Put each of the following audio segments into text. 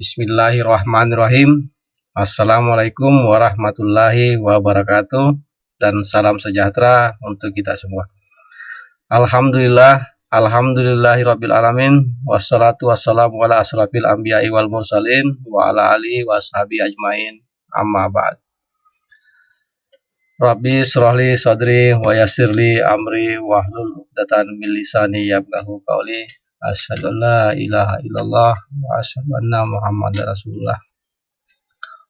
Bismillahirrahmanirrahim. Assalamualaikum warahmatullahi wabarakatuh. Dan salam sejahtera untuk kita semua. Alhamdulillahirabbil alamin. Wassalatu wassalamu ala asrafil anbiya'i wal mursalin wa ala alihi washabihi ajmain. Amma ba'd. Rabbi shrahli sadri wa yassirli amri wahlul 'uqdatam min lisani yafqahu qawli. Asyhadu an la ilaha illallah wa asyhadu anna Muhammadar Rasulullah.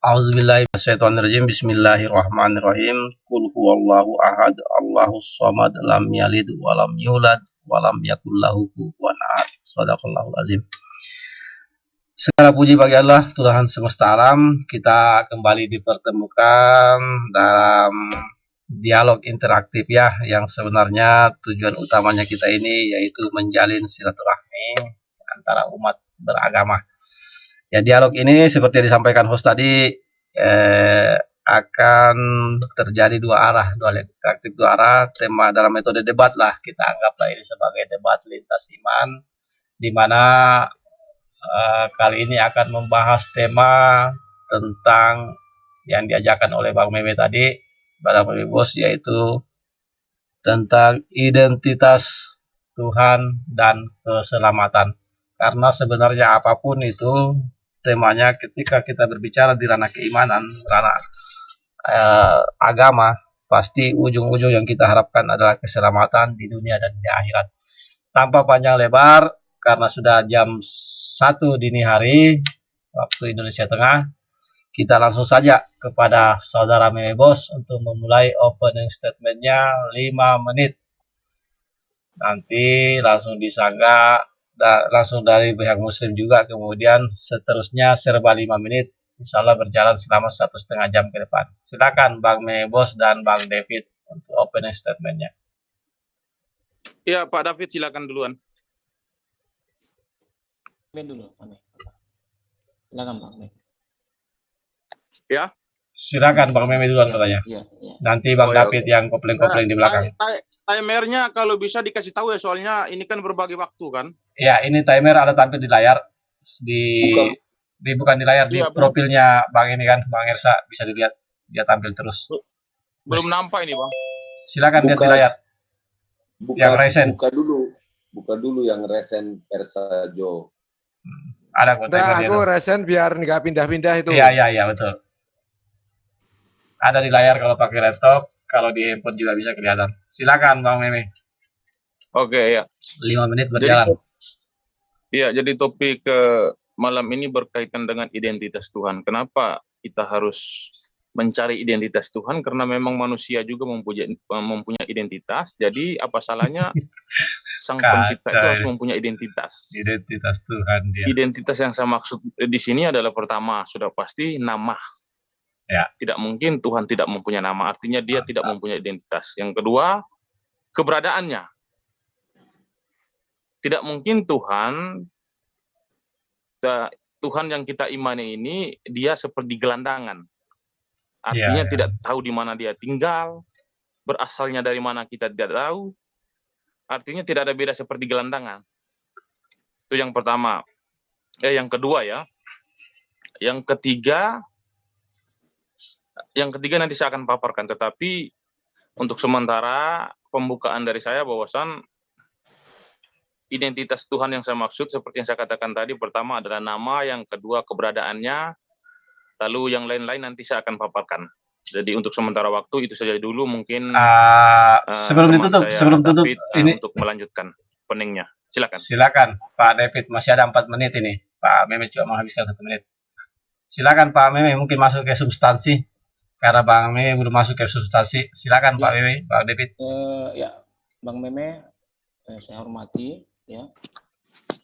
A'udzubillahi minasyaitonirrajim. Bismillahirrahmanirrahim. Qul huwallahu ahad, Allahus samad, lam yalid wa lam yulad wa lam yakul lahu kufuwan ahad. Shadaqallahul azim. Segala puji bagi Allah, Tuhan semesta alam. Kita kembali dipertemukan dalam dialog interaktif ya, yang sebenarnya tujuan utamanya kita ini yaitu menjalin silaturahmi antara umat beragama. Ya, dialog ini seperti yang disampaikan host tadi akan terjadi dua interaktif dua arah, tema dalam metode debat lah, kita anggaplah ini sebagai debat lintas iman, di mana kali ini akan membahas tema tentang yang diajarkan oleh Bang Meme tadi, Bang Meme Bos, yaitu tentang identitas Tuhan dan keselamatan. Karena sebenarnya apapun itu temanya, ketika kita berbicara di ranah keimanan, ranah agama, pasti ujung-ujung yang kita harapkan adalah keselamatan di dunia dan di akhirat. Tanpa panjang lebar, karena sudah jam 1 dini hari waktu Indonesia Tengah, kita langsung saja kepada saudara Meme Bos untuk memulai opening statementnya 5 menit. Nanti langsung disangga, langsung dari pihak muslim juga, kemudian seterusnya serba 5 menit. Insya Allah berjalan selama 1,5 jam ke depan. Silakan Bang Meme Bos dan Bang David untuk opening statementnya. Ya, Pak David silakan duluan. Dulu, silakan Bang Meme. Ya, silakan Bang Meme duluan katanya. Ya. Nanti Bang David yang kopling-kopling di belakang. Timernya kalau bisa dikasih tahu ya, soalnya ini kan berbagi waktu kan. Ya, ini timer ada tampil di layar, bukan di layar, di profilnya Bang ini kan, Bang Ersa, bisa dilihat, dia tampil terus. Belum nampak ini Bang. Silakan lihat di layar. Yang resen. Buka dulu yang resen Ersa Jo. Ada kok timernya. Aku resen biar nggak pindah-pindah itu. Iya betul. Ada di layar kalau pakai laptop, kalau di handphone juga bisa kelihatan. Silakan Bang Meme. Oke, ya. 5 menit berjalan. Jadi topik malam ini berkaitan dengan identitas Tuhan. Kenapa kita harus mencari identitas Tuhan? Karena memang manusia juga mempunyai identitas. Jadi apa salahnya Sang Pencipta itu harus mempunyai identitas. Identitas Tuhan dia. Identitas yang saya maksud di sini adalah, pertama, sudah pasti nama. Ya. Tidak mungkin Tuhan tidak mempunyai nama, artinya dia tidak mempunyai identitas. Yang kedua, keberadaannya. Tidak mungkin Tuhan yang kita imani ini dia seperti gelandangan. Artinya tidak tahu di mana dia tinggal, berasalnya dari mana kita tidak tahu. Artinya tidak ada beda seperti gelandangan. Itu yang pertama. Yang kedua ya. Yang ketiga nanti saya akan paparkan. Tetapi untuk sementara pembukaan dari saya, bahwasan identitas Tuhan yang saya maksud seperti yang saya katakan tadi, pertama adalah nama, yang kedua keberadaannya, lalu yang lain-lain nanti saya akan paparkan. Jadi untuk sementara waktu itu saja dulu, mungkin sebelum tutup ini untuk melanjutkan openingnya. Silakan Pak David, masih ada 4 menit ini. Pak Meme cuma menghabiskan 1 menit. Silakan Pak Meme, mungkin masuk ke substansi, karena Bang Meme belum masuk ke substansi. Silakan Pak Meme, Pak David. Ya, Bang Meme, saya hormati ya.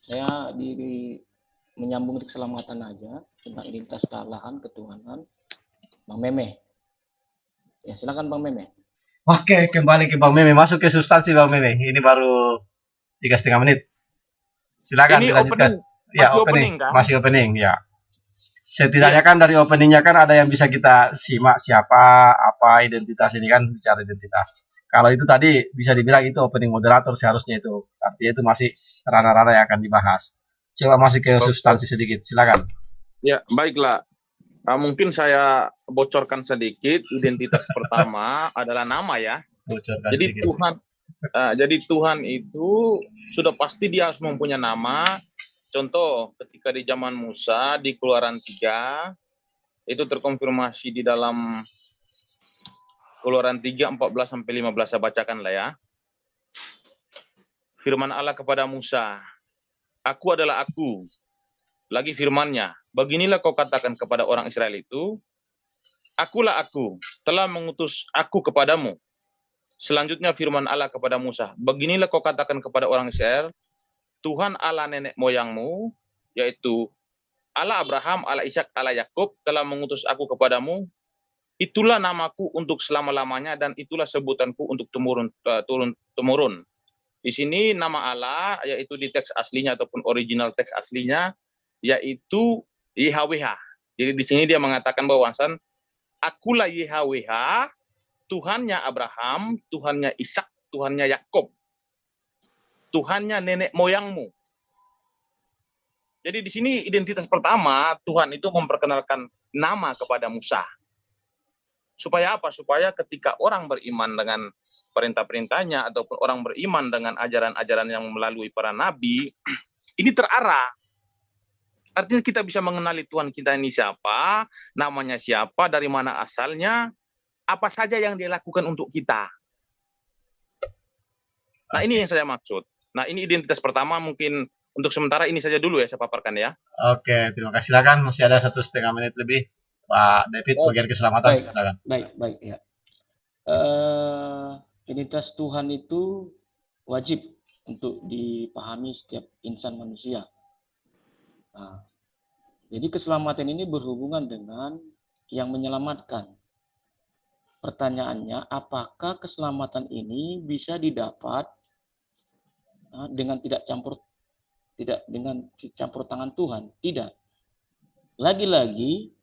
Saya menyambung keselamatan aja tentang identitas kealahan, ketuhanan Bang Meme. Ya, silakan Bang Meme. Oke, kembali ke Bang Meme, masuk ke substansi Bang Meme. Ini baru 3,5 menit. Silakan ini dilanjutkan. Opening kan? Masih opening ya. Setidaknya kan dari openingnya kan ada yang bisa kita simak, siapa, apa identitas ini kan, bicara identitas. Kalau itu tadi bisa dibilang itu opening moderator seharusnya itu. Artinya itu masih ranah-ranah yang akan dibahas. Coba masih ke substansi sedikit, silakan. Ya, baiklah. Mungkin saya bocorkan sedikit. Identitas pertama adalah nama ya. Bocorkan Jadi sedikit. Tuhan itu sudah pasti dia harus mempunyai nama. Contoh, ketika di zaman Musa di Keluaran 3 itu terkonfirmasi di dalam Keluaran 3 14 sampai 15 saya bacakan lah ya. Firman Allah kepada Musa, "Aku adalah aku." Lagi firman-Nya, "Beginilah kau katakan kepada orang Israel itu, Akulah aku, telah mengutus aku kepadamu." Selanjutnya firman Allah kepada Musa, "Beginilah kau katakan kepada orang Israel, Tuhan Allah nenek moyangmu, yaitu Allah Abraham, Allah Ishak, Allah Yakub telah mengutus aku kepadamu. Itulah namaku untuk selama-lamanya dan itulah sebutanku untuk turun-temurun." Di sini nama Allah, yaitu di teks aslinya ataupun original teks aslinya, yaitu YHWH. Jadi di sini dia mengatakan bahwasan, "Akulah YHWH, Tuhannya Abraham, Tuhannya Ishak, Tuhannya Yakub, Tuhannya nenek moyangmu." Jadi di sini identitas pertama, Tuhan itu memperkenalkan nama kepada Musa. Supaya apa? Supaya ketika orang beriman dengan perintah-perintahnya ataupun orang beriman dengan ajaran-ajaran yang melalui para nabi, ini terarah. Artinya kita bisa mengenali Tuhan kita ini siapa, namanya siapa, dari mana asalnya, apa saja yang dia lakukan untuk kita. Nah, ini yang saya maksud. Nah, ini identitas pertama, mungkin untuk sementara ini saja dulu ya saya paparkan ya. Oke, terima kasih. Silakan, masih ada 1,5 menit lebih. Pak David, bagian keselamatan, Baik. silakan. Baik ya. Identitas Tuhan itu wajib untuk dipahami setiap insan manusia. Nah, jadi keselamatan ini berhubungan dengan yang menyelamatkan. Pertanyaannya, apakah keselamatan ini bisa didapat dengan dengan campur tangan Tuhan? Tidak. Lagi-lagi,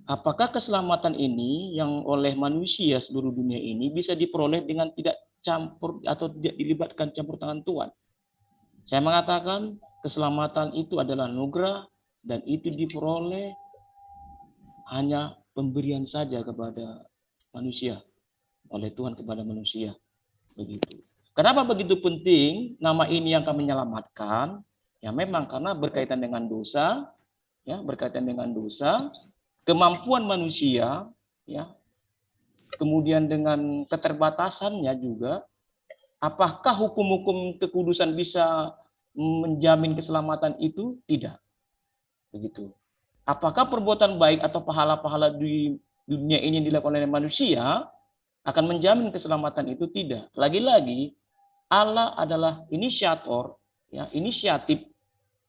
apakah keselamatan ini yang oleh manusia seluruh dunia ini bisa diperoleh dengan tidak campur atau tidak dilibatkan campur tangan Tuhan? Saya mengatakan keselamatan itu adalah anugerah dan itu diperoleh hanya pemberian saja kepada manusia, oleh Tuhan kepada manusia. Begitu. Kenapa begitu penting nama ini yang kami menyelamatkan? Ya memang karena berkaitan dengan dosa, ya berkaitan dengan dosa, kemampuan manusia, ya, kemudian dengan keterbatasannya juga. Apakah hukum-hukum kekudusan bisa menjamin keselamatan itu? Tidak. Begitu. Apakah perbuatan baik atau pahala-pahala di dunia ini yang dilakukan oleh manusia akan menjamin keselamatan itu? Tidak. Lagi-lagi Allah adalah inisiator, ya, inisiatif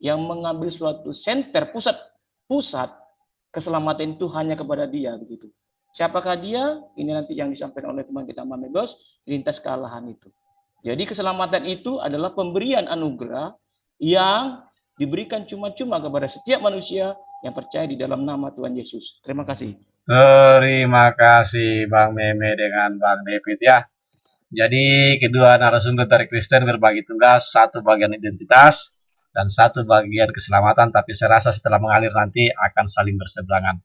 yang mengambil suatu center, pusat keselamatan itu hanya kepada Dia, begitu. Siapakah Dia? Ini nanti yang disampaikan oleh teman kita Mamegos, lintas kealahan itu. Jadi keselamatan itu adalah pemberian anugerah yang diberikan cuma-cuma kepada setiap manusia yang percaya di dalam nama Tuhan Yesus. Terima kasih. Terima kasih Bang Meme dengan Bang David ya. Jadi kedua narasumber dari Kristen berbagi tugas, satu bagian identitas dan satu bagian keselamatan, tapi saya rasa setelah mengalir nanti akan saling berseberangan.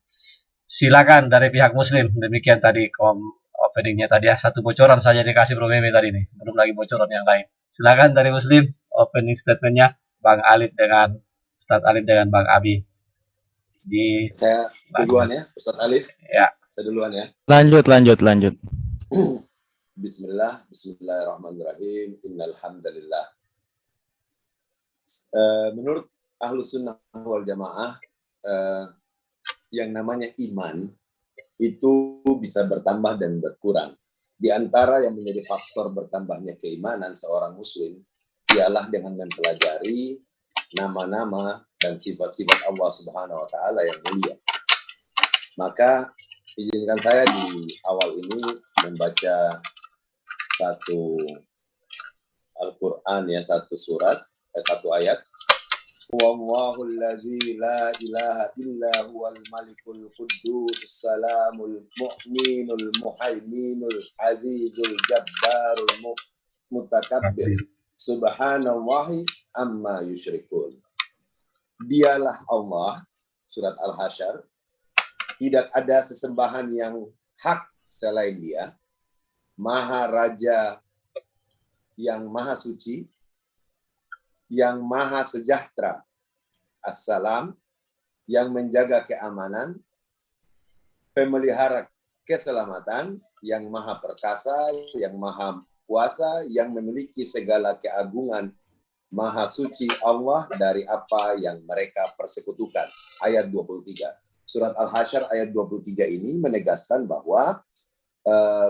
Silakan dari pihak Muslim, demikian tadi openingnya tadi ya, satu bocoran saja dikasih Bro Meme tadi nih, belum lagi bocoran yang lain. Silakan dari Muslim, opening statementnya Bang Alif dengan Ustadz Alif dengan Bang Abi. Saya duluan ya, Ustadz Alif. Ya. Saya duluan ya. Lanjut. Bismillahirrahmanirrahim. Innal hamdalillah. Menurut Ahlus Sunnah wal Jamaah, yang namanya iman itu bisa bertambah dan berkurang. Di antara yang menjadi faktor bertambahnya keimanan seorang muslim ialah dengan mempelajari nama-nama dan sifat-sifat Allah Subhanahu wa taala yang mulia. Maka izinkan saya di awal ini membaca satu Al-Qur'an ya, satu ayat. Wallahul ladzi la ilaha illa huwal malikul quddus salamul mu'minul muhaiminul azizul jabbarul mutakabbir subhanallahi amma yusyrikun. Dialah Allah surat Al-Hasyr, tidak ada sesembahan yang hak selain Dia, Maha Raja yang Maha Suci, yang Maha Sejahtera, As-Salam, yang menjaga keamanan, pemelihara keselamatan, yang Maha Perkasa, yang Maha Kuasa, yang memiliki segala keagungan, Maha Suci Allah dari apa yang mereka persekutukan. Ayat 23. Surat Al-Hasyr ayat 23 ini menegaskan bahwa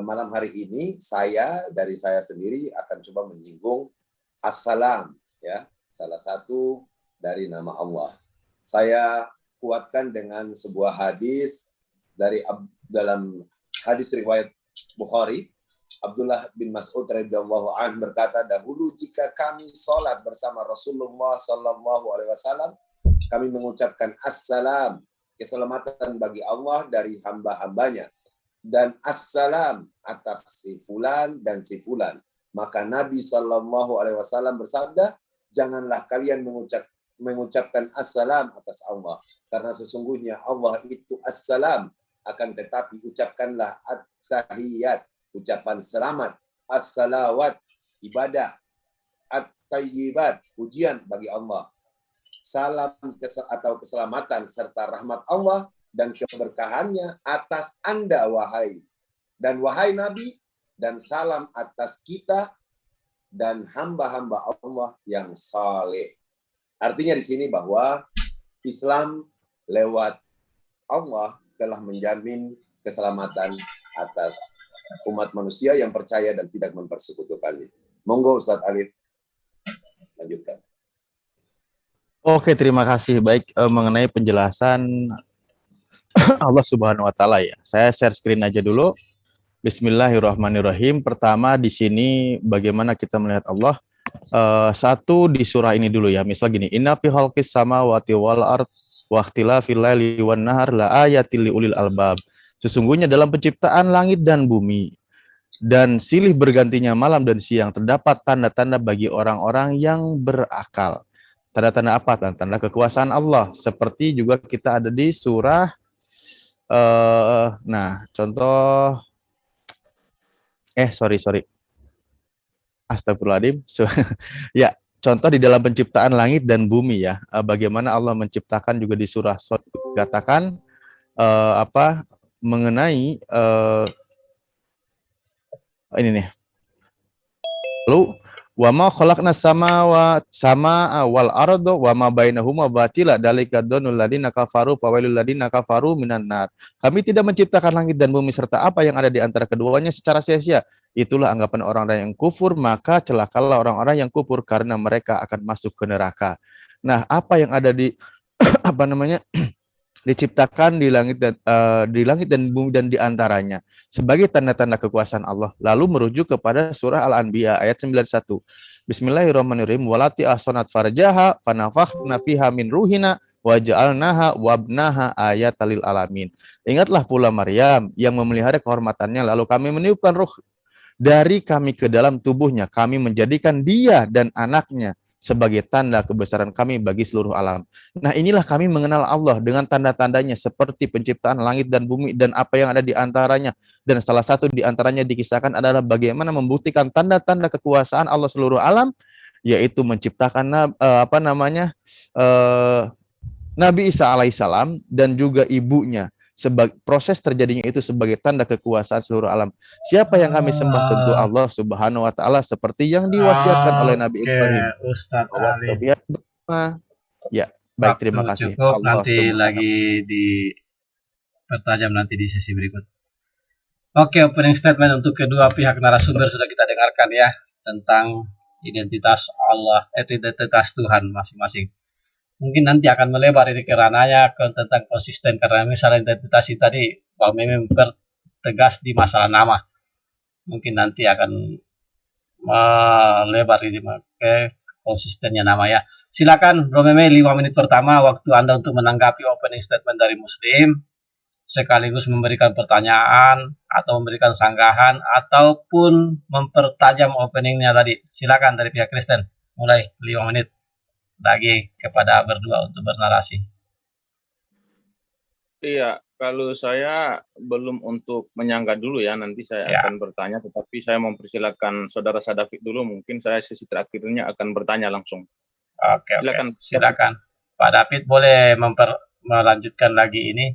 malam hari ini dari saya sendiri akan coba menyinggung As-Salam, ya, salah satu dari nama Allah. Saya kuatkan dengan sebuah hadis dalam hadis riwayat Bukhari. Abdullah bin Mas'ud radhiyallahu anhu berkata, dahulu jika kami sholat bersama Rasulullah sallallahu alaihi wasallam, kami mengucapkan Assalam, keselamatan bagi Allah dari hamba-hambanya, dan Assalam atas si fulan dan si fulan. Maka Nabi sallallahu alaihi wasallam bersabda, janganlah kalian mengucapkan Assalam atas Allah, karena sesungguhnya Allah itu Assalam, akan tetapi ucapkanlah At-Tahiyat, ucapan selamat, As-Salawat, ibadah, At-Tayyibat, pujian bagi Allah, salam atau keselamatan serta rahmat Allah dan keberkahannya atas Anda wahai Nabi, dan salam atas kita dan hamba-hamba Allah yang saleh. Artinya di sini bahwa Islam lewat Allah telah menjamin keselamatan atas umat manusia yang percaya dan tidak mempersekutukannya. Monggo Ustaz Alif, lanjutkan. Oke, terima kasih. Baik, mengenai penjelasan Allah Subhanahu wa taala ya. Saya share screen aja dulu. Bismillahirrahmanirrahim. Pertama di sini bagaimana kita melihat Allah. Satu di surah ini dulu ya. Misal gini, inna fi khalqis samawati wal ard wa ikhtilafil laili wan nahar la ayatil liulil albab. Sesungguhnya dalam penciptaan langit dan bumi dan silih bergantinya malam dan siang terdapat tanda-tanda bagi orang-orang yang berakal. Tanda-tanda apa? Tanda-tanda kekuasaan Allah. Seperti juga kita ada di surah contoh sorry. Astagfirullahaladzim. Ya, contoh di dalam penciptaan langit dan bumi ya. Bagaimana Allah menciptakan juga di surah Shad katakan mengenai ini nih. Lalu wa ma khalaqna samaa wal arda wa ma bainahuma batila dalika dzannul ladina kafaru fawailul ladina kafaru minan nar. Kami tidak menciptakan langit dan bumi serta apa yang ada di antara keduanya secara sia-sia. Itulah anggapan orang-orang yang kufur, maka celakalah orang-orang yang kufur karena mereka akan masuk ke neraka. Nah, apa yang ada di diciptakan di langit dan bumi dan diantaranya sebagai tanda-tanda kekuasaan Allah. Lalu merujuk kepada surah Al-Anbiya ayat 91. Bismillahirrahmanirrahim. Walati ahsanat farjaha fanafakhna fiha min ruhina waja'alnaha wabnaha ayatal lil alamin. Ingatlah pula Maryam yang memelihara kehormatannya, lalu kami meniupkan ruh dari kami ke dalam tubuhnya. Kami menjadikan dia dan anaknya sebagai tanda kebesaran kami bagi seluruh alam. Nah, inilah kami mengenal Allah dengan tanda-tandanya seperti penciptaan langit dan bumi dan apa yang ada di antaranya. Dan salah satu di antaranya dikisahkan adalah bagaimana membuktikan tanda-tanda kekuasaan Allah seluruh alam, yaitu menciptakan Nabi Isa alaihissalam dan juga ibunya. Proses terjadinya itu sebagai tanda kekuasaan seluruh alam. Siapa yang kami sembah? Tentu Allah Subhanahu wa taala, seperti yang diwasiatkan oleh Nabi Ibrahim. Ustaz Ali. Ya, baik, terima kasih. Cukup, Allah nanti lagi dipertajam nanti di sesi berikut. Oke, opening statement untuk kedua pihak narasumber sudah kita dengarkan ya, tentang identitas Allah, identitas Tuhan masing-masing. Mungkin nanti akan melebar ini kerananya tentang konsisten, karena misalnya identitas itu tadi Bang Meme mempertegas di masalah nama, mungkin nanti akan melebar ini ke konsistennya nama ya. Silakan Bro Meme, 5 menit pertama waktu Anda untuk menanggapi opening statement dari Muslim, sekaligus memberikan pertanyaan atau memberikan sanggahan ataupun mempertajam openingnya tadi. Silakan dari pihak Kristen, mulai 5 menit lagi kepada berdua untuk bernarasi. Iya, kalau saya belum untuk menyangga dulu ya, nanti saya Ya. akan bertanya, tetapi saya mempersilakan saudara Sadafik dulu, mungkin saya sesi terakhirnya akan bertanya langsung. Oke, Silakan. silakan. Pak David boleh melanjutkan lagi ini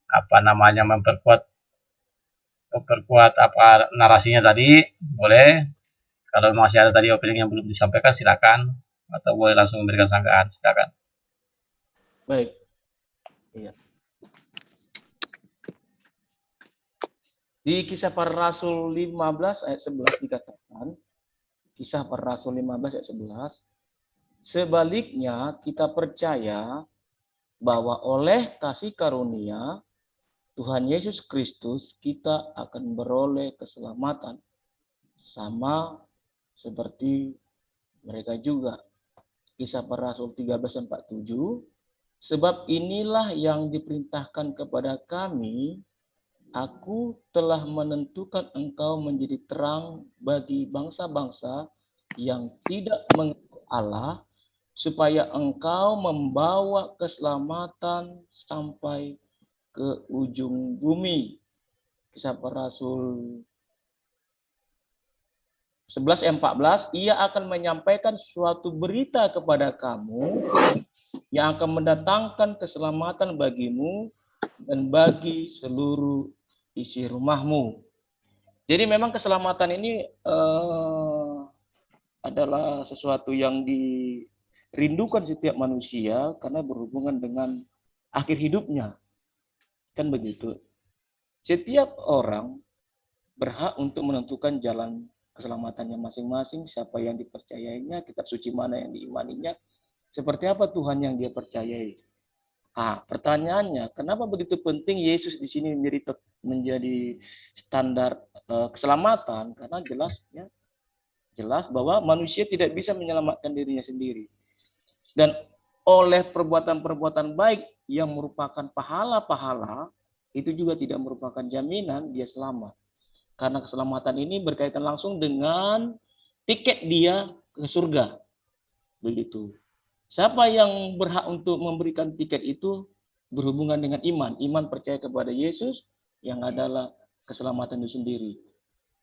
apa namanya memperkuat apa narasinya tadi, boleh. Kalau masih ada tadi opini yang belum disampaikan silakan, atau boleh langsung memberikan sanggahan, silakan. Baik. Iya. Di Kisah Para Rasul 15 ayat 11 dikatakan, Kisah Para Rasul 15 ayat 11, sebaliknya kita percaya bahwa oleh kasih karunia Tuhan Yesus Kristus kita akan beroleh keselamatan sama seperti mereka juga. Kisah Para Rasul 13:47, sebab inilah yang diperintahkan kepada kami, aku telah menentukan engkau menjadi terang bagi bangsa-bangsa yang tidak mengenal Allah, supaya engkau membawa keselamatan sampai ke ujung bumi. Kisah Para Rasul 11:14, ia akan menyampaikan suatu berita kepada kamu yang akan mendatangkan keselamatan bagimu dan bagi seluruh isi rumahmu. Jadi memang keselamatan ini adalah sesuatu yang dirindukan setiap manusia karena berhubungan dengan akhir hidupnya. Kan begitu. Setiap orang berhak untuk menentukan jalan keselamatannya masing-masing, siapa yang dipercayainya, kitab suci mana yang diimaninya, seperti apa Tuhan yang dia percayai. Pertanyaannya, kenapa begitu penting Yesus di sini menjadi standar keselamatan? Karena jelas bahwa manusia tidak bisa menyelamatkan dirinya sendiri. Dan oleh perbuatan-perbuatan baik yang merupakan pahala-pahala, itu juga tidak merupakan jaminan dia selamat. Karena keselamatan ini berkaitan langsung dengan tiket dia ke surga. Begitu. Siapa yang berhak untuk memberikan tiket itu berhubungan dengan iman. Iman percaya kepada Yesus yang adalah keselamatan itu sendiri.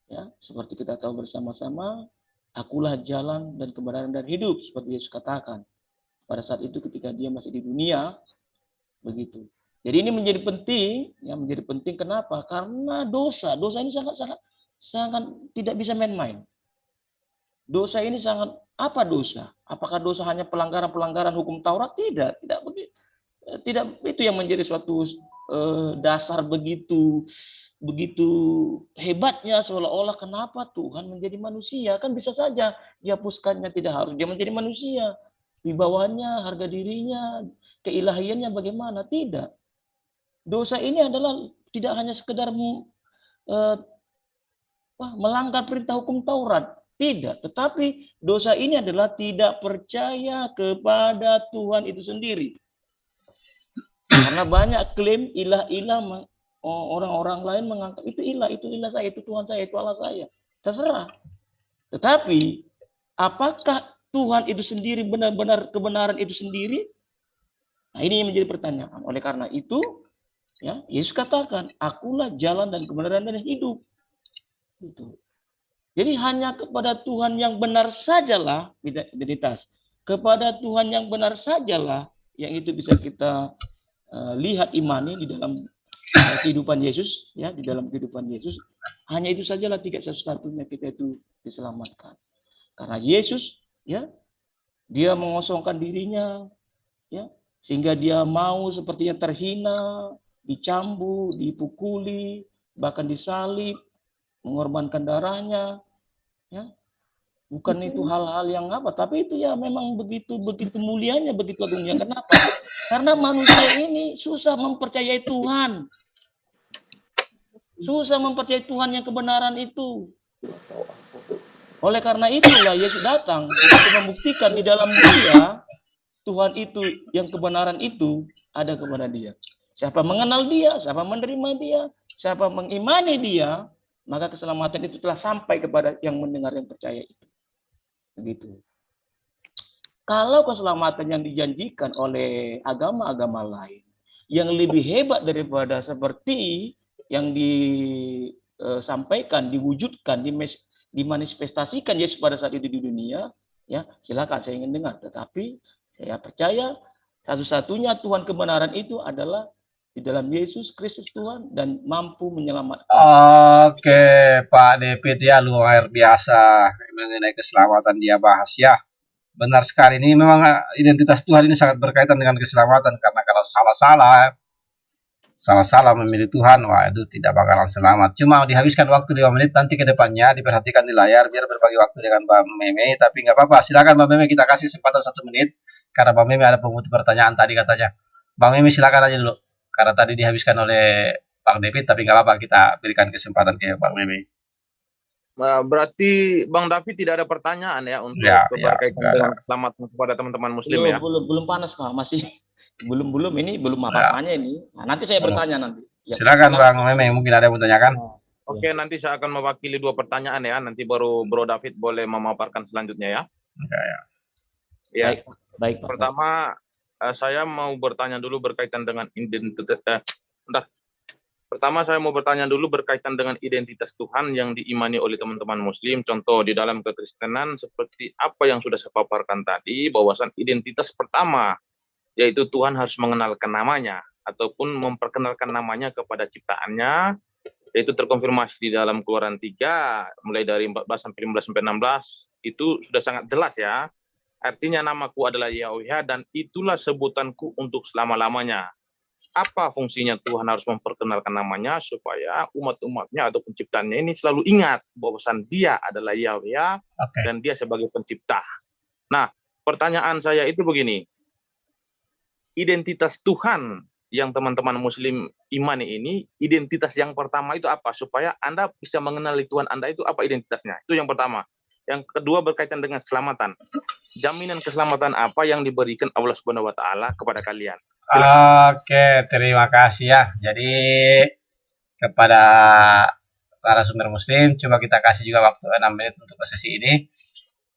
Ya, seperti kita tahu bersama-sama, akulah jalan dan kebenaran dan hidup, seperti Yesus katakan. Pada saat itu ketika dia masih di dunia, begitu. Jadi ini menjadi penting, kenapa? Karena dosa ini sangat tidak bisa main-main. Dosa ini apa dosa? Apakah dosa hanya pelanggaran hukum Taurat? Tidak itu yang menjadi suatu dasar begitu hebatnya, seolah-olah kenapa Tuhan menjadi manusia? Kan bisa saja dihapuskannya, tidak harus dia menjadi manusia. Wibawanya, harga dirinya, keilahiannya bagaimana? Tidak. Dosa ini adalah tidak hanya sekedar melanggar perintah hukum Taurat. Tidak, tetapi dosa ini adalah tidak percaya kepada Tuhan itu sendiri. Karena banyak klaim ilah-ilah, orang-orang lain menganggap itu ilah saya, itu Tuhan saya, itu Allah saya. Terserah. Tetapi apakah Tuhan itu sendiri benar-benar kebenaran itu sendiri? Nah, ini yang menjadi pertanyaan. Oleh karena itu, ya, Yesus katakan, akulah jalan dan kebenaran dan hidup. Gitu. Jadi hanya kepada Tuhan yang benar sajalah identitas. Kepada Tuhan yang benar sajalah yang itu bisa kita lihat imani di dalam kehidupan Yesus, ya, di dalam kehidupan Yesus. Hanya itu sajalah tiket satu-satunya kita itu diselamatkan. Karena Yesus, ya, dia mengosongkan dirinya, ya, sehingga dia mau sepertinya terhina, dicambuk, dipukuli, bahkan disalib, mengorbankan darahnya. Ya, bukan itu hal-hal yang apa, tapi itu ya memang begitu mulianya, begitu agungnya. Kenapa? Karena manusia ini susah mempercayai Tuhan, yang kebenaran itu. Oleh karena itulah Yesus datang untuk membuktikan di dalam dia Tuhan itu yang kebenaran itu ada kepada dia. Siapa mengenal dia, siapa menerima dia, siapa mengimani dia, maka keselamatan itu telah sampai kepada yang mendengar, yang percaya itu. Begitu. Kalau keselamatan yang dijanjikan oleh agama-agama lain yang lebih hebat daripada seperti yang disampaikan, diwujudkan, dimanifestasikan Yesus pada saat itu di dunia, ya silakan saya ingin dengar. Tetapi saya percaya satu-satunya Tuhan kebenaran itu adalah di dalam Yesus Kristus Tuhan dan mampu menyelamatkan. Oke, Pak David ya luar biasa mengenai keselamatan dia bahas ya. Benar sekali, ini memang identitas Tuhan ini sangat berkaitan dengan keselamatan, karena kalau salah memilih Tuhan, wah itu tidak bakalan selamat. Cuma dihabiskan waktu 5 menit nanti ke depannya, diperhatikan di layar biar berbagi waktu dengan Mbak Meme, tapi nggak apa-apa, silakan Mbak Meme, kita kasih kesempatan 1 menit, karena Mbak Meme ada pemutus pertanyaan tadi katanya. Mbak Meme silakan aja dulu, karena tadi dihabiskan oleh Bang David, tapi nggak apa-apa, kita berikan kesempatan ke Bang Meme. Berarti Bang David tidak ada pertanyaan ya untuk berkaitan dengan keselamatan kepada teman-teman muslim ya? Belum panas Pak, masih belum apa-apanya ini. Nah, nanti saya bertanya nanti. Ya, silakan Bang Meme, mungkin ada yang mau tanyakan. Oke, nanti saya akan mewakili 2 pertanyaan ya, nanti baru Bro David boleh memaparkan selanjutnya ya. Ya. Baik Pak. Pertama, saya mau bertanya dulu berkaitan dengan Pertama saya mau bertanya dulu berkaitan dengan identitas Tuhan yang diimani oleh teman-teman muslim. Contoh di dalam kekristenan seperti apa yang sudah saya paparkan tadi, bahwasan identitas pertama yaitu Tuhan harus mengenalkan namanya ataupun memperkenalkan namanya kepada ciptaannya, yaitu terkonfirmasi di dalam Keluaran 3 mulai dari 14 sampai 15 sampai 16, itu sudah sangat jelas ya. Artinya namaku adalah Yahweh dan itulah sebutanku untuk selama-lamanya. Apa fungsinya Tuhan harus memperkenalkan namanya supaya umat-umatnya atau penciptanya ini selalu ingat bahwasan dia adalah Yahweh dan dia sebagai pencipta. Nah, pertanyaan saya itu begini. Identitas Tuhan yang teman-teman muslim imani ini, identitas yang pertama itu apa? Supaya Anda bisa mengenali Tuhan Anda itu apa identitasnya? Itu yang pertama. Yang kedua berkaitan dengan keselamatan. Jaminan keselamatan apa yang diberikan Allah Subhanahu wa taala kepada kalian? Oke, terima kasih ya. Jadi kepada para sumber muslim, coba kita kasih juga waktu 6 menit untuk sesi ini.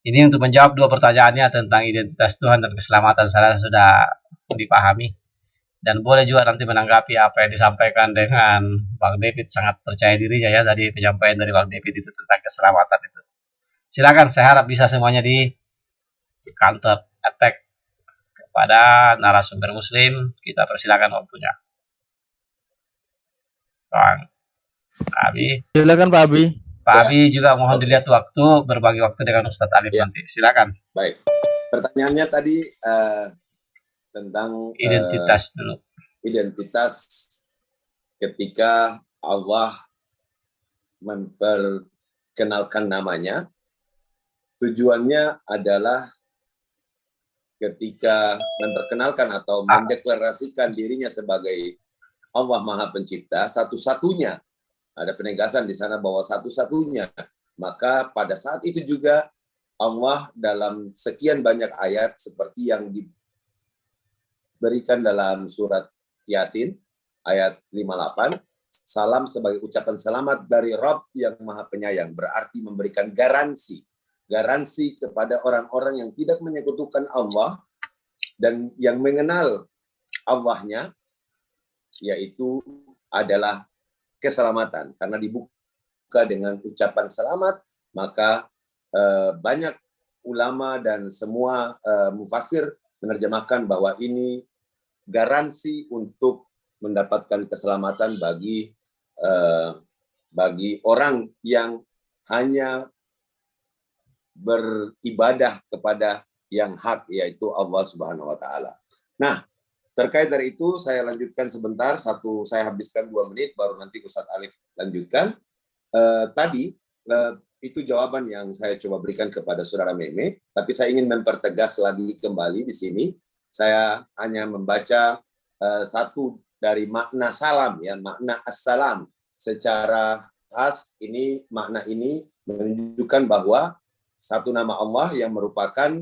Ini untuk menjawab 2 pertanyaannya tentang identitas Tuhan dan keselamatan. Saya sudah dipahami. Dan boleh juga nanti menanggapi apa yang disampaikan dengan Bang David, sangat percaya dirinya ya dari penyampaian dari Bang David itu tentang keselamatan itu. Silakan, saya harap bisa semuanya di counter attack kepada narasumber muslim. Kita persilakan waktunya. Bang Abi. Silakan Pak Abi. Pak Abi juga mohon dilihat waktu, berbagi waktu dengan Ustadz Alif nanti. Silakan. Baik. Pertanyaannya tadi tentang identitas dulu. Identitas ketika Allah memperkenalkan namanya, tujuannya adalah ketika memperkenalkan atau mendeklarasikan dirinya sebagai Allah Maha Pencipta, satu-satunya, ada penegasan di sana bahwa satu-satunya, maka pada saat itu juga Allah dalam sekian banyak ayat seperti yang diberikan dalam surat Yasin ayat 58, salam sebagai ucapan selamat dari Rabb yang Maha Penyayang, berarti memberikan garansi kepada orang-orang yang tidak menyekutukan Allah dan yang mengenal Allahnya, yaitu adalah keselamatan. Karena dibuka dengan ucapan selamat, maka banyak ulama dan semua mufassir menerjemahkan bahwa ini garansi untuk mendapatkan keselamatan bagi orang yang hanya beribadah kepada yang hak, yaitu Allah Subhanahu wa taala. Nah, terkait dari itu saya lanjutkan sebentar, saya habiskan 2 menit baru nanti Ustadz Alif lanjutkan. Tadi itu jawaban yang saya coba berikan kepada Saudara Meme, tapi saya ingin mempertegas lagi kembali di sini. Saya hanya membaca satu dari makna salam, ya, makna assalam. Secara khas ini makna ini menunjukkan bahwa satu nama Allah yang merupakan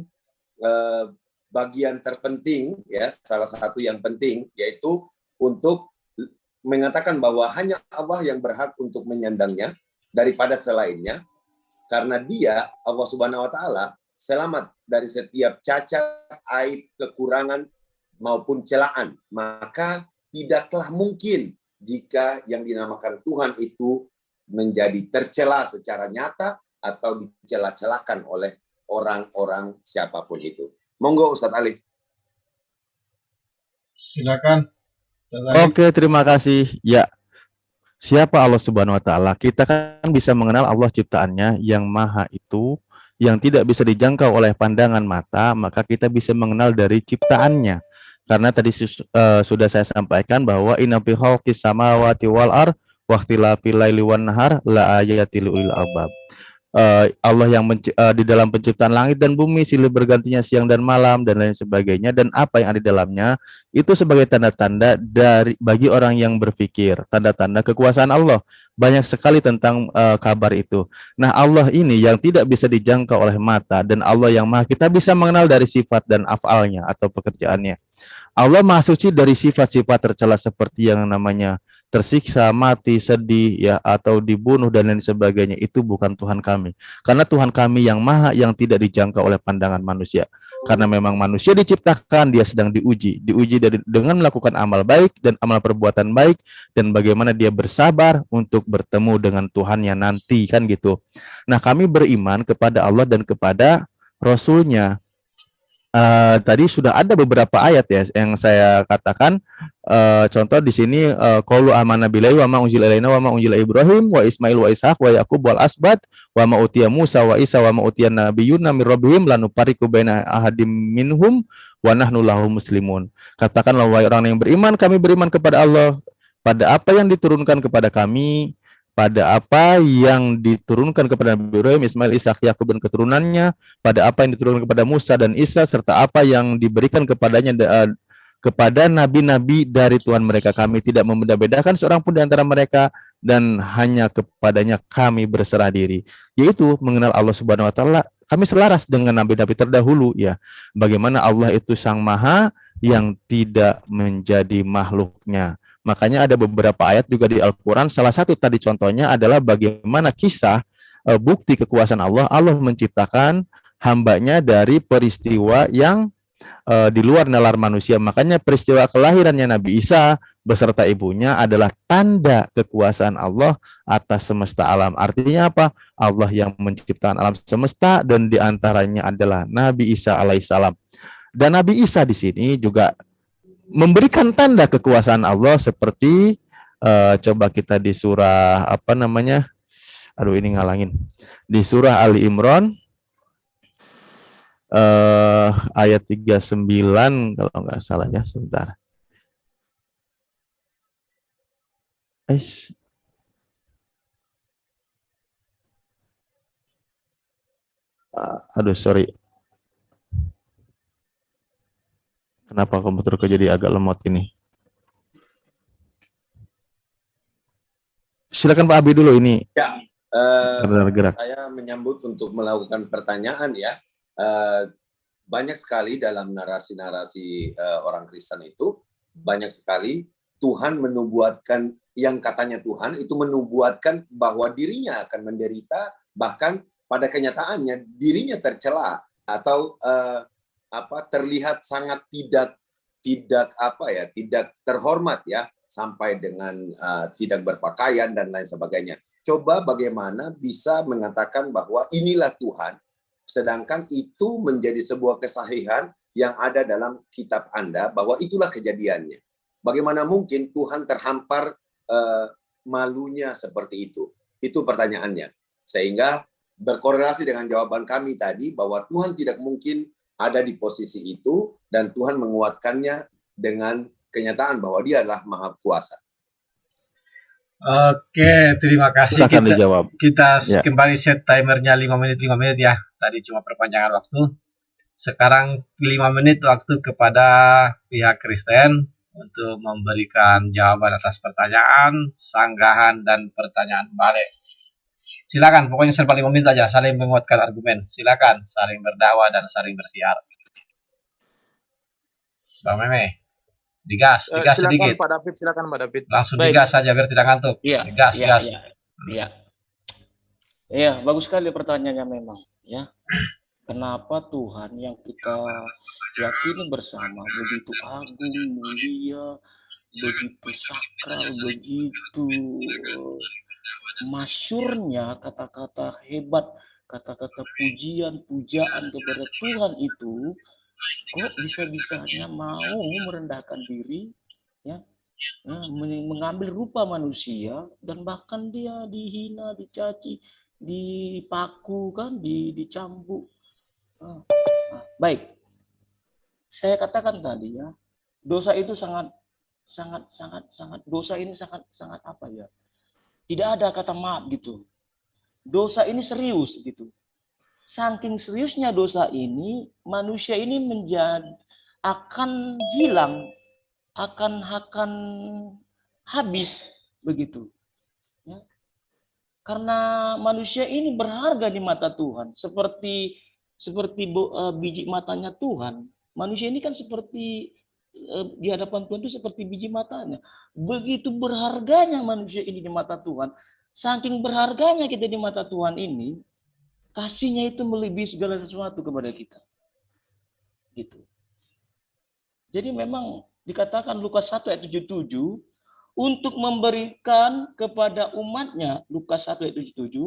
bagian terpenting, ya, salah satu yang penting, yaitu untuk mengatakan bahwa hanya Allah yang berhak untuk menyandangnya daripada selainnya, karena Dia, Allah Subhanahu wa taala, selamat dari setiap cacat, aib, kekurangan maupun celaan. Maka tidaklah mungkin jika yang dinamakan Tuhan itu menjadi tercela secara nyata atau dicela-celakan oleh orang-orang siapapun itu. Monggo Ustadz Alif. Silakan. Oke, terima kasih. Ya, siapa Allah Subhanahu wa taala? Kita kan bisa mengenal Allah ciptaannya yang maha itu, yang tidak bisa dijangkau oleh pandangan mata, maka kita bisa mengenal dari ciptaannya. Karena tadi sudah saya sampaikan bahwa inna fi khalqis samawati wal ardh wa ikhtilafil laili wan nahar la ayatil ulil albab. Allah yang di dalam penciptaan langit dan bumi, silih bergantinya siang dan malam dan lain sebagainya, dan apa yang ada di dalamnya itu sebagai tanda-tanda bagi orang yang berpikir, tanda-tanda kekuasaan Allah. Banyak sekali tentang kabar itu. Nah, Allah ini yang tidak bisa dijangkau oleh mata, dan Allah yang maha kita bisa mengenal dari sifat dan afalnya atau pekerjaannya. Allah maha suci dari sifat-sifat tercela seperti yang namanya tersiksa, mati, sedih, ya, atau dibunuh dan lain sebagainya. Itu bukan Tuhan kami. Karena Tuhan kami yang maha, yang tidak dijangkau oleh pandangan manusia. Karena memang manusia diciptakan, dia sedang diuji dengan melakukan amal baik dan amal perbuatan baik, dan bagaimana dia bersabar untuk bertemu dengan Tuhannya nanti, kan gitu. Nah, kami beriman kepada Allah dan kepada Rasulnya. Tadi sudah ada beberapa ayat ya yang saya katakan. Contoh di sini, qaulu amanna billahi wa ma unzila ilaina wa ma unzila Ibrahim wa Ismail wa Ishaq wa Yaqub wal asbat wa ma utiya Musa wa Isa wa ma utiya nabiyyuna min rabbihim lanufariqu baina ahadim minhum wa nahnu lahu muslimun. Katakanlah wahai orang yang beriman, kami beriman kepada Allah, pada apa yang diturunkan kepada kami, pada apa yang diturunkan kepada Nabi Ibrahim, Ismail, Ishak, Yakub dan keturunannya, pada apa yang diturunkan kepada Musa dan Isa, serta apa yang diberikan kepadanya kepada nabi-nabi dari Tuhan mereka. Kami tidak membeda-bedakan seorang pun di antara mereka, dan hanya kepadanya kami berserah diri, yaitu mengenal Allah Subhanahu wa taala. Kami selaras dengan nabi-nabi terdahulu, ya. Bagaimana Allah itu Sang Maha yang tidak menjadi makhluknya. Makanya ada beberapa ayat juga di Al-Quran. Salah satu tadi contohnya adalah bagaimana kisah bukti kekuasaan Allah. Allah menciptakan hambanya dari peristiwa yang di luar nalar manusia. Makanya peristiwa kelahirannya Nabi Isa beserta ibunya adalah tanda kekuasaan Allah atas semesta alam. Artinya apa? Allah yang menciptakan alam semesta, dan diantaranya adalah Nabi Isa alaihissalam. Dan Nabi Isa di sini juga memberikan tanda kekuasaan Allah seperti coba kita di surah apa namanya? Aduh, ini ngalangin. Di surah Ali Imran ayat 39 kalau nggak salah ya, sebentar. Aduh, sorry. Kenapa komputerku jadi agak lemot ini? Silakan Pak Abi dulu ini. Ya, gerak. saya menyambut untuk melakukan pertanyaan ya. Banyak sekali dalam narasi-narasi orang Kristen itu, banyak sekali Tuhan menubuatkan, yang katanya Tuhan itu menubuatkan bahwa dirinya akan menderita, bahkan pada kenyataannya dirinya tercela atau terlihat sangat tidak terhormat ya, sampai dengan tidak berpakaian dan lain sebagainya. Coba bagaimana bisa mengatakan bahwa inilah Tuhan, sedangkan itu menjadi sebuah kesahihan yang ada dalam kitab Anda, bahwa itulah kejadiannya. Bagaimana mungkin Tuhan terhampar malunya seperti itu? Itu pertanyaannya. Sehingga berkorelasi dengan jawaban kami tadi, bahwa Tuhan tidak mungkin ada di posisi itu, dan Tuhan menguatkannya dengan kenyataan bahwa Dia adalah Maha Kuasa. Oke, terima kasih. Kita Ya. kembali set timernya 5 menit ya. Tadi cuma perpanjangan waktu. Sekarang 5 menit waktu kepada pihak Kristen untuk memberikan jawaban atas pertanyaan, sanggahan, dan pertanyaan balik. Silakan, pokoknya serba 5 menit aja, saling menguatkan argumen. Silakan, saling berdakwah dan saling bersiar. Bang Meme, digas Silakan, sedikit. Silakan Pak David. Langsung Baik. digas saja biar tidak ngantuk. Gas. Iya, bagus sekali pertanyaannya memang. Ya, kenapa Tuhan yang kita yakini bersama begitu agung, mulia, begitu sakral, begitu masyurnya kata-kata hebat, kata-kata pujian, pujaan kepada Tuhan itu, kok bisa-bisanya mau merendahkan diri, ya, mengambil rupa manusia, dan bahkan dia dihina, dicaci, dipaku, kan, dicambuk. Baik, saya katakan tadi ya, dosa itu sangat dosa ini sangat apa ya? Tidak ada kata maaf gitu. Dosa ini serius gitu. Saking seriusnya dosa ini, manusia ini akan hilang, akan habis begitu. Ya. Karena manusia ini berharga di mata Tuhan, seperti biji matanya Tuhan. Manusia ini kan seperti di hadapan Tuhan itu seperti biji matanya. Begitu berharganya manusia ini di mata Tuhan, saking berharganya kita di mata Tuhan ini, kasihnya itu melebihi segala sesuatu kepada kita. Gitu. Jadi memang dikatakan Lukas 1 ayat 77, untuk memberikan kepada umatnya, Lukas 1 ayat 77,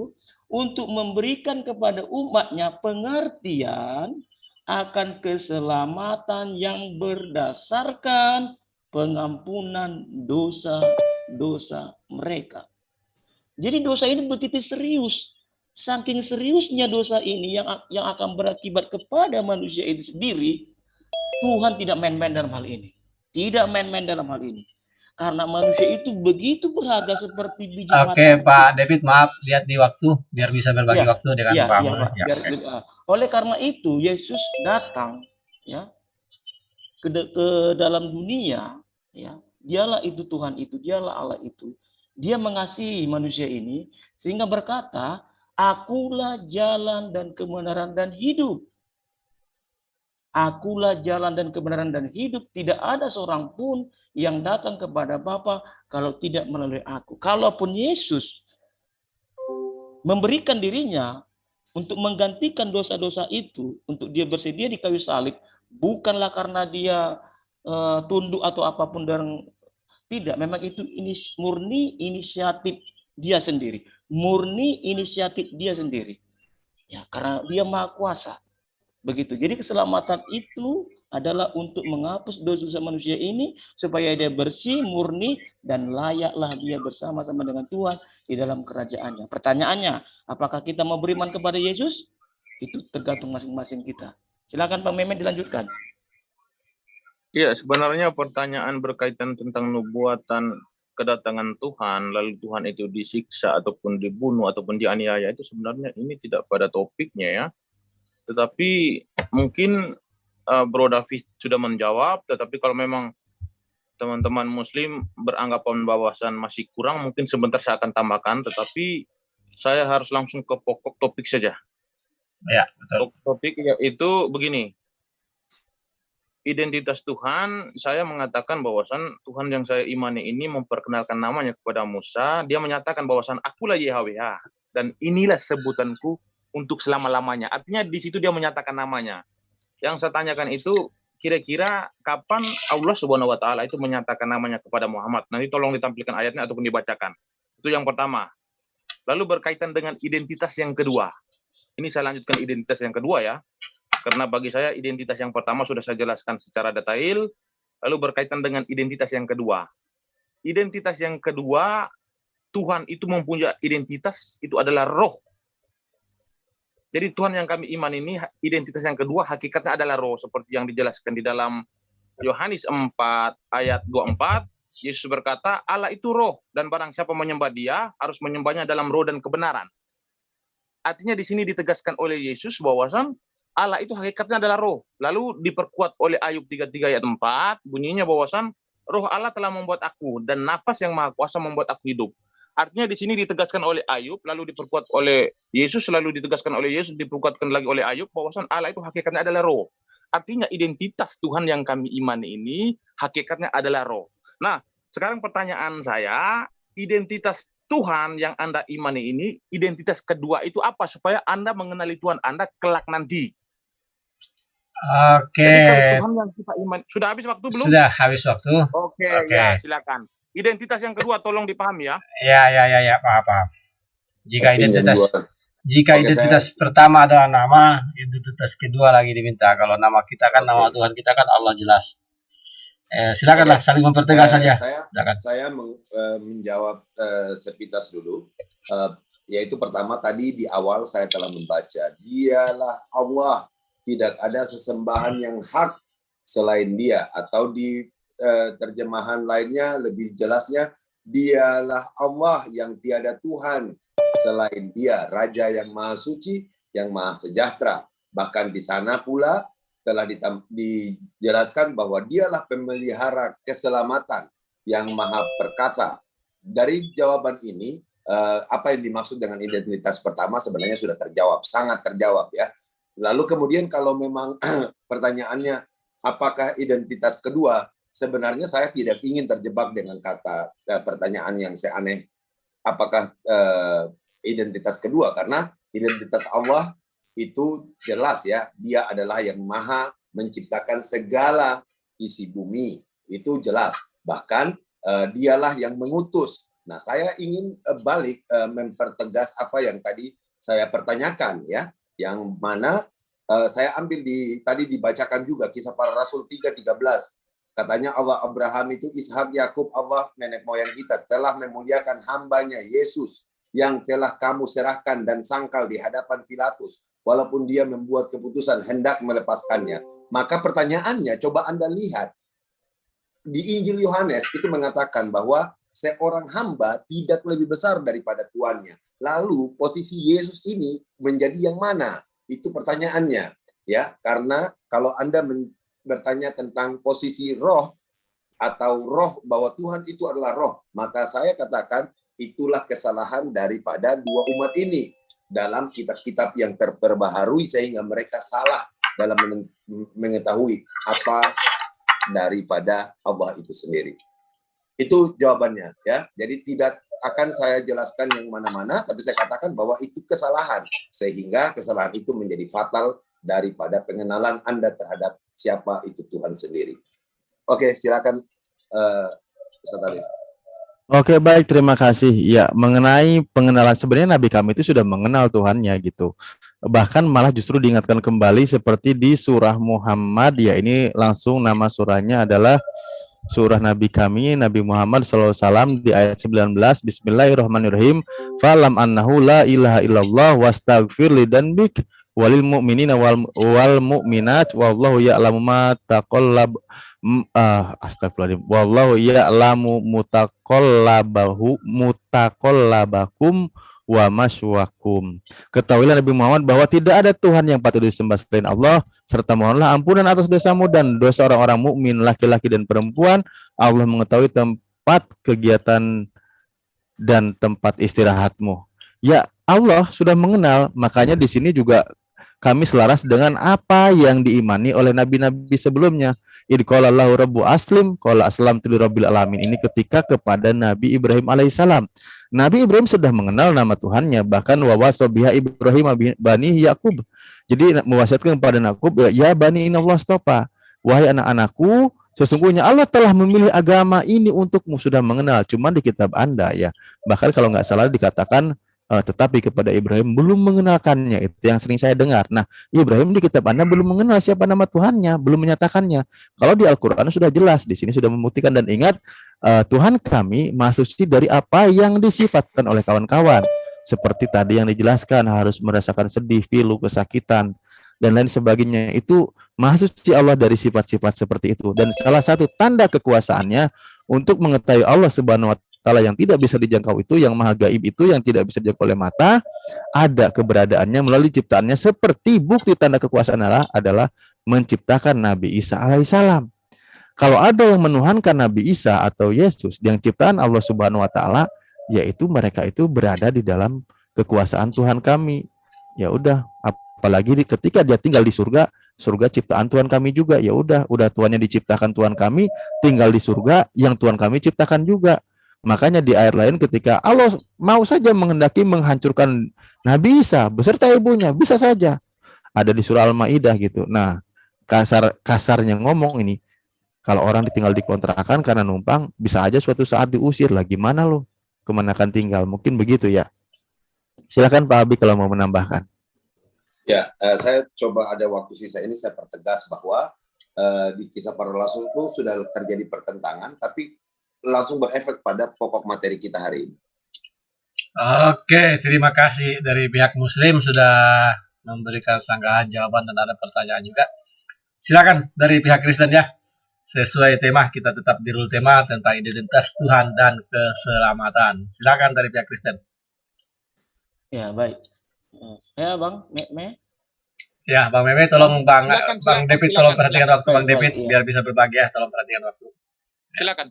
untuk memberikan kepada umatnya pengertian akan keselamatan yang berdasarkan pengampunan dosa-dosa mereka. Jadi dosa ini begitu serius. Saking seriusnya dosa ini yang akan berakibat kepada manusia itu sendiri, Tuhan tidak main-main dalam hal ini. Tidak main-main dalam hal ini. Karena manusia itu begitu berharga seperti biji mata. Oke, Pak David, maaf, lihat di waktu biar bisa berbagi waktu dengan Pak Amr. Pak. Oleh karena itu Yesus datang ya ke dalam dunia, ya. Dialah itu Tuhan itu, dialah Allah itu. Dia mengasihi manusia ini sehingga berkata, "Akulah jalan dan kebenaran dan hidup. Akulah jalan dan kebenaran dan hidup. Tidak ada seorang pun yang datang kepada Bapa kalau tidak melalui aku." Kalaupun Yesus memberikan dirinya untuk menggantikan dosa-dosa itu, untuk dia bersedia di kayu salib, bukanlah karena dia tunduk atau apapun, dan tidak. Memang itu murni inisiatif dia sendiri. Murni inisiatif dia sendiri. Ya, karena dia Maha Kuasa. Begitu. Jadi keselamatan itu adalah untuk menghapus dosa manusia ini supaya dia bersih, murni, dan layaklah dia bersama-sama dengan Tuhan di dalam kerajaannya. Pertanyaannya, apakah kita mau beriman kepada Yesus? Itu tergantung masing-masing kita. Silakan Pak Memen dilanjutkan. Ya, sebenarnya pertanyaan berkaitan tentang nubuatan kedatangan Tuhan, lalu Tuhan itu disiksa ataupun dibunuh ataupun dianiaya, itu sebenarnya ini tidak pada topiknya ya. Tetapi mungkin Bro David sudah menjawab, tetapi kalau memang teman-teman muslim beranggapan bahwasan masih kurang, mungkin sebentar saya akan tambahkan, tetapi saya harus langsung ke pokok topik saja. Ya, betul. Topik itu begini. Identitas Tuhan, saya mengatakan bahwasan Tuhan yang saya imani ini memperkenalkan namanya kepada Musa. Dia menyatakan bahwasan akulah YHWH dan inilah sebutanku untuk selama-lamanya. Artinya di situ dia menyatakan namanya. Yang saya tanyakan itu, kira-kira kapan Allah Subhanahu wa taala itu menyatakan namanya kepada Muhammad? Nanti tolong ditampilkan ayatnya ataupun dibacakan. Itu yang pertama. Lalu berkaitan dengan identitas yang kedua. Ini saya lanjutkan identitas yang kedua ya. Karena bagi saya identitas yang pertama sudah saya jelaskan secara detail. Lalu berkaitan dengan identitas yang kedua. Identitas yang kedua, Tuhan itu mempunyai identitas, itu adalah roh. Jadi Tuhan yang kami iman ini, identitas yang kedua hakikatnya adalah roh. Seperti yang dijelaskan di dalam Yohanes 4 ayat 24. Yesus berkata, Allah itu roh, dan barang siapa menyembah dia, harus menyembahnya dalam roh dan kebenaran. Artinya di sini ditegaskan oleh Yesus bahwasan Allah itu hakikatnya adalah roh. Lalu diperkuat oleh Ayub 33 ayat 4, bunyinya bahwasan roh Allah telah membuat aku, dan nafas yang maha kuasa membuat aku hidup. Artinya di sini ditegaskan oleh Ayub, lalu diperkuat oleh Yesus, lalu ditegaskan oleh Yesus, diperkuatkan lagi oleh Ayub, bahwasan Allah itu hakikatnya adalah roh. Artinya identitas Tuhan yang kami imani ini hakikatnya adalah roh. Nah, sekarang pertanyaan saya, identitas Tuhan yang Anda imani ini, identitas kedua itu apa? Supaya Anda mengenali Tuhan Anda kelak nanti. Oke. Jadi kalau Tuhan yang kita iman, sudah habis waktu belum? Sudah habis waktu. Oke, Oke. ya silakan. Identitas yang kedua tolong dipahami ya. Ya, paham. Jika Oke, yang identitas dua. jika Oke, identitas pertama adalah nama, identitas kedua lagi diminta. Kalau nama kita kan nama Tuhan kita kan Allah jelas. Silakanlah saling mempertegas saja. Silakan. Saya menjawab sepintas dulu. Yaitu pertama tadi di awal saya telah membaca, dialah Allah, tidak ada sesembahan yang hak selain dia, atau di terjemahan lainnya lebih jelasnya, dialah Allah yang tiada Tuhan selain dia, Raja yang Maha Suci, yang Maha Sejahtera. Bahkan di sana pula telah dijelaskan bahwa dialah pemelihara keselamatan yang Maha Perkasa. Dari jawaban ini, apa yang dimaksud dengan identitas pertama sebenarnya sudah terjawab, sangat terjawab ya. Lalu kemudian kalau memang pertanyaannya apakah identitas kedua, sebenarnya saya tidak ingin terjebak dengan kata pertanyaan yang seaneh apakah identitas kedua, karena identitas Allah itu jelas ya, dia adalah yang maha menciptakan segala isi bumi, itu jelas. Bahkan dialah yang mengutus. Nah, saya ingin balik mempertegas apa yang tadi saya pertanyakan ya, yang mana saya ambil tadi dibacakan juga Kisah Para Rasul 3:13. Katanya Allah Abraham itu, Ishak, Yakub, Allah nenek moyang kita telah memuliakan hambanya Yesus yang telah kamu serahkan dan sangkal di hadapan Pilatus, walaupun dia membuat keputusan hendak melepaskannya. Maka pertanyaannya, coba Anda lihat di Injil Yohanes itu mengatakan bahwa seorang hamba tidak lebih besar daripada tuannya. Lalu posisi Yesus ini menjadi yang mana? Itu pertanyaannya, ya. Karena kalau Anda bertanya tentang posisi roh atau roh, bahwa Tuhan itu adalah roh, maka saya katakan itulah kesalahan daripada dua umat ini dalam kitab-kitab yang terperbaharui, sehingga mereka salah dalam mengetahui apa daripada Allah itu sendiri. Itu jawabannya ya. Jadi tidak akan saya jelaskan yang mana-mana, tapi saya katakan bahwa itu kesalahan, sehingga kesalahan itu menjadi fatal daripada pengenalan Anda terhadap siapa itu Tuhan sendiri. Oke, silakan Ustaz Arif. Oke, baik, terima kasih. Ya, mengenai pengenalan, sebenarnya Nabi kami itu sudah mengenal Tuhannya gitu. Bahkan malah justru diingatkan kembali seperti di surah Muhammad, ya ini langsung nama surahnya adalah surah Nabi kami, Nabi Muhammad SAW di ayat 19, Bismillahirrahmanirrahim. Falam annahu la ilaha illallah wastaghfir lidanbik walil mu'minina wal mu'minat wallahu ya'lamu ma taqallab astagfirullahaladzim. Wallahu ya'lamu mutaqallabakum wa maswakum. Ketahuilah Nabi Muhammad bahwa tidak ada Tuhan yang patut disembah selain Allah, serta mohonlah ampunan atas dosamu dan dosa orang-orang mukmin laki-laki dan perempuan. Allah mengetahui tempat kegiatan dan tempat istirahatmu. Ya, Allah sudah mengenal, makanya di sini juga kami selaras dengan apa yang diimani oleh nabi-nabi sebelumnya. Idqalallahu rabbu aslim qala aslamtu lirabbil alamin. Ini ketika kepada Nabi Ibrahim alaihissalam. Nabi Ibrahim sudah mengenal nama Tuhannya, bahkan wawasobiha Ibrahim bani Yakub. Jadi mewasiatkan kepada Yakub, ya bani inallah astofa, wahai anak-anakku, sesungguhnya Allah telah memilih agama ini untukmu, sudah mengenal. Cuma di kitab Anda ya, bahkan kalau nggak salah dikatakan tetapi kepada Ibrahim belum mengenalkannya. Itu yang sering saya dengar. Nah, Ibrahim di kitab Anda belum mengenal siapa nama Tuhannya, belum menyatakannya. Kalau di Al-Quran sudah jelas, di sini sudah membuktikan. Dan ingat, Tuhan kami Maha Suci dari apa yang disifatkan oleh kawan-kawan. Seperti tadi yang dijelaskan, harus merasakan sedih, pilu, kesakitan, dan lain sebagainya. Itu Maha Suci Allah dari sifat-sifat seperti itu. Dan salah satu tanda kekuasaannya untuk mengetahui Allah Subhanahu wa Ta'ala yang tidak bisa dijangkau itu, yang maha gaib itu, yang tidak bisa dijangkau oleh mata, ada keberadaannya melalui ciptaannya. Seperti bukti tanda kekuasaan Allah adalah menciptakan Nabi Isa alaihissalam. Kalau ada yang menuhankan Nabi Isa atau Yesus yang ciptaan Allah Subhanahu wa Ta'ala, yaitu mereka itu berada di dalam kekuasaan Tuhan kami. Ya udah, apalagi ketika dia tinggal di surga, surga ciptaan Tuhan kami juga. Ya udah tuannya diciptakan Tuhan kami, tinggal di surga yang Tuhan kami ciptakan juga. Makanya di ayat lain ketika Allah mau saja menghendaki menghancurkan Nabi Isa beserta ibunya, bisa saja. Ada di surah Al-Maidah gitu. Nah, kasarnya ngomong ini, kalau orang ditinggal di kontrakan karena numpang, bisa aja suatu saat diusir lah. Gimana lo? Kemana akan tinggal? Mungkin begitu ya. Silakan Pak Abi kalau mau menambahkan. Ya, saya coba ada waktu sisa ini saya pertegas bahwa di kisah para rasul itu sudah terjadi pertentangan, tapi langsung berefek pada pokok materi kita hari ini. Oke, terima kasih dari pihak Muslim sudah memberikan sanggahan jawaban dan ada pertanyaan juga. Silakan dari pihak Kristen ya. Sesuai tema, kita tetap di rule tema tentang identitas Tuhan dan keselamatan. Silakan dari pihak Kristen. Ya, baik. Ya, Bang, Ya, Bang Meme, tolong Bang David, tolong perhatikan waktu Bang David iya. biar bisa berbagi ya. Tolong perhatikan waktu. Silakan.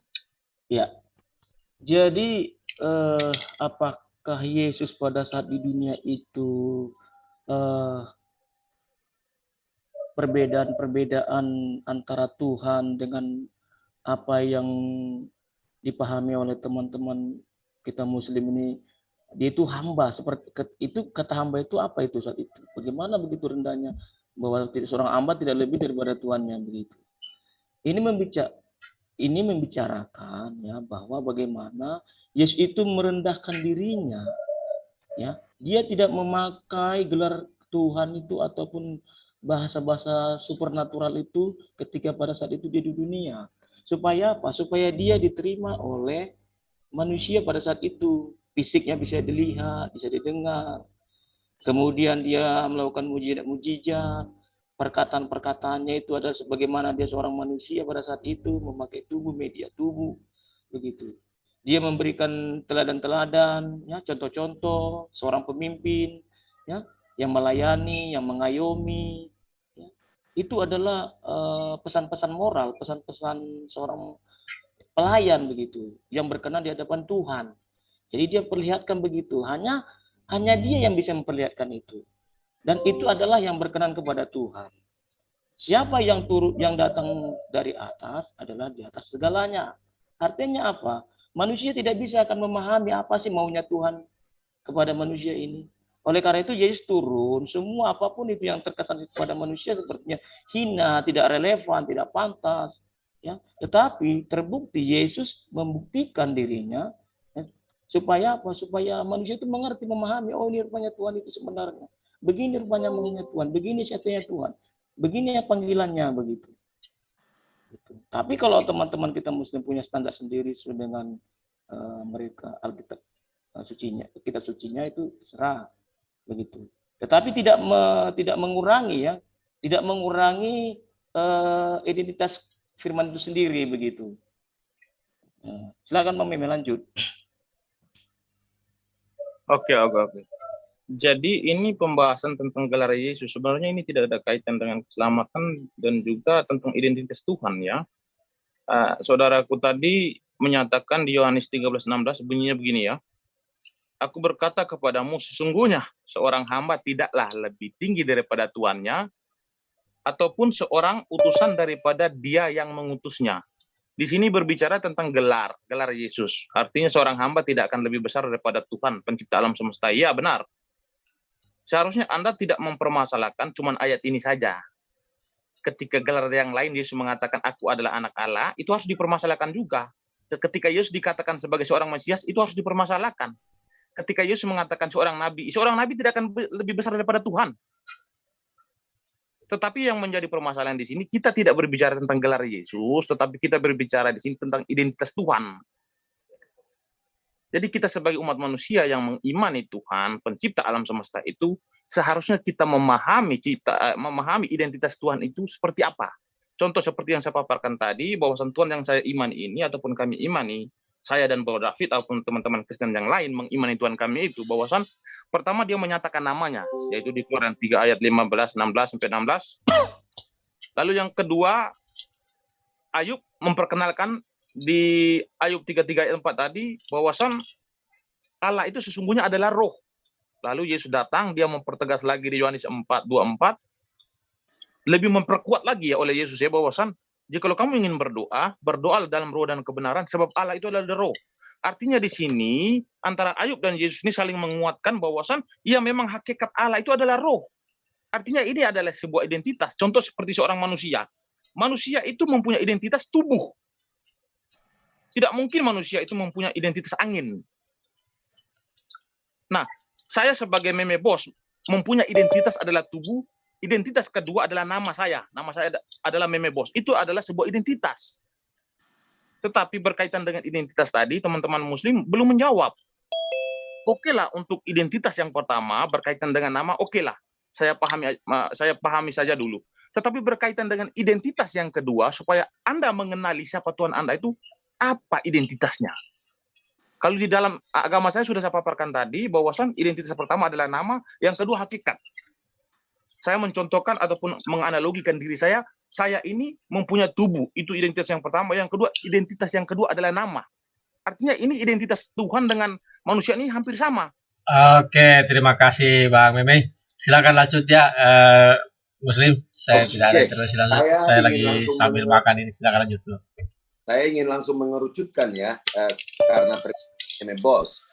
Ya. Jadi apakah Yesus pada saat di dunia itu perbedaan antara Tuhan dengan apa yang dipahami oleh teman-teman kita Muslim ini, dia itu hamba, seperti itu, kata hamba itu apa itu saat itu? Bagaimana begitu rendahnya bahwa seorang hamba tidak lebih daripada tuannya begitu. Ini membicarakan ya bahwa bagaimana Yesus itu merendahkan dirinya, ya. Dia tidak memakai gelar Tuhan itu ataupun bahasa-bahasa supernatural itu ketika pada saat itu dia di dunia. Supaya apa? Supaya dia diterima oleh manusia pada saat itu. Fisiknya bisa dilihat, bisa didengar. Kemudian dia melakukan mujizat-mujizat. Perkataan-perkataannya itu adalah sebagaimana dia seorang manusia pada saat itu, memakai tubuh, media tubuh, begitu. Dia memberikan teladan-teladan, ya, contoh-contoh seorang pemimpin, ya, yang melayani, yang mengayomi. Ya. Itu adalah pesan-pesan moral, pesan-pesan seorang pelayan begitu, yang berkenan di hadapan Tuhan. Jadi dia perlihatkan begitu. Hanya dia yang bisa memperlihatkan itu. Dan itu adalah yang berkenan kepada Tuhan. Siapa yang datang dari atas adalah di atas segalanya. Artinya apa? Manusia tidak bisa akan memahami apa sih maunya Tuhan kepada manusia ini. Oleh karena itu Yesus turun, semua apapun itu yang terkesan kepada manusia sepertinya hina, tidak relevan, tidak pantas. Ya, tetapi terbukti Yesus membuktikan dirinya. Supaya apa? Supaya manusia itu mengerti, memahami, oh ini rupanya Tuhan itu sebenarnya. Begini rupanya maunya Tuhan, begini satunya Tuhan. Begini yang panggilannya begitu. Tapi kalau teman-teman kita Muslim punya standar sendiri sesuai dengan mereka Alkitab sucinya, kitab sucinya itu terserah begitu. Tetapi tidak mengurangi ya, tidak mengurangi identitas firman itu sendiri begitu. Silakan Pak Meme lanjut. Oke. Jadi ini pembahasan tentang gelar Yesus. Sebenarnya ini tidak ada kaitan dengan keselamatan dan juga tentang identitas Tuhan ya. Saudaraku tadi menyatakan di Yohanes 13:16 bunyinya begini ya. Aku berkata kepadamu sesungguhnya seorang hamba tidaklah lebih tinggi daripada tuannya ataupun seorang utusan daripada dia yang mengutusnya. Di sini berbicara tentang gelar Yesus. Artinya seorang hamba tidak akan lebih besar daripada Tuhan, pencipta alam semesta. Iya, benar. Seharusnya Anda tidak mempermasalahkan cuma ayat ini saja. Ketika gelar yang lain Yesus mengatakan aku adalah anak Allah, itu harus dipermasalahkan juga. Ketika Yesus dikatakan sebagai seorang Mesias, itu harus dipermasalahkan. Ketika Yesus mengatakan seorang nabi tidak akan lebih besar daripada Tuhan. Tetapi yang menjadi permasalahan di sini, kita tidak berbicara tentang gelar Yesus, tetapi kita berbicara di sini tentang identitas Tuhan. Jadi kita sebagai umat manusia yang mengimani Tuhan, pencipta alam semesta itu, seharusnya kita memahami identitas Tuhan itu seperti apa. Contoh seperti yang saya paparkan tadi, bahwasan Tuhan yang saya imani ini, ataupun kami imani, saya dan Bro David, ataupun teman-teman Kristen yang lain mengimani Tuhan kami itu, bahwasan pertama dia menyatakan namanya, yaitu di Keluaran 3 ayat 15, 16-16. Lalu yang kedua, Ayub memperkenalkan di Ayub 3 ayat 4 tadi, bahwasan Allah itu sesungguhnya adalah roh. Lalu Yesus datang, dia mempertegas lagi di Yohanes 4:24, lebih memperkuat lagi ya oleh Yesus ya, bahwasan jika kamu ingin berdoa dalam roh dan kebenaran, sebab Allah itu adalah roh. Artinya di sini antara Ayub dan Yesus ini saling menguatkan bahwasan ya memang hakikat Allah itu adalah roh. Artinya ini adalah sebuah identitas. Contoh seperti seorang manusia. Manusia itu mempunyai identitas tubuh. Tidak mungkin manusia itu mempunyai identitas angin. Nah, saya sebagai meme bos mempunyai identitas adalah tubuh. Identitas kedua adalah nama saya. Nama saya adalah meme bos. Itu adalah sebuah identitas. Tetapi berkaitan dengan identitas tadi, teman-teman muslim belum menjawab. Oke lah, untuk identitas yang pertama berkaitan dengan nama, oke lah. Saya pahami saja dulu. Tetapi berkaitan dengan identitas yang kedua, supaya Anda mengenali siapa Tuhan Anda itu, apa identitasnya? Kalau di dalam agama saya sudah saya paparkan tadi, bahwasan identitas pertama adalah nama, yang kedua hakikat. Saya mencontohkan ataupun menganalogikan diri saya ini mempunyai tubuh, itu identitas yang pertama. Yang kedua, identitas yang kedua adalah nama. Artinya ini identitas Tuhan dengan manusia ini hampir sama. Oke, terima kasih Bang Meme. Silakan lanjut ya, Muslim. Saya tidak ada terus lanjut. Saya lagi sambil makan ini. Silakan lanjut dulu. Saya ingin langsung mengerucutkan ya, karena Meme Bos.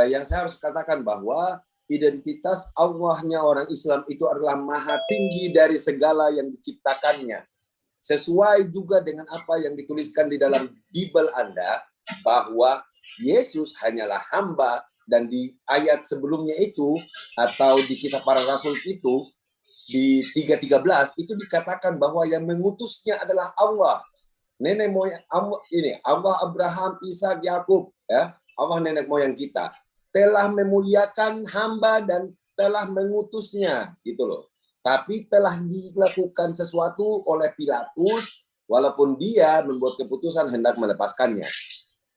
Yang saya harus katakan bahwa identitas Allahnya orang Islam itu adalah maha tinggi dari segala yang diciptakannya. Sesuai juga dengan apa yang dituliskan di dalam Bible Anda, bahwa Yesus hanyalah hamba. Dan di ayat sebelumnya itu, atau di Kisah Para Rasul itu, di 3:13, itu dikatakan bahwa yang mengutusnya adalah Allah. Nenek moyang Allah Abraham, Ishak, Yakub, ya, Allah nenek moyang kita telah memuliakan hamba dan telah mengutusnya, gitu loh. Tapi telah dilakukan sesuatu oleh Pilatus, walaupun dia membuat keputusan hendak melepaskannya.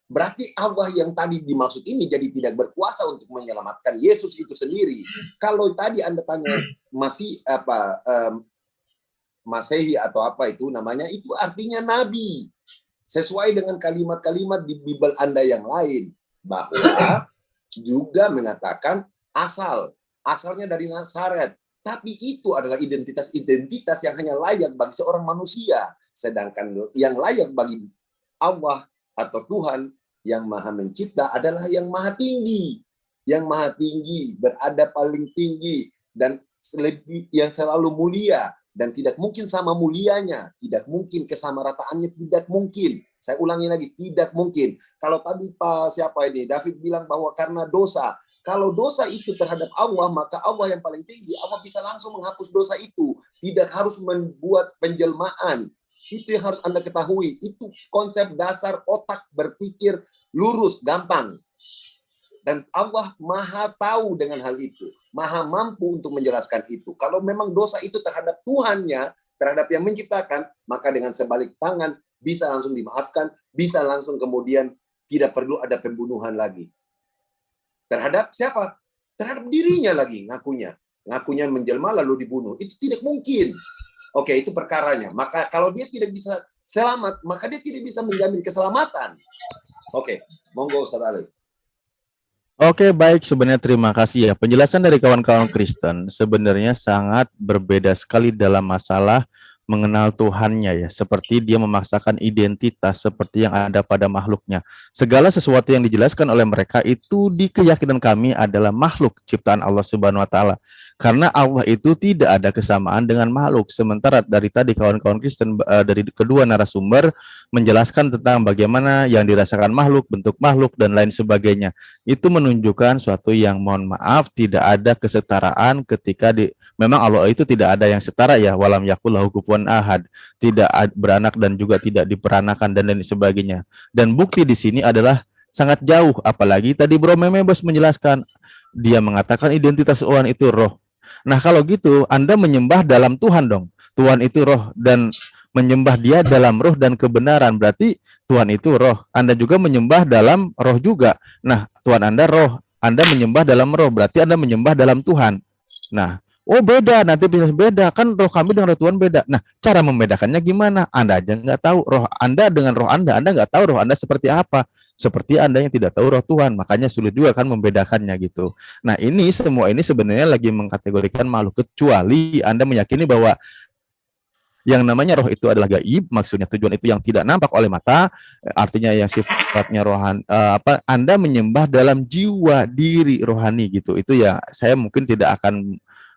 Berarti Allah yang tadi dimaksud ini jadi tidak berkuasa untuk menyelamatkan Yesus itu sendiri. Kalau tadi Anda tanya Masehi atau apa itu namanya, itu artinya nabi. Sesuai dengan kalimat-kalimat di Bible Anda yang lain, bahwa juga mengatakan asalnya dari Nazaret. Tapi itu adalah identitas-identitas yang hanya layak bagi seorang manusia. Sedangkan yang layak bagi Allah atau Tuhan yang maha mencipta adalah yang maha tinggi. Yang maha tinggi, berada paling tinggi, dan yang selalu mulia. Dan tidak mungkin sama mulianya, tidak mungkin kesamarataannya, tidak mungkin. Saya ulangi lagi, tidak mungkin. Kalau tadi David bilang bahwa karena dosa. Kalau dosa itu terhadap Allah, maka Allah yang paling tinggi, Allah bisa langsung menghapus dosa itu. Tidak harus membuat penjelmaan. Itu yang harus Anda ketahui. Itu konsep dasar otak berpikir lurus, gampang. Dan Allah maha tahu dengan hal itu. Maha mampu untuk menjelaskan itu. Kalau memang dosa itu terhadap Tuhannya, terhadap yang menciptakan, maka dengan sebalik tangan bisa langsung dimaafkan, bisa langsung kemudian tidak perlu ada pembunuhan lagi. Terhadap siapa? Terhadap dirinya lagi ngakunya. Ngakunya menjelma lalu dibunuh. Itu tidak mungkin. Oke, itu perkaranya. Maka kalau dia tidak bisa selamat, maka dia tidak bisa menjamin keselamatan. Oke, monggo Ustaz Ali. Oke, baik. Sebenarnya terima kasih ya. Penjelasan dari kawan-kawan Kristen sebenarnya sangat berbeda sekali dalam masalah mengenal Tuhannya ya. Seperti dia memaksakan identitas seperti yang ada pada makhluknya. Segala sesuatu yang dijelaskan oleh mereka itu di keyakinan kami adalah makhluk ciptaan Allah Subhanahu wa taala. Karena Allah itu tidak ada kesamaan dengan makhluk. Sementara dari tadi kawan-kawan Kristen dari kedua narasumber menjelaskan tentang bagaimana yang dirasakan makhluk, bentuk makhluk dan lain sebagainya. Itu menunjukkan suatu yang mohon maaf tidak ada kesetaraan ketika memang Allah itu tidak ada yang setara ya, walam yakul lahu kufuwan ahad, tidak beranak dan juga tidak diperanakan dan lain sebagainya. Dan bukti di sini adalah sangat jauh, apalagi tadi Bro Meme Bos menjelaskan, dia mengatakan identitas Tuhan itu roh. Nah kalau gitu Anda menyembah dalam Tuhan dong. Tuhan itu roh dan menyembah dia dalam roh dan kebenaran, berarti Tuhan itu roh. Anda juga menyembah dalam roh juga. Nah, Tuhan Anda roh, Anda menyembah dalam roh, berarti Anda menyembah dalam Tuhan. Nah, oh beda, nanti bisa beda, kan roh kami dengan roh Tuhan beda. Nah, cara membedakannya gimana? Anda aja nggak tahu roh Anda dengan roh Anda nggak tahu roh Anda seperti apa. Seperti Anda yang tidak tahu roh Tuhan, makanya sulit juga kan membedakannya gitu. Nah, ini semua ini sebenarnya lagi mengkategorikan makhluk, kecuali Anda meyakini bahwa yang namanya roh itu adalah gaib, maksudnya tujuan itu yang tidak nampak oleh mata, artinya yang sifatnya rohani, Anda menyembah dalam jiwa diri rohani gitu. Itu ya saya mungkin tidak akan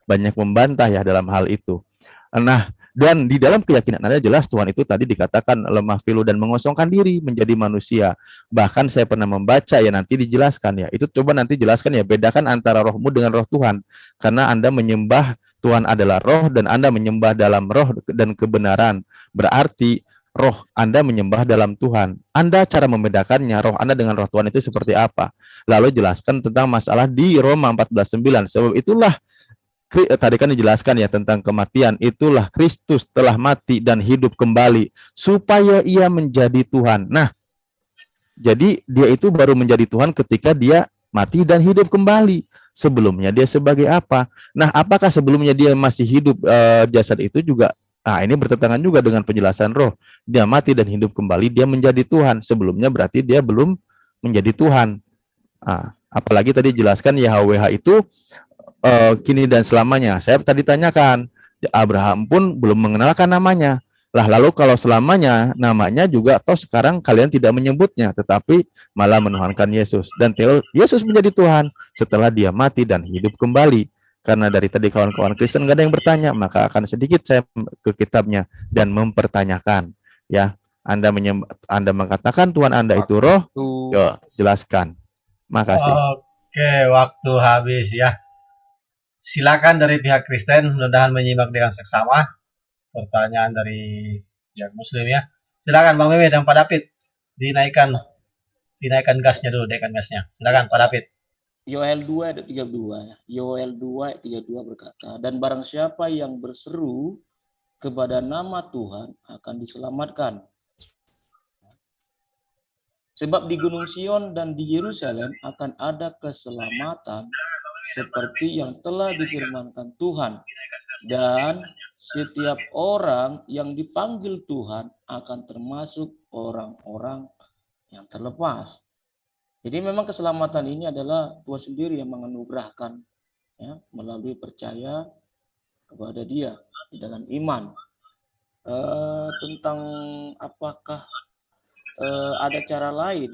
banyak membantah ya dalam hal itu. Nah, dan di dalam keyakinan Anda jelas Tuhan itu tadi dikatakan lemah pilu dan mengosongkan diri menjadi manusia. Bahkan saya pernah membaca ya, nanti dijelaskan ya. Itu coba nanti jelaskan ya, bedakan antara rohmu dengan roh Tuhan. Karena Anda menyembah Tuhan adalah roh dan Anda menyembah dalam roh dan kebenaran. Berarti roh Anda menyembah dalam Tuhan. Anda cara membedakannya roh Anda dengan roh Tuhan itu seperti apa? Lalu jelaskan tentang masalah di Roma 14:9. Sebab itulah tadi kan dijelaskan ya tentang kematian. Itulah Kristus telah mati dan hidup kembali supaya ia menjadi Tuhan. Nah, jadi dia itu baru menjadi Tuhan ketika dia mati dan hidup kembali. Sebelumnya dia sebagai apa? Nah, apakah sebelumnya dia masih hidup jasad itu juga? Nah, ini bertentangan juga dengan penjelasan roh. Dia mati dan hidup kembali, dia menjadi Tuhan. Sebelumnya berarti dia belum menjadi Tuhan. Nah, apalagi tadi jelaskan YHWH itu kini dan selamanya. Saya tadi tanyakan, Abraham pun belum mengenalkan namanya. Lah lalu kalau selamanya, namanya juga toh sekarang kalian tidak menyebutnya, tetapi malah menuhankan Yesus. Dan Yesus menjadi Tuhan setelah dia mati dan hidup kembali. Karena dari tadi kawan-kawan Kristen nggak ada yang bertanya, maka akan sedikit saya ke kitabnya dan mempertanyakan. Ya, Anda mengatakan Tuhan Anda itu roh, yo, jelaskan. Makasih. Oke, waktu habis ya. Silakan dari pihak Kristen, mudah-mudahan menyimak dengan seksama pertanyaan dari pihak Muslim ya. Silakan Bang Meme dan Pak David, dinaikkan gasnya dulu, dinaikkan gasnya. Silakan Pak David. Yoel 2 ayat 32 ya. Yoel 2 ayat 32 berkata, dan barang siapa yang berseru kepada nama Tuhan akan diselamatkan. Sebab di Gunung Sion dan di Yerusalem akan ada keselamatan seperti yang telah difirmankan Tuhan. Dan setiap orang yang dipanggil Tuhan akan termasuk orang-orang yang terlepas. Jadi memang keselamatan ini adalah Tuhan sendiri yang menganugerahkan ya, melalui percaya kepada Dia di dalam iman. Tentang apakah ada cara lain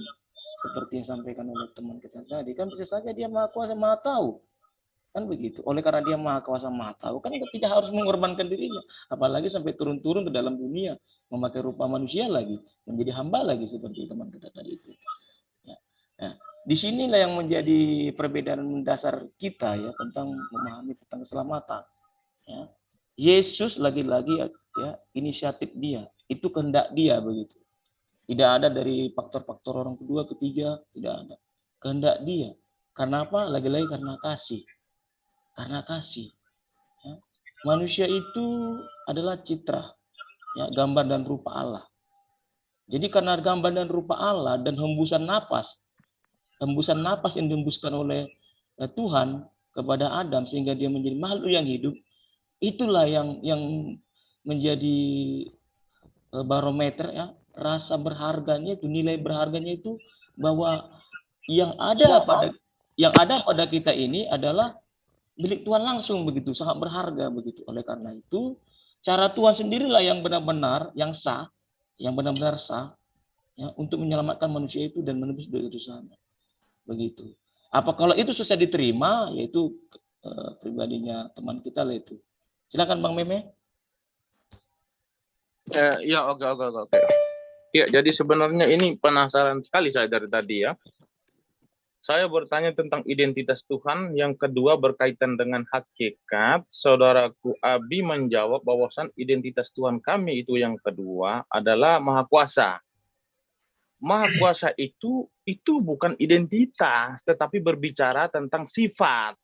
seperti yang disampaikan oleh teman kita tadi, kan bisa saja dia maha kuasa, maha tahu, kan begitu. Oleh karena dia maha kuasa, maha tahu, kan tidak harus mengorbankan dirinya, apalagi sampai turun-turun ke dalam dunia memakai rupa manusia lagi, menjadi hamba lagi seperti teman kita tadi itu. Ya. Nah, disinilah yang menjadi perbedaan mendasar kita ya tentang memahami tentang keselamatan. Ya. Yesus lagi-lagi ya inisiatif dia, itu kehendak dia begitu. Tidak ada dari faktor-faktor orang kedua, ketiga, tidak ada. Kehendak dia. Karena apa? Lagi-lagi karena kasih. Karena kasih. Ya. Manusia itu adalah citra, ya, gambar dan rupa Allah. Jadi karena gambar dan rupa Allah dan hembusan napas yang dihembuskan oleh Tuhan kepada Adam sehingga dia menjadi makhluk yang hidup, itulah yang menjadi barometer ya. Rasa berharganya itu, nilai berharganya itu bahwa yang ada pada kita ini adalah milik Tuhan langsung begitu, sangat berharga begitu. Oleh karena itu, cara Tuhan sendirilah yang benar-benar yang sah, yang benar-benar sah ya, untuk menyelamatkan manusia itu dan menebus dosa-dosanya. Begitu. Apa kalau itu susah diterima, yaitu pribadinya teman kita lah itu. Silakan Bang Meme. Ya, oke. Ya, jadi sebenarnya ini penasaran sekali saya dari tadi ya. Saya bertanya tentang identitas Tuhan, yang kedua berkaitan dengan hakikat. Saudaraku Abi menjawab bahwasan identitas Tuhan kami itu yang kedua adalah Maha Kuasa. Maha Kuasa itu bukan identitas, tetapi berbicara tentang sifat.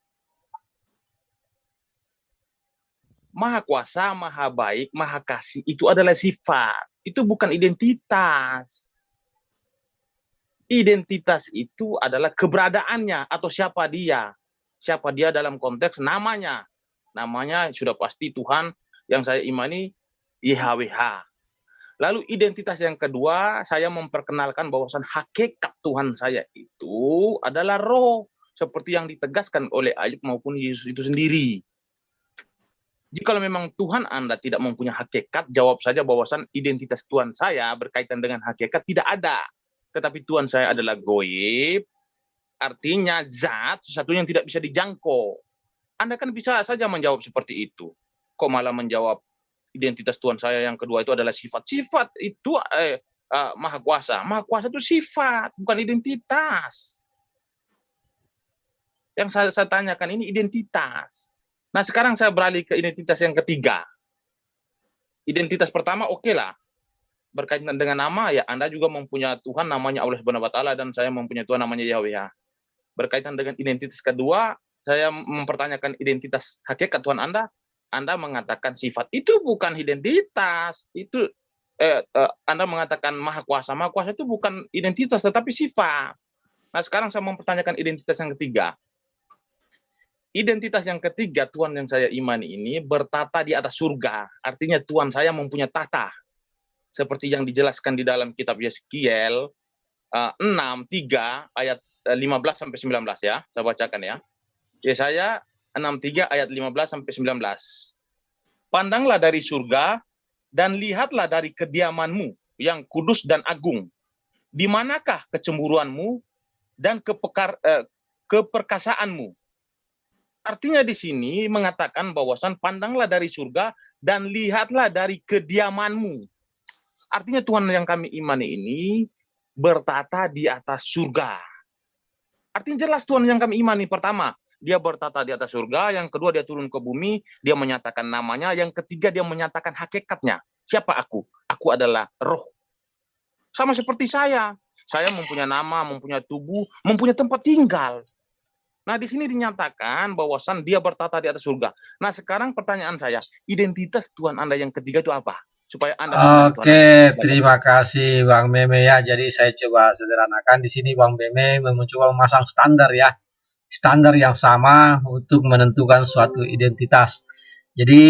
Maha Kuasa, Maha Baik, Maha Kasih itu adalah sifat. Itu bukan identitas. Identitas itu adalah keberadaannya atau siapa dia. Siapa dia dalam konteks namanya. Namanya sudah pasti Tuhan yang saya imani YHWH. Lalu identitas yang kedua, saya memperkenalkan bahwasan hakikat Tuhan saya itu adalah roh. Seperti yang ditegaskan oleh Ayub maupun Yesus itu sendiri. Jika memang Tuhan Anda tidak mempunyai hakikat, jawab saja bahwasan identitas Tuhan saya berkaitan dengan hakikat tidak ada. Tetapi Tuhan saya adalah goib, artinya zat, sesuatu yang tidak bisa dijangkau. Anda kan bisa saja menjawab seperti itu. Kok malah menjawab identitas Tuhan saya yang kedua itu adalah sifat. Sifat itu maha kuasa. Maha kuasa itu sifat, bukan identitas. Yang saya tanyakan ini identitas. Nah, sekarang saya beralih ke identitas yang ketiga. Identitas pertama oke lah. Berkaitan dengan nama, ya Anda juga mempunyai Tuhan namanya Allah Subhanahu wa taala dan saya mempunyai Tuhan namanya Yahweh. Berkaitan dengan identitas kedua, saya mempertanyakan identitas hakikat Tuhan Anda. Anda mengatakan sifat itu bukan identitas. Itu Anda mengatakan maha kuasa. Maha kuasa itu bukan identitas tetapi sifat. Nah, sekarang saya mempertanyakan identitas yang ketiga. Identitas yang ketiga, Tuhan yang saya imani ini bertata di atas surga. Artinya Tuhan saya mempunyai tata. Seperti yang dijelaskan di dalam kitab Yeskiel 6:3 ayat 15 sampai 19 ya. Saya bacakan ya. Yesaya 6:3 ayat 15 sampai 19. Pandanglah dari surga dan lihatlah dari kediamanmu yang kudus dan agung. Di manakah kecemburuanmu dan keperkasaanmu? Artinya di sini mengatakan bahwasan pandanglah dari surga dan lihatlah dari kediamanmu. Artinya Tuhan yang kami imani ini bertata di atas surga. Artinya jelas Tuhan yang kami imani. Pertama, dia bertata di atas surga. Yang kedua, dia turun ke bumi. Dia menyatakan namanya. Yang ketiga, dia menyatakan hakikatnya. Siapa aku? Aku adalah roh. Sama seperti saya. Saya mempunyai nama, mempunyai tubuh, mempunyai tempat tinggal. Nah, di sini dinyatakan bahwasan dia bertata di atas surga. Nah, sekarang pertanyaan saya, identitas Tuhan Anda yang ketiga itu apa? Supaya Anda mengenali Tuhan Oke, Anda. terima kasih Bang Meme ya. Jadi saya coba sederhanakan di sini Bang Meme mencoba memasang standar ya. Standar yang sama untuk menentukan suatu identitas. Jadi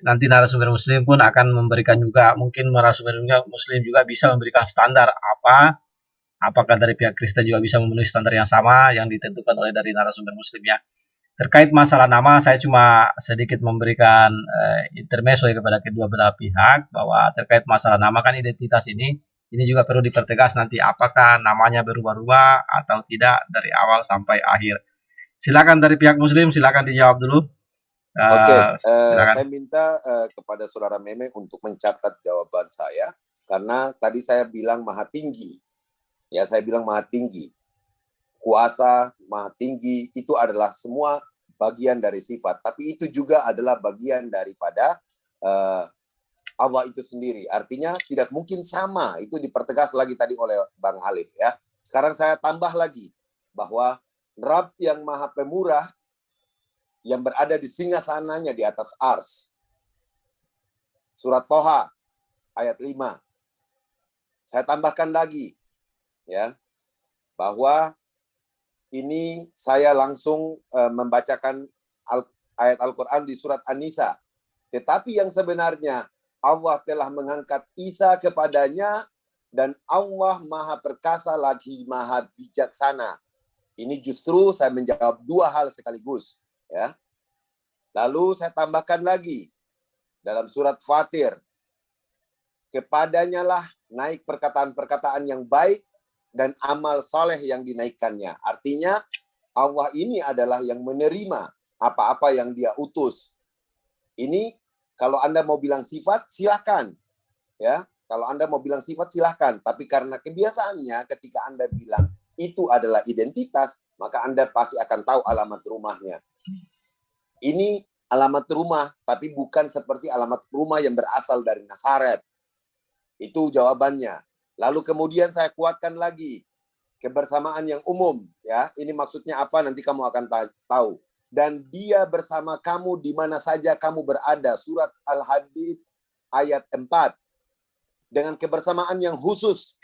nanti narasumber muslim pun akan memberikan juga, mungkin narasumber muslim juga bisa memberikan standar apakah dari pihak Kristen juga bisa memenuhi standar yang sama yang ditentukan oleh dari narasumber muslim ya. Terkait masalah nama, saya cuma sedikit memberikan intermezzo kepada kedua belah pihak bahwa terkait masalah nama kan identitas ini juga perlu dipertegas nanti apakah namanya berubah-ubah atau tidak dari awal sampai akhir. Silakan dari pihak muslim, silakan dijawab dulu. Oke, silakan. saya minta kepada saudara Meme untuk mencatat jawaban saya karena tadi saya bilang maha tinggi. Ya, saya bilang maha tinggi. Kuasa, maha tinggi itu adalah semua bagian dari sifat, tapi itu juga adalah bagian daripada Allah itu sendiri. Artinya tidak mungkin sama. Itu dipertegas lagi tadi oleh Bang Alif ya. Sekarang saya tambah lagi bahwa Rabb yang maha pemurah yang berada di singgasananya di atas ars. Surat Toha ayat 5. Saya tambahkan lagi ya bahwa ini saya langsung membacakan ayat Al-Quran di surat An-Nisa. Tetapi yang sebenarnya Allah telah mengangkat Isa kepadanya dan Allah maha perkasa lagi maha bijaksana. Ini justru saya menjawab dua hal sekaligus. Ya. Lalu saya tambahkan lagi dalam surat Fatir. Kepadanya lah naik perkataan-perkataan yang baik dan amal soleh yang dinaikkannya. Artinya Allah ini adalah yang menerima apa-apa yang dia utus. Ini kalau Anda mau bilang sifat, silahkan. Ya, kalau Anda mau bilang sifat, silahkan. Tapi karena kebiasaannya ketika Anda bilang itu adalah identitas, maka Anda pasti akan tahu alamat rumahnya. Ini alamat rumah, tapi bukan seperti alamat rumah yang berasal dari Nazaret. Itu jawabannya. Lalu kemudian saya kuatkan lagi kebersamaan yang umum, ya. Ini maksudnya apa? Nanti kamu akan tahu. Dan dia bersama kamu di mana saja kamu berada. Surat Al-Hadid ayat 4. Dengan kebersamaan yang khusus.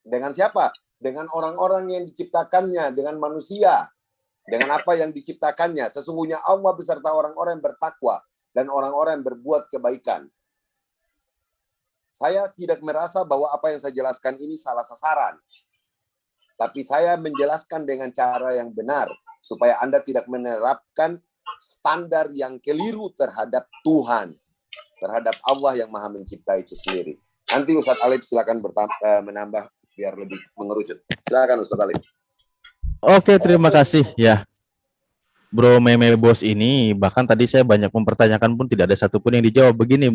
Dengan siapa? Dengan orang-orang yang diciptakannya, dengan manusia. Dengan apa yang diciptakannya. Sesungguhnya Allah beserta orang-orang yang bertakwa dan orang-orang yang berbuat kebaikan. Saya tidak merasa bahwa apa yang saya jelaskan ini salah sasaran. Tapi saya menjelaskan dengan cara yang benar. Supaya Anda tidak menerapkan standar yang keliru terhadap Tuhan. Terhadap Allah yang maha mencipta itu sendiri. Nanti Ustadz Alif silakan menambah biar lebih mengerucut. Silakan Ustadz Alif. Oke, terima kasih. Ya. Bro Meme Bos ini, bahkan tadi saya banyak mempertanyakan pun tidak ada satupun yang dijawab. Begini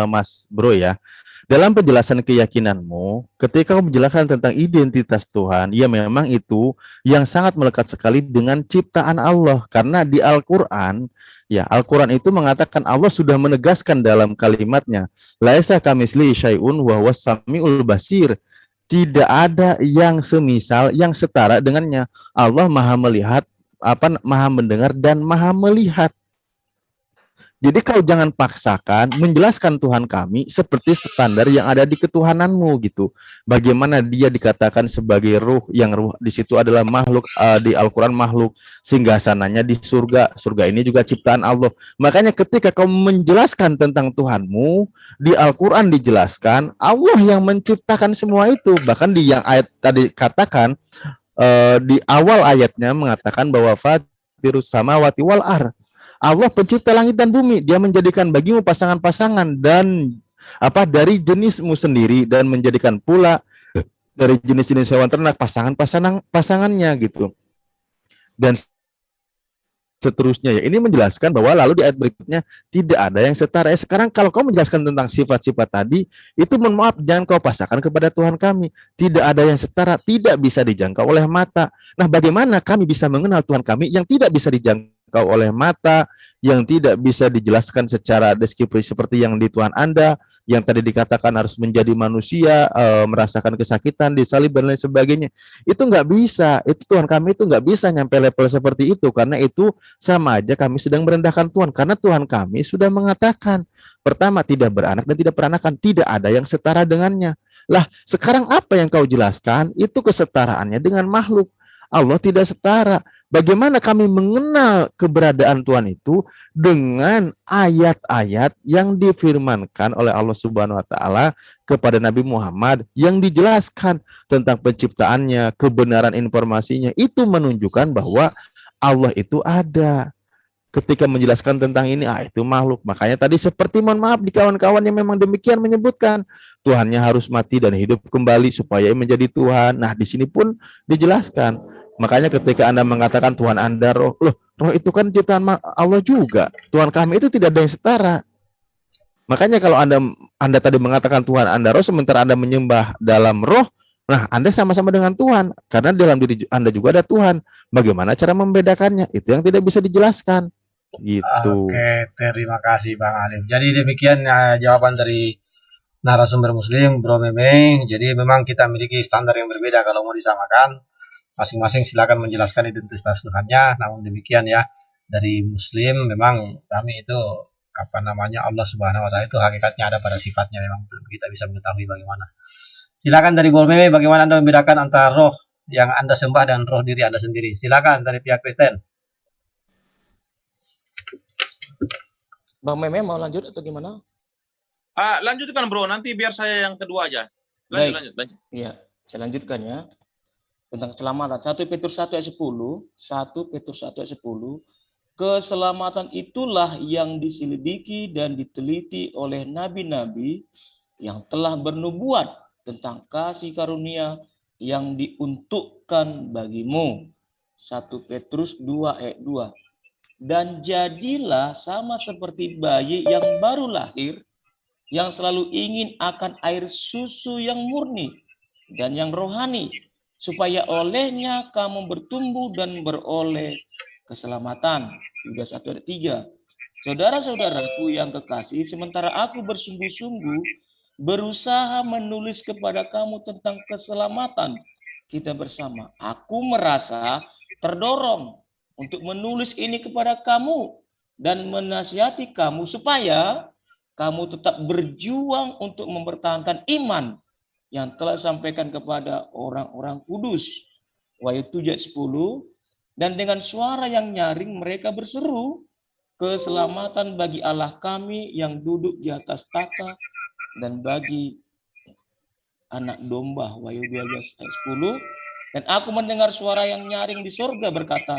Mas Bro ya, dalam penjelasan keyakinanmu, ketika kamu menjelaskan tentang identitas Tuhan, ya memang itu yang sangat melekat sekali dengan ciptaan Allah. Karena di Al-Quran, ya Al-Quran itu mengatakan Allah sudah menegaskan dalam kalimatnya, laisa kamitslihi syai'un wa huwas samiul basir. Tidak ada yang semisal, yang setara dengannya. Allah maha melihat, maha mendengar dan maha melihat. Jadi kau jangan paksakan menjelaskan Tuhan kami seperti standar yang ada di ketuhananmu gitu. Bagaimana dia dikatakan sebagai ruh, yang ruh di situ adalah makhluk, di Al-Quran makhluk, singgasananya di surga. Surga ini juga ciptaan Allah. Makanya ketika kau menjelaskan tentang Tuhanmu, di Al-Quran dijelaskan Allah yang menciptakan semua itu. Bahkan di yang ayat tadi katakan, di awal ayatnya mengatakan bahwa fatirus samawati wal ar, Allah pencipta langit dan bumi, dia menjadikan bagimu pasangan-pasangan dan dari jenismu sendiri, dan menjadikan pula dari jenis-jenis hewan ternak pasangannya gitu. Dan seterusnya ya. Ini menjelaskan bahwa lalu di ayat berikutnya tidak ada yang setara. Sekarang kalau kau menjelaskan tentang sifat-sifat tadi, itu mohon maaf jangan kau pasangkan kepada Tuhan kami. Tidak ada yang setara, tidak bisa dijangkau oleh mata. Nah, bagaimana kami bisa mengenal Tuhan kami yang tidak bisa dijangkau oleh mata, yang tidak bisa dijelaskan secara deskripsi seperti yang di Tuhan Anda, yang tadi dikatakan harus menjadi manusia, merasakan kesakitan, disalib dan lain sebagainya. Itu nggak bisa. Itu Tuhan kami itu nggak bisa nyampe level seperti itu, karena itu sama aja kami sedang merendahkan Tuhan. Karena Tuhan kami sudah mengatakan, pertama tidak beranak dan tidak peranakan, tidak ada yang setara dengannya. Lah, sekarang apa yang kau jelaskan itu kesetaraannya dengan makhluk. Allah tidak setara. Bagaimana kami mengenal keberadaan Tuhan itu dengan ayat-ayat yang difirmankan oleh Allah Subhanahu wa taala kepada Nabi Muhammad, yang dijelaskan tentang penciptaannya, kebenaran informasinya. Itu menunjukkan bahwa Allah itu ada. Ketika menjelaskan tentang ini, itu makhluk. Makanya tadi seperti mohon maaf di kawan-kawan yang memang demikian menyebutkan Tuhannya harus mati dan hidup kembali supaya menjadi Tuhan. Nah, di sini pun dijelaskan. Makanya ketika Anda mengatakan Tuhan Anda roh, roh itu kan ciptaan Allah juga. Tuhan kami itu tidak ada yang setara. Makanya kalau Anda tadi mengatakan Tuhan Anda roh, sementara Anda menyembah dalam roh, nah Anda sama-sama dengan Tuhan. Karena dalam diri Anda juga ada Tuhan. Bagaimana cara membedakannya? Itu yang tidak bisa dijelaskan. Gitu. Oke, terima kasih Bang Alim. Jadi demikian jawaban dari narasumber Muslim, Bro Meme. Jadi memang kita memiliki standar yang berbeda kalau mau disamakan. Masing-masing silakan menjelaskan identitas Tuhannya. Namun demikian ya, dari Muslim memang kami itu Allah Subhanahu wa taala itu hakikatnya ada pada sifatnya, memang kita bisa mengetahui bagaimana. Silakan dari Bro Meme, bagaimana Anda membedakan antara roh yang Anda sembah dan roh diri Anda sendiri? Silakan dari pihak Kristen. Bang Meme mau lanjut atau gimana? Lanjutkan bro, nanti biar saya yang kedua aja. Lanjut. Iya, saya lanjutkan ya. Tentang keselamatan. 1 Petrus 1 ayat 10. 1 Petrus 1 ayat 10. Keselamatan itulah yang diselidiki dan diteliti oleh nabi-nabi yang telah bernubuat tentang kasih karunia yang diuntukkan bagimu. 1 Petrus 2 ayat 2. Dan jadilah sama seperti bayi yang baru lahir, yang selalu ingin akan air susu yang murni dan yang rohani, supaya olehnya kamu bertumbuh dan beroleh keselamatan. Yudas 1 ayat 3. Saudara-saudaraku yang kekasih, sementara aku bersungguh-sungguh berusaha menulis kepada kamu tentang keselamatan kita bersama, aku merasa terdorong untuk menulis ini kepada kamu dan menasihati kamu supaya kamu tetap berjuang untuk mempertahankan iman yang telah disampaikan kepada orang-orang kudus. Wahyu 7 ayat 10. Dan dengan suara yang nyaring mereka berseru, keselamatan bagi Allah kami yang duduk di atas tahta dan bagi anak domba. Wahyu 12 ayat 10. Dan aku mendengar suara yang nyaring di sorga berkata,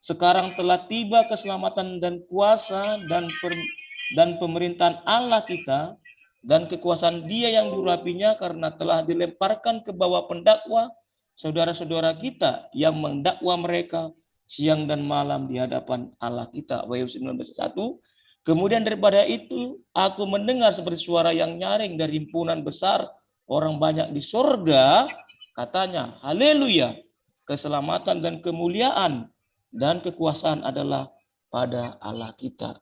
sekarang telah tiba keselamatan dan kuasa dan pemerintahan Allah kita, dan kekuasaan Dia yang diurapinya, karena telah dilemparkan ke bawah pendakwa saudara-saudara kita yang mendakwa mereka siang dan malam di hadapan Allah kita. Wahyu 19:1. Kemudian daripada itu, aku mendengar seperti suara yang nyaring dari himpunan besar orang banyak di sorga, katanya, haleluya, keselamatan dan kemuliaan dan kekuasaan adalah pada Allah kita.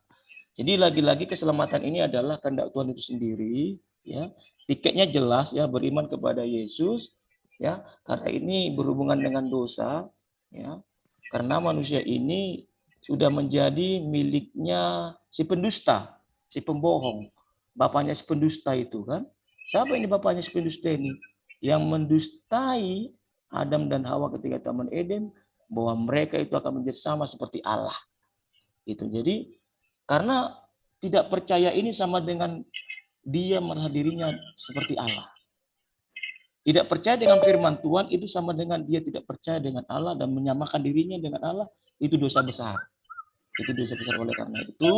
Jadi lagi-lagi keselamatan ini adalah kehendak Tuhan itu sendiri, ya. Tiketnya jelas, ya, beriman kepada Yesus, ya, karena ini berhubungan dengan dosa, ya. Karena manusia ini sudah menjadi miliknya si pendusta, si pembohong. Bapaknya si pendusta itu kan. Siapa ini bapaknya si pendusta ini? Yang mendustai Adam dan Hawa ketika Taman Eden, bahwa mereka itu akan menjadi sama seperti Allah. Itu. Jadi karena tidak percaya ini sama dengan dia merasa dirinya seperti Allah. Tidak percaya dengan firman Tuhan itu sama dengan dia tidak percaya dengan Allah dan menyamakan dirinya dengan Allah, itu dosa besar. Itu dosa besar. Oleh karena itu,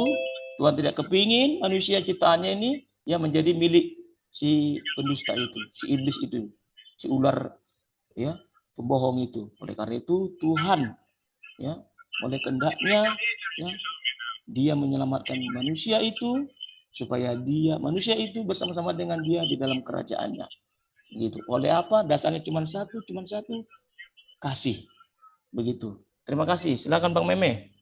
Tuhan tidak kepingin manusia ciptaannya ini yang menjadi milik si pendusta itu, si iblis itu, si ular, ya, pembohong itu. Oleh karena itu Tuhan, ya, oleh kehendaknya, ya, dia menyelamatkan manusia itu supaya manusia itu bersama-sama dengan dia di dalam kerajaannya. Gitu. Oleh apa? Dasarnya cuma satu, kasih. Begitu. Terima kasih. Silakan Bang Meme.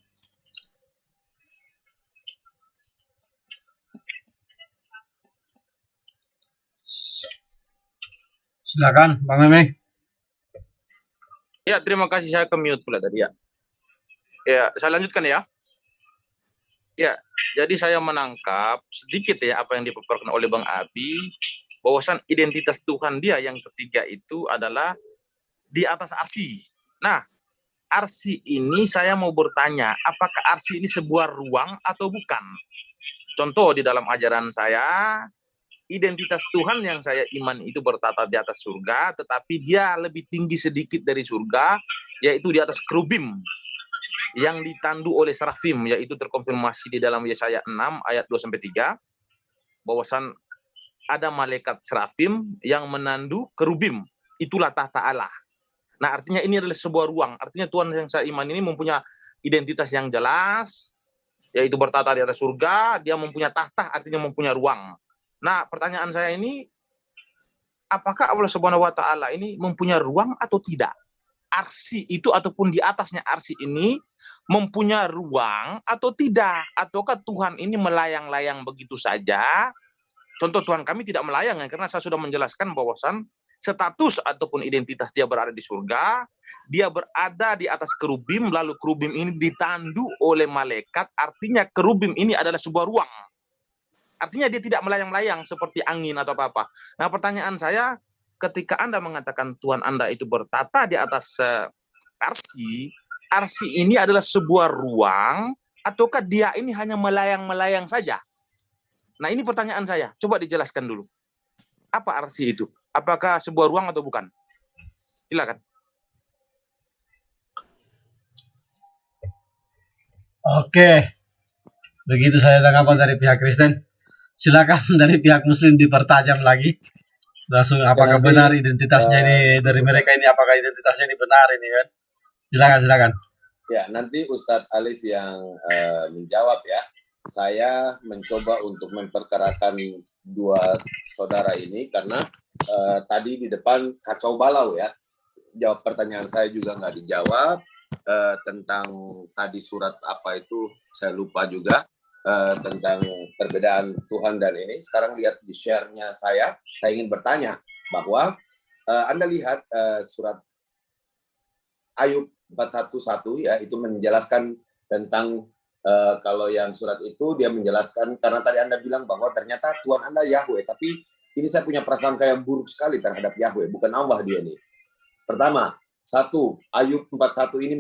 Silakan Bang Meme. Ya, terima kasih, saya ke-mute pula tadi ya. Ya, saya lanjutkan ya. Ya, jadi saya menangkap sedikit ya apa yang dipaparkan oleh Bang Abi, bahwasan identitas Tuhan dia yang ketiga itu adalah di atas arsy. Nah, arsy ini saya mau bertanya, apakah arsy ini sebuah ruang atau bukan? Contoh di dalam ajaran saya, identitas Tuhan yang saya iman itu bertata di atas surga, tetapi dia lebih tinggi sedikit dari surga, yaitu di atas kerubim yang ditandu oleh serafim, yaitu terkonfirmasi di dalam Yesaya 6 ayat 2-3, bahwasan ada malaikat serafim yang menandu kerubim, itulah tahta Allah. Nah, artinya ini adalah sebuah ruang. Artinya Tuhan yang saya iman ini mempunyai identitas yang jelas, yaitu bertata di atas surga, dia mempunyai tahta, artinya mempunyai ruang. Nah, pertanyaan saya ini, apakah Allah Subhanahu wa Ta'ala ini mempunyai ruang atau tidak? Arsy itu ataupun di atasnya arsy ini mempunyai ruang atau tidak? Ataukah Tuhan ini melayang-layang begitu saja? Contoh, Tuhan kami tidak melayang, karena saya sudah menjelaskan bahwasan status ataupun identitas dia berada di surga, dia berada di atas kerubim, lalu kerubim ini ditandu oleh malaikat, artinya kerubim ini adalah sebuah ruang. Artinya dia tidak melayang-layang seperti angin atau apa-apa. Nah, pertanyaan saya, ketika Anda mengatakan Tuhan Anda itu bertata di atas arsy, arsy ini adalah sebuah ruang, ataukah dia ini hanya melayang-melayang saja? Nah, ini pertanyaan saya. Coba dijelaskan dulu. Apa arsy itu? Apakah sebuah ruang atau bukan? Silakan. Oke. Begitu saya tanggapan dari pihak Kristen. Silakan dari pihak Muslim dipertajam lagi. Langsung apakah nanti, benar identitasnya ini dari mereka ini, apakah identitasnya ini benar ini kan? Silakan. Ya, nanti Ustadz Alif yang menjawab ya. Saya mencoba untuk memperkarakan dua saudara ini karena tadi di depan kacau balau ya. Jawab pertanyaan saya juga nggak dijawab. Tentang tadi surat apa itu saya lupa juga, tentang perbedaan Tuhan dan ini. Sekarang lihat di share-nya saya ingin bertanya bahwa Anda lihat surat Ayub 411 ya, itu menjelaskan tentang kalau yang surat itu dia menjelaskan, karena tadi Anda bilang bahwa ternyata Tuhan Anda Yahweh, tapi ini saya punya prasangka yang buruk sekali terhadap Yahweh, bukan Allah dia nih. Pertama, Ayub 41 ini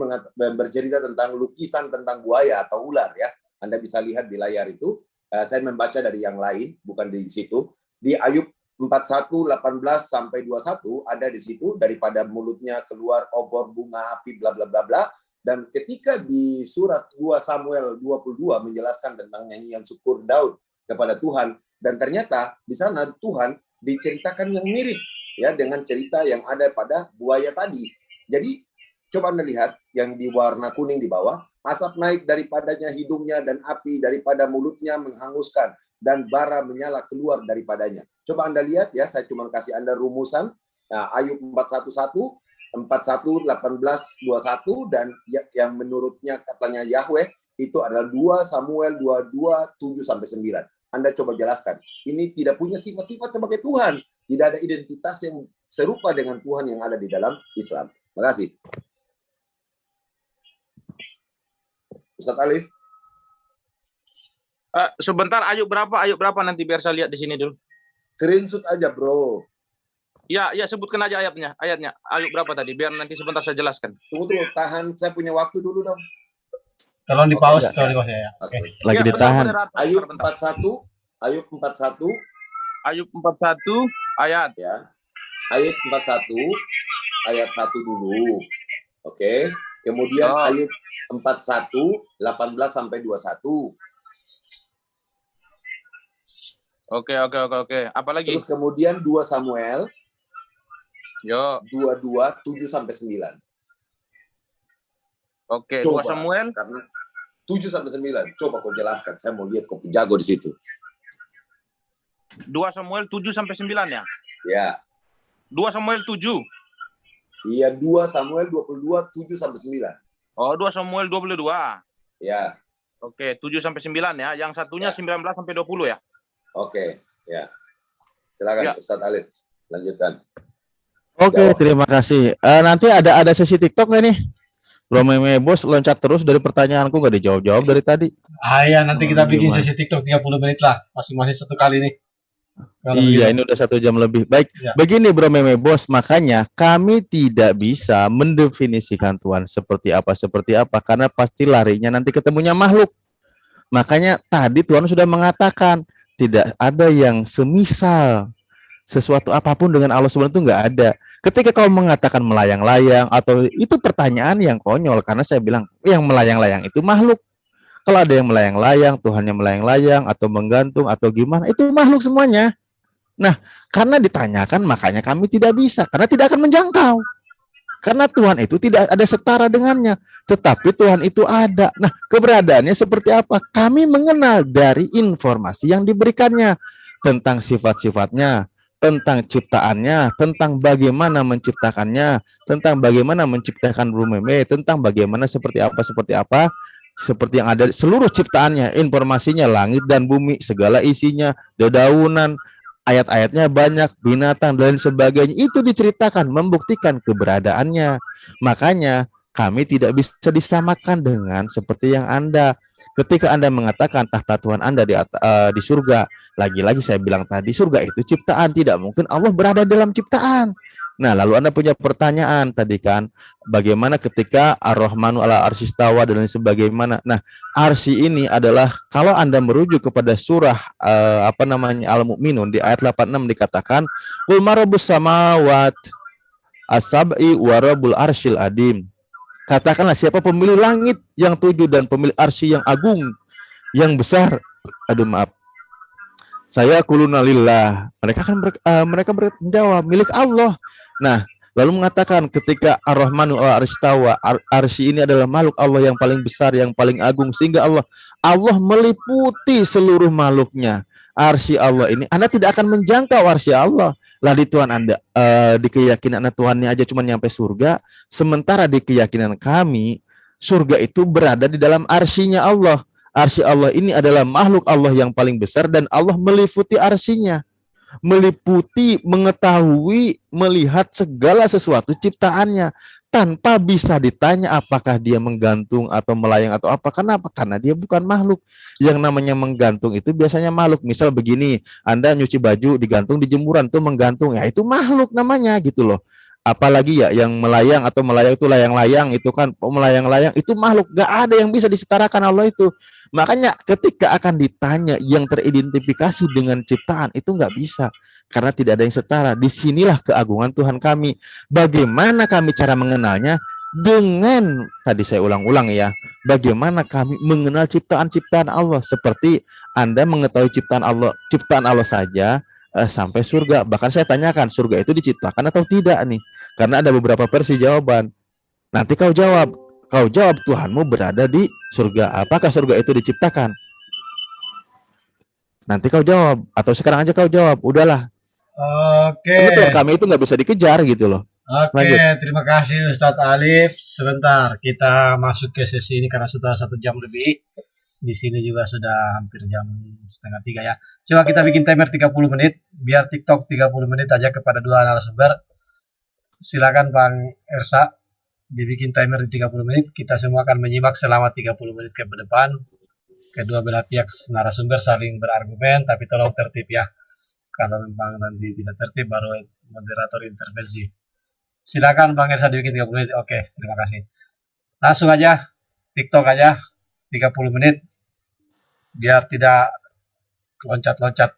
bercerita tentang lukisan tentang buaya atau ular ya. Anda bisa lihat di layar itu. Saya membaca dari yang lain, bukan di situ. Di Ayub 41, 18 sampai 21 ada di situ, daripada mulutnya keluar obor bunga api bla bla bla bla. Dan ketika di surat 2 Samuel 22 menjelaskan tentang nyanyian syukur Daud kepada Tuhan, dan ternyata di sana Tuhan diceritakan yang mirip ya dengan cerita yang ada pada buaya tadi. Jadi Coba Anda lihat yang di warna kuning di bawah, asap naik daripadanya hidungnya dan api daripada mulutnya menghanguskan dan bara menyala keluar daripadanya. Coba Anda lihat ya, saya cuma kasih Anda rumusan. Nah, Ayub 411, 41, 18, 21 dan yang menurutnya katanya Yahweh itu adalah 2 Samuel 22, 7 sampai 9. Anda coba jelaskan. Ini tidak punya sifat-sifat sebagai Tuhan. Tidak ada identitas yang serupa dengan Tuhan yang ada di dalam Islam. Terima kasih. Ustaz Alif. Sebentar, Ayub berapa nanti biar saya lihat di sini dulu. Screenshot aja, bro. Ya, sebutkan aja ayatnya. Ayub berapa tadi? Biar nanti sebentar saya jelaskan. Tunggu, tahan. Saya punya waktu dulu dong. Tolong di pause, Oke, ya. Oke. Lagi Ya, ditahan. Ayub 41. Ayub 41. Ayub 41 ayat. Ya. Ayub 41 ayat 1 dulu. Oke. Kemudian Ayub 41 18 sampai 21. Oke. Apa lagi? Terus kemudian 2 Samuel Yo. 22 7 sampai 9. Oke, 2 Coba, Samuel karena 7 sampai 9. Coba kau jelaskan. Saya mau lihat kau jago di situ. 2 Samuel 7 sampai 9 ya? Ya. 2 Samuel 7. Iya, 2 Samuel 22 7 sampai 9. Oh, 2 Samuel 22. Ya. Oke, 7 sampai 9 ya. Yang satunya 19 sampai 20 ya? Oke, ya. Silakan Ya. Ustaz Alif, lanjutkan. Oke, Jawab. terima kasih. Nanti ada sesi TikTok nggak nih? Bro Meme Bos loncat terus dari pertanyaanku nggak dijawab-jawab dari tadi. Ya, nanti kita bikin Gimana? sesi TikTok 30 menit lah. Masing-masing satu kali nih. Kalau Iya, begitu. ini udah 1 jam lebih. Baik, Ya. begini Bro Meme Bos, makanya kami tidak bisa mendefinisikan Tuhan seperti apa, karena pasti larinya nanti ketemunya makhluk. Makanya tadi Tuhan sudah mengatakan tidak ada yang semisal sesuatu apapun dengan Allah SWT itu nggak ada. Ketika kau mengatakan melayang-layang atau itu pertanyaan yang konyol, karena saya bilang yang melayang-layang itu makhluk. Kalau ada yang melayang-layang, Tuhannya melayang-layang atau menggantung atau gimana, itu makhluk semuanya. Nah, karena ditanyakan makanya kami tidak bisa, karena tidak akan menjangkau. Karena Tuhan itu tidak ada setara dengannya, tetapi Tuhan itu ada. Nah, keberadaannya seperti apa? Kami mengenal dari informasi yang diberikannya tentang sifat-sifatnya, tentang ciptaannya, tentang bagaimana menciptakannya, tentang bagaimana menciptakan Rumeme, tentang bagaimana seperti apa, seperti yang ada seluruh ciptaannya, informasinya, langit dan bumi, segala isinya, dedaunan, ayat-ayatnya banyak, binatang dan sebagainya, itu diceritakan, membuktikan keberadaannya. Makanya kami tidak bisa disamakan dengan seperti yang Anda. Ketika Anda mengatakan tahta Tuhan Anda di surga, lagi-lagi saya bilang tadi, surga itu ciptaan, tidak mungkin Allah berada dalam ciptaan. Nah, lalu Anda punya pertanyaan tadi kan, bagaimana ketika Ar-Rahmanu ala arsyistawa dan lain sebagaimana. Nah, arsy ini adalah kalau Anda merujuk kepada surah Al-Mu'minun di ayat 86 dikatakan, "Qul marabbus samawat as-sab'i wa rabbul arsyil adim." Katakanlah siapa pemilik langit yang 7 dan pemilik arsy yang agung, yang besar. Aduh maaf. Saya kuluna lillah. Mereka menjawab milik Allah. Nah, lalu mengatakan ketika Ar-Rahmanu ala arsyistawa, arsy ini adalah makhluk Allah yang paling besar, yang paling agung, sehingga Allah meliputi seluruh makhluknya. Arsy Allah ini Anda tidak akan menjangkau arsy Allah. Lah di Tuhan Anda, di keyakinan Anda Tuhannya aja cuma nyampe surga, sementara di keyakinan kami surga itu berada di dalam arsy-nya Allah. Arsy Allah ini adalah makhluk Allah yang paling besar dan Allah meliputi arsy-nya. Meliputi, mengetahui, melihat segala sesuatu ciptaannya tanpa bisa ditanya apakah dia menggantung atau melayang atau apa. Kenapa? Karena dia bukan makhluk. Yang namanya menggantung itu biasanya makhluk. Misal begini, Anda nyuci baju digantung di jemuran itu menggantung, ya itu makhluk namanya gitu loh. Apalagi ya yang melayang atau melayang itu layang-layang itu kan melayang-layang itu makhluk, gak ada yang bisa disetarakan Allah itu. Makanya ketika akan ditanya yang teridentifikasi dengan ciptaan itu nggak bisa karena tidak ada yang setara. Disinilah keagungan Tuhan kami. Bagaimana kami cara mengenalnya? Dengan tadi saya ulang-ulang ya, bagaimana kami mengenal ciptaan-ciptaan Allah seperti Anda mengetahui ciptaan Allah saja sampai surga. Bahkan saya tanyakan surga itu diciptakan atau tidak nih? Karena ada beberapa versi jawaban. Nanti kau jawab Tuhanmu berada di surga. Apakah surga itu diciptakan? Nanti kau jawab, atau sekarang aja kau jawab. Udahlah. Oke. Karena Tuhan kami itu nggak bisa dikejar gitu loh. Oke, Lanjut. terima kasih Ustadz Alif. Sebentar, kita masuk ke sesi ini karena sudah 1 jam lebih. Di sini juga sudah hampir jam 2:30 ya. Coba kita bikin timer 30 menit, biar TikTok 30 menit aja kepada 2 narasumber. Silakan Bang Ersa, dibikin timer di 30 menit. Kita semua akan menyimak selama 30 menit ke depan. Kedua belah pihak narasumber saling berargumen, tapi tolong tertib ya. Kalau memang nanti tidak tertib, baru moderator intervensi. Silakan Bang Ersa dibikin 30 menit. Oke, terima kasih. Langsung aja, TikTok aja, 30 menit. Biar tidak loncat-loncat.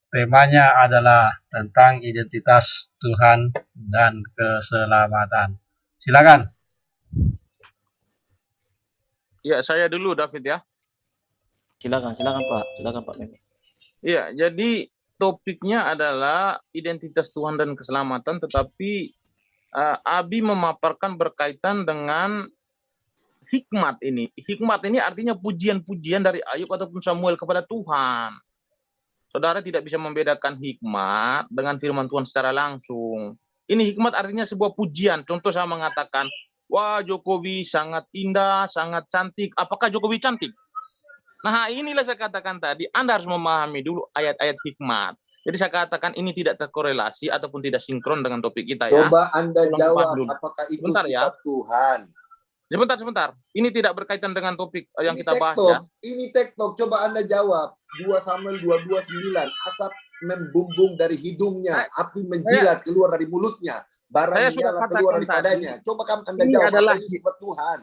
Temanya adalah tentang identitas Tuhan dan keselamatan. Silakan. Ya, saya dulu David ya. Silakan Pak Meme. Iya, jadi topiknya adalah identitas Tuhan dan keselamatan, tetapi Abi memaparkan berkaitan dengan hikmat ini. Hikmat ini artinya pujian-pujian dari Ayub ataupun Samuel kepada Tuhan. Saudara tidak bisa membedakan hikmat dengan firman Tuhan secara langsung. Ini hikmat artinya sebuah pujian. Contoh saya mengatakan, wah Jokowi sangat indah, sangat cantik. Apakah Jokowi cantik? Nah inilah saya katakan tadi, Anda harus memahami dulu ayat-ayat hikmat. Jadi saya katakan ini tidak terkorelasi ataupun tidak sinkron dengan topik kita ya. Coba Anda Tolong jawab, dulu. apakah itu Sebentar ya. sifat Tuhan? Sebentar. Ini tidak berkaitan dengan topik yang Ini kita bahas TikTok, ya. Ini TikTok, coba Anda jawab. 2 Samuel 22:9, asap membumbung dari hidungnya, api menjilat keluar dari mulutnya, bara saya sudah menyala keluar katakan daripadanya. Coba Anda ini jawab, adalah- apa ini sifat Tuhan?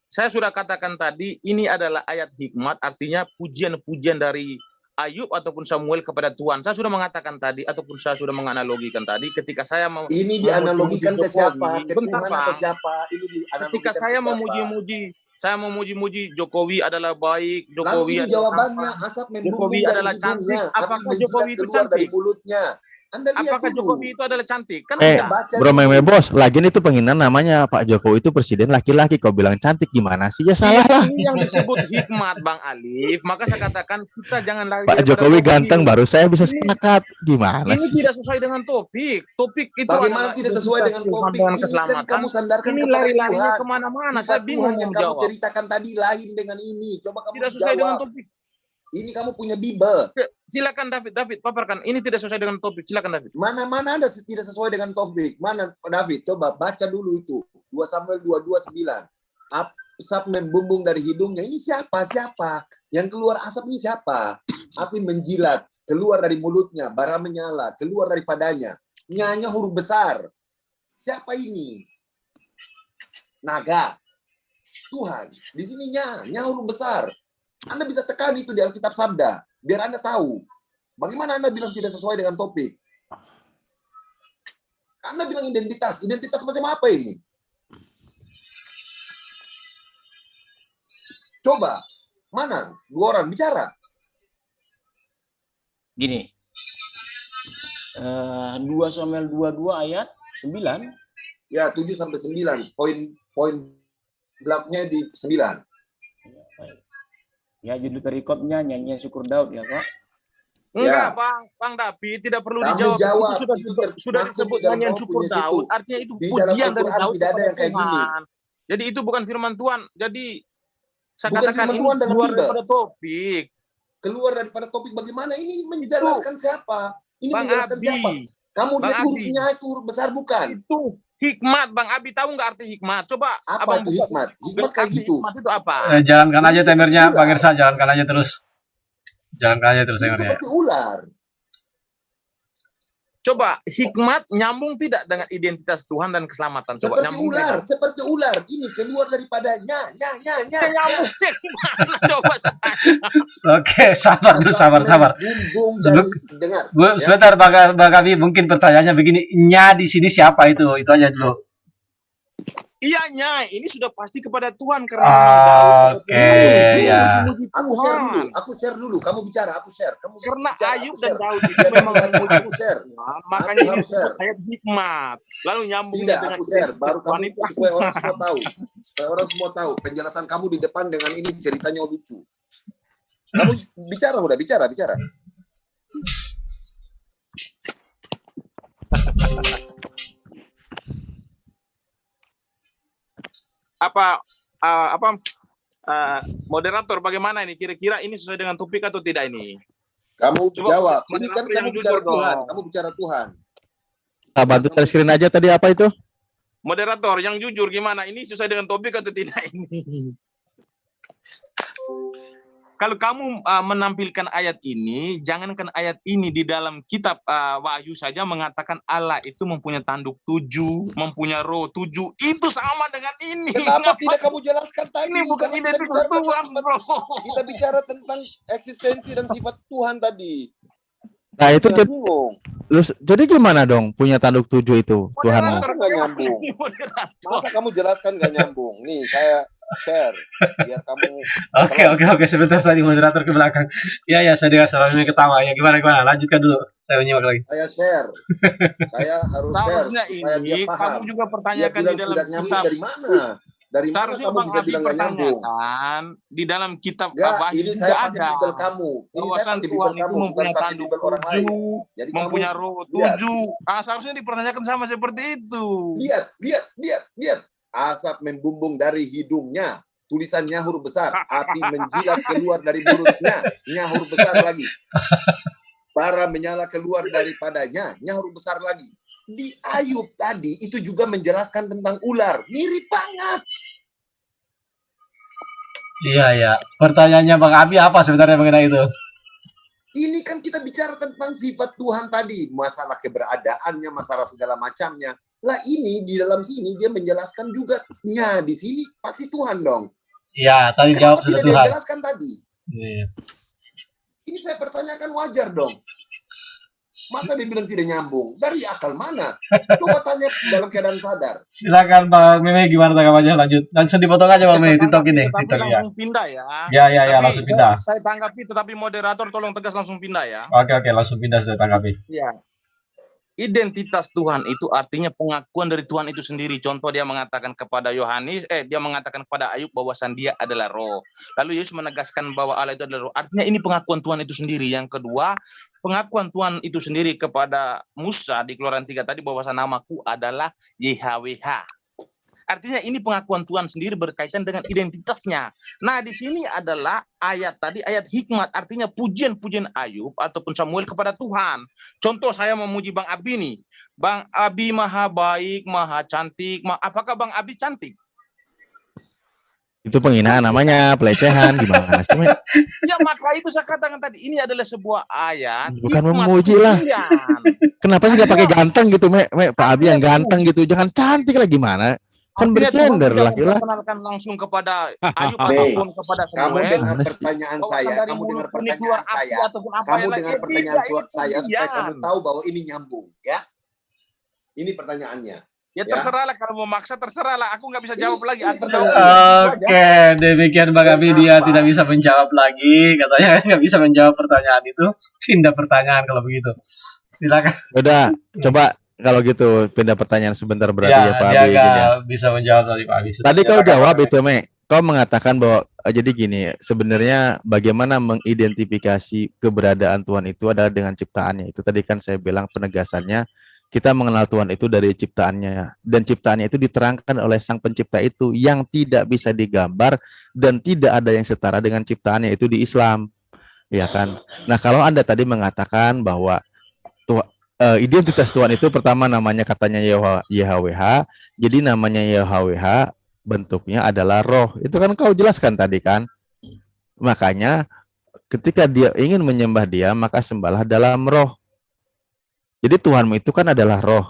Saya sudah katakan tadi, ini adalah ayat hikmat, artinya pujian-pujian dari Ayub ataupun Samuel kepada Tuhan. Saya sudah mengatakan tadi, ataupun saya sudah menganalogikan tadi, ketika saya Ini dianalogikan ke memuji siapa? Jokowi. Ke Bentar, Tuhan Pak. atau siapa? Ini dianalogikan Ketika ke saya siapa? memuji Jokowi adalah baik, Lalu Jokowi ini adalah jawabannya, tampan, asap membumbung Jokowi dari adalah hidungnya, cantik. api Apakah menjilat Jokowi itu keluar dari cantik? mulutnya. Anda lihat Apakah dulu. Jokowi itu adalah cantik? Kan Anda tidak. baca Bro dulu. Meme Bos, lagian itu penghinaan namanya Pak Jokowi itu presiden laki-laki. Kau bilang cantik gimana sih? Ya salah lah. Ini yang disebut hikmat, Bang Alif. Maka saya katakan kita jangan lari Pak daripada Jokowi topik. ganteng baru saya bisa Ini- sepakat. Gimana Ini sih? tidak sesuai dengan topik. Topik itu Bagaimana adalah tidak sesuai identitas dengan Tuhan topik? dan Ini kan keselamatan. kamu sandarkan Ini kepada lari-larinya Tuhan. kemana-mana. Sifat Saya bingung Tuhan yang mau kamu menjawab. ceritakan tadi lain dengan ini. Coba kamu Tidak sesuai dengan jawab. topik. Ini kamu punya Bible. Silakan David, paparkan. Ini tidak sesuai dengan topik. Silakan David. Mana ada tidak sesuai dengan topik? Mana David? Coba baca dulu itu. 2 Samuel 22:9. Asap membumbung dari hidungnya. Ini siapa? Yang keluar asap ini siapa? Api menjilat, keluar dari mulutnya, bara menyala, keluar daripadanya. Nyanya huruf besar. Siapa ini? Naga. Tuhan. Di sini nya huruf besar. Anda bisa tekan itu di Alkitab Sabda, biar Anda tahu. Bagaimana Anda bilang tidak sesuai dengan topik? Anda bilang identitas macam apa ini? Coba, mana? 2 orang bicara. Gini. 2 Samuel 22 ayat 9. Ya, 7-9. Poin belakangnya di 9. Ya, judul perikopnya nyanyian syukur Daud ya, Pak. Enggak, Bang David, tidak perlu Kamu dijawab. jawab, Itu itu sudah termaktub disebut di dalam nyanyian Roh syukur punya Daud. situ. Artinya itu Di dalam pujian dari Al-Quran Daud tidak ada kepada yang kayak gini. Tuhan. Jadi itu bukan firman Tuhan. Jadi saya Bukan katakan firman ini Tuhan dalam keluar Bible. daripada topik. Keluar daripada topik bagaimana? Ini menjelaskan siapa? Ini Bang menjelaskan siapa? Abi, Kamu Bang lihat Abi. hurufnya itu huruf besar bukan? itu hikmat. Bang Abi tahu nggak arti hikmat? Coba Apa Abang itu buka. hikmat? Hikmat kayak Arti gitu. hikmat itu apa? Jalankan Ini aja seperti timernya, ular. Bang Ersa. Jalankan aja terus. Jalankan aja terus Ini timernya. seperti ular. Coba hikmat nyambung tidak dengan identitas Tuhan dan keselamatan? Coba Seperti nyambung ular, tidak? seperti ular. Ini keluar daripadanya. Nyambung gimana? Coba saya tanya. Oke, sabar dulu, sabar. Bumbung dari dengar. Bu, sebentar Bang Abi, mungkin pertanyaannya begini, nya di sini siapa itu? Itu aja dulu. Ianya, ini sudah pasti kepada Tuhan karena memang Daud Oke, ya. Aku share dulu. Kamu bicara, aku share. Kamu karena bicara, Ayub aku dan share. Daud itu Biar memang kamu baca, memuji aku share. Tuhan, makanya ini harus disebut share. ayat hikmat. Lalu nyambungnya Tidak, dengan aku share. Baru Tuhan kamu itu supaya orang semua tahu. Supaya orang semua tahu. Penjelasan kamu di depan dengan ini ceritanya lucu. Kamu bicara, udah bicara. Moderator bagaimana ini? Kira-kira ini sesuai dengan topik atau tidak ini? Kamu Coba jawab. Ini moderator kan yang kamu jujur bicara dong. Tuhan. Kamu bicara Tuhan. Bantu share screen aja tadi apa itu? Moderator yang jujur gimana? Ini sesuai dengan topik atau tidak ini? Kalau kamu menampilkan ayat ini, jangankan ayat ini di dalam kitab Wahyu saja mengatakan Allah itu mempunyai tanduk 7, mempunyai roh 7. Itu sama dengan ini. Kenapa tidak kamu jelaskan tadi? Ini bukan Karena identitas Tuhan, bro. kita bicara tentang eksistensi dan sifat Tuhan tadi. Nah itu Jangan bingung. jadi gimana dong punya tanduk 7 itu Tuhan? Masa nggak nyambung? Masa kamu jelaskan nggak nyambung? Nih saya share biar kamu. Oke, sebentar tadi moderator ke belakang. Ya, saya dengar suaranya ketawa. Ya, gimana? Lanjutkan dulu. Saya menyimak lagi. Saya share. Saya harus share supaya dia paham. Kamu juga pertanyakan dia di dalam tidak nyambung kitab. dari mana? Dari mana Seharusnya kamu Bang bisa Abi bilang nggak nyambung? pertanyakan di dalam kitab Enggak, Wahyu ini juga saya pakai ada. Bible kamu. Ini saya Bahwasan pakai Tuhan Bible itu kamu, bukan mempunyai pakai tanduk Bible orang lain. 7, Jadi mempunyai kamu roh lihat. 7. Seharusnya dipertanyakan sama seperti itu. Lihat. Asap membumbung dari hidungnya. Tulisannya huruf besar. Api menjilat keluar dari mulutnya. Nya huruf besar lagi. Bara menyala keluar daripadanya. Nya huruf besar lagi. Di Ayub tadi itu juga menjelaskan tentang ular. Mirip banget. Iya. Pertanyaannya Bang Abi apa sebenarnya mengenai itu? Ini kan kita bicara tentang sifat Tuhan tadi. Masalah keberadaannya, masalah segala macamnya. Lah ini di dalam sini dia menjelaskan juga. Ya di sini pasti Tuhan dong. Iya, tadi Kenapa jawab sudah tidak Tuhan. dia jelaskan tadi? Iya. Ini saya pertanyakan wajar dong. Masa dia bilang tidak nyambung? Dari akal mana? Coba tanya dalam keadaan sadar. Silakan Bang Meme, gimana tanggapannya? Lanjut. Langsung dipotong aja Bang Meme, TikTok ini. Tapi TikTok ya. langsung pindah ya. Ya, langsung pindah. Saya tanggapi, tetapi moderator tolong tegas langsung pindah ya. Oke, langsung pindah sudah tanggapi. Ya. Identitas Tuhan itu artinya pengakuan dari Tuhan itu sendiri. Contoh dia mengatakan kepada dia mengatakan kepada Ayub bahwasan dia adalah roh. Lalu Yesus menegaskan bahwa Allah itu adalah roh. Artinya ini pengakuan Tuhan itu sendiri. Yang kedua, pengakuan Tuhan itu sendiri kepada Musa di Keluaran 3 tadi bahwasan namaku adalah YHWH. Artinya ini pengakuan Tuhan sendiri berkaitan dengan identitasnya. Nah, di sini adalah ayat tadi, ayat hikmat, artinya pujian-pujian Ayub ataupun Samuel kepada Tuhan. Contoh saya memuji Bang Abi nih. Bang Abi maha baik, maha cantik. Apakah Bang Abi cantik? Itu penghinaan namanya, pelecehan gimana sih, Me? Ya, maka itu saya katakan tadi, ini adalah sebuah ayat. Bukan memuji lah. Kenapa sih gak pakai ganteng gitu, Me? Pak Abi yang ganteng gitu, jangan cantik lah gimana? Kan bergender laki-laki. Memperkenalkan langsung kepada Ayub ataupun kepada Samuel. Kamu dengar pertanyaan saya, kamu dengar pertanyaan saya, kamu dengar pertanyaan saya supaya kamu tahu bahwa ini nyambung, ya. Ini pertanyaannya. Ya terserahlah, kalau mau maksa terserahlah, aku nggak bisa jawab lagi. Oke, demikian Bang Abi, dia tidak bisa menjawab lagi, katanya nggak bisa menjawab pertanyaan itu. Pindah pertanyaan kalau begitu. Silakan. Udah, coba. Kalau gitu pindah pertanyaan sebentar berarti ya Pak Abi. Dia nggak bisa menjawab tadi Pak Abi. Tadi kau jawab itu, Me. Kau mengatakan bahwa jadi gini, sebenarnya bagaimana mengidentifikasi keberadaan Tuhan itu adalah dengan ciptaannya. Itu tadi kan saya bilang penegasannya, kita mengenal Tuhan itu dari ciptaannya. Dan ciptaannya itu diterangkan oleh Sang Pencipta itu yang tidak bisa digambar dan tidak ada yang setara dengan ciptaannya itu di Islam. Ya kan? Nah, kalau Anda tadi mengatakan bahwa identitas Tuhan itu pertama namanya katanya YHWH, jadi namanya YHWH bentuknya adalah roh. Itu kan kau jelaskan tadi kan. Makanya ketika dia ingin menyembah dia, maka sembahlah dalam roh. Jadi Tuhanmu itu kan adalah roh.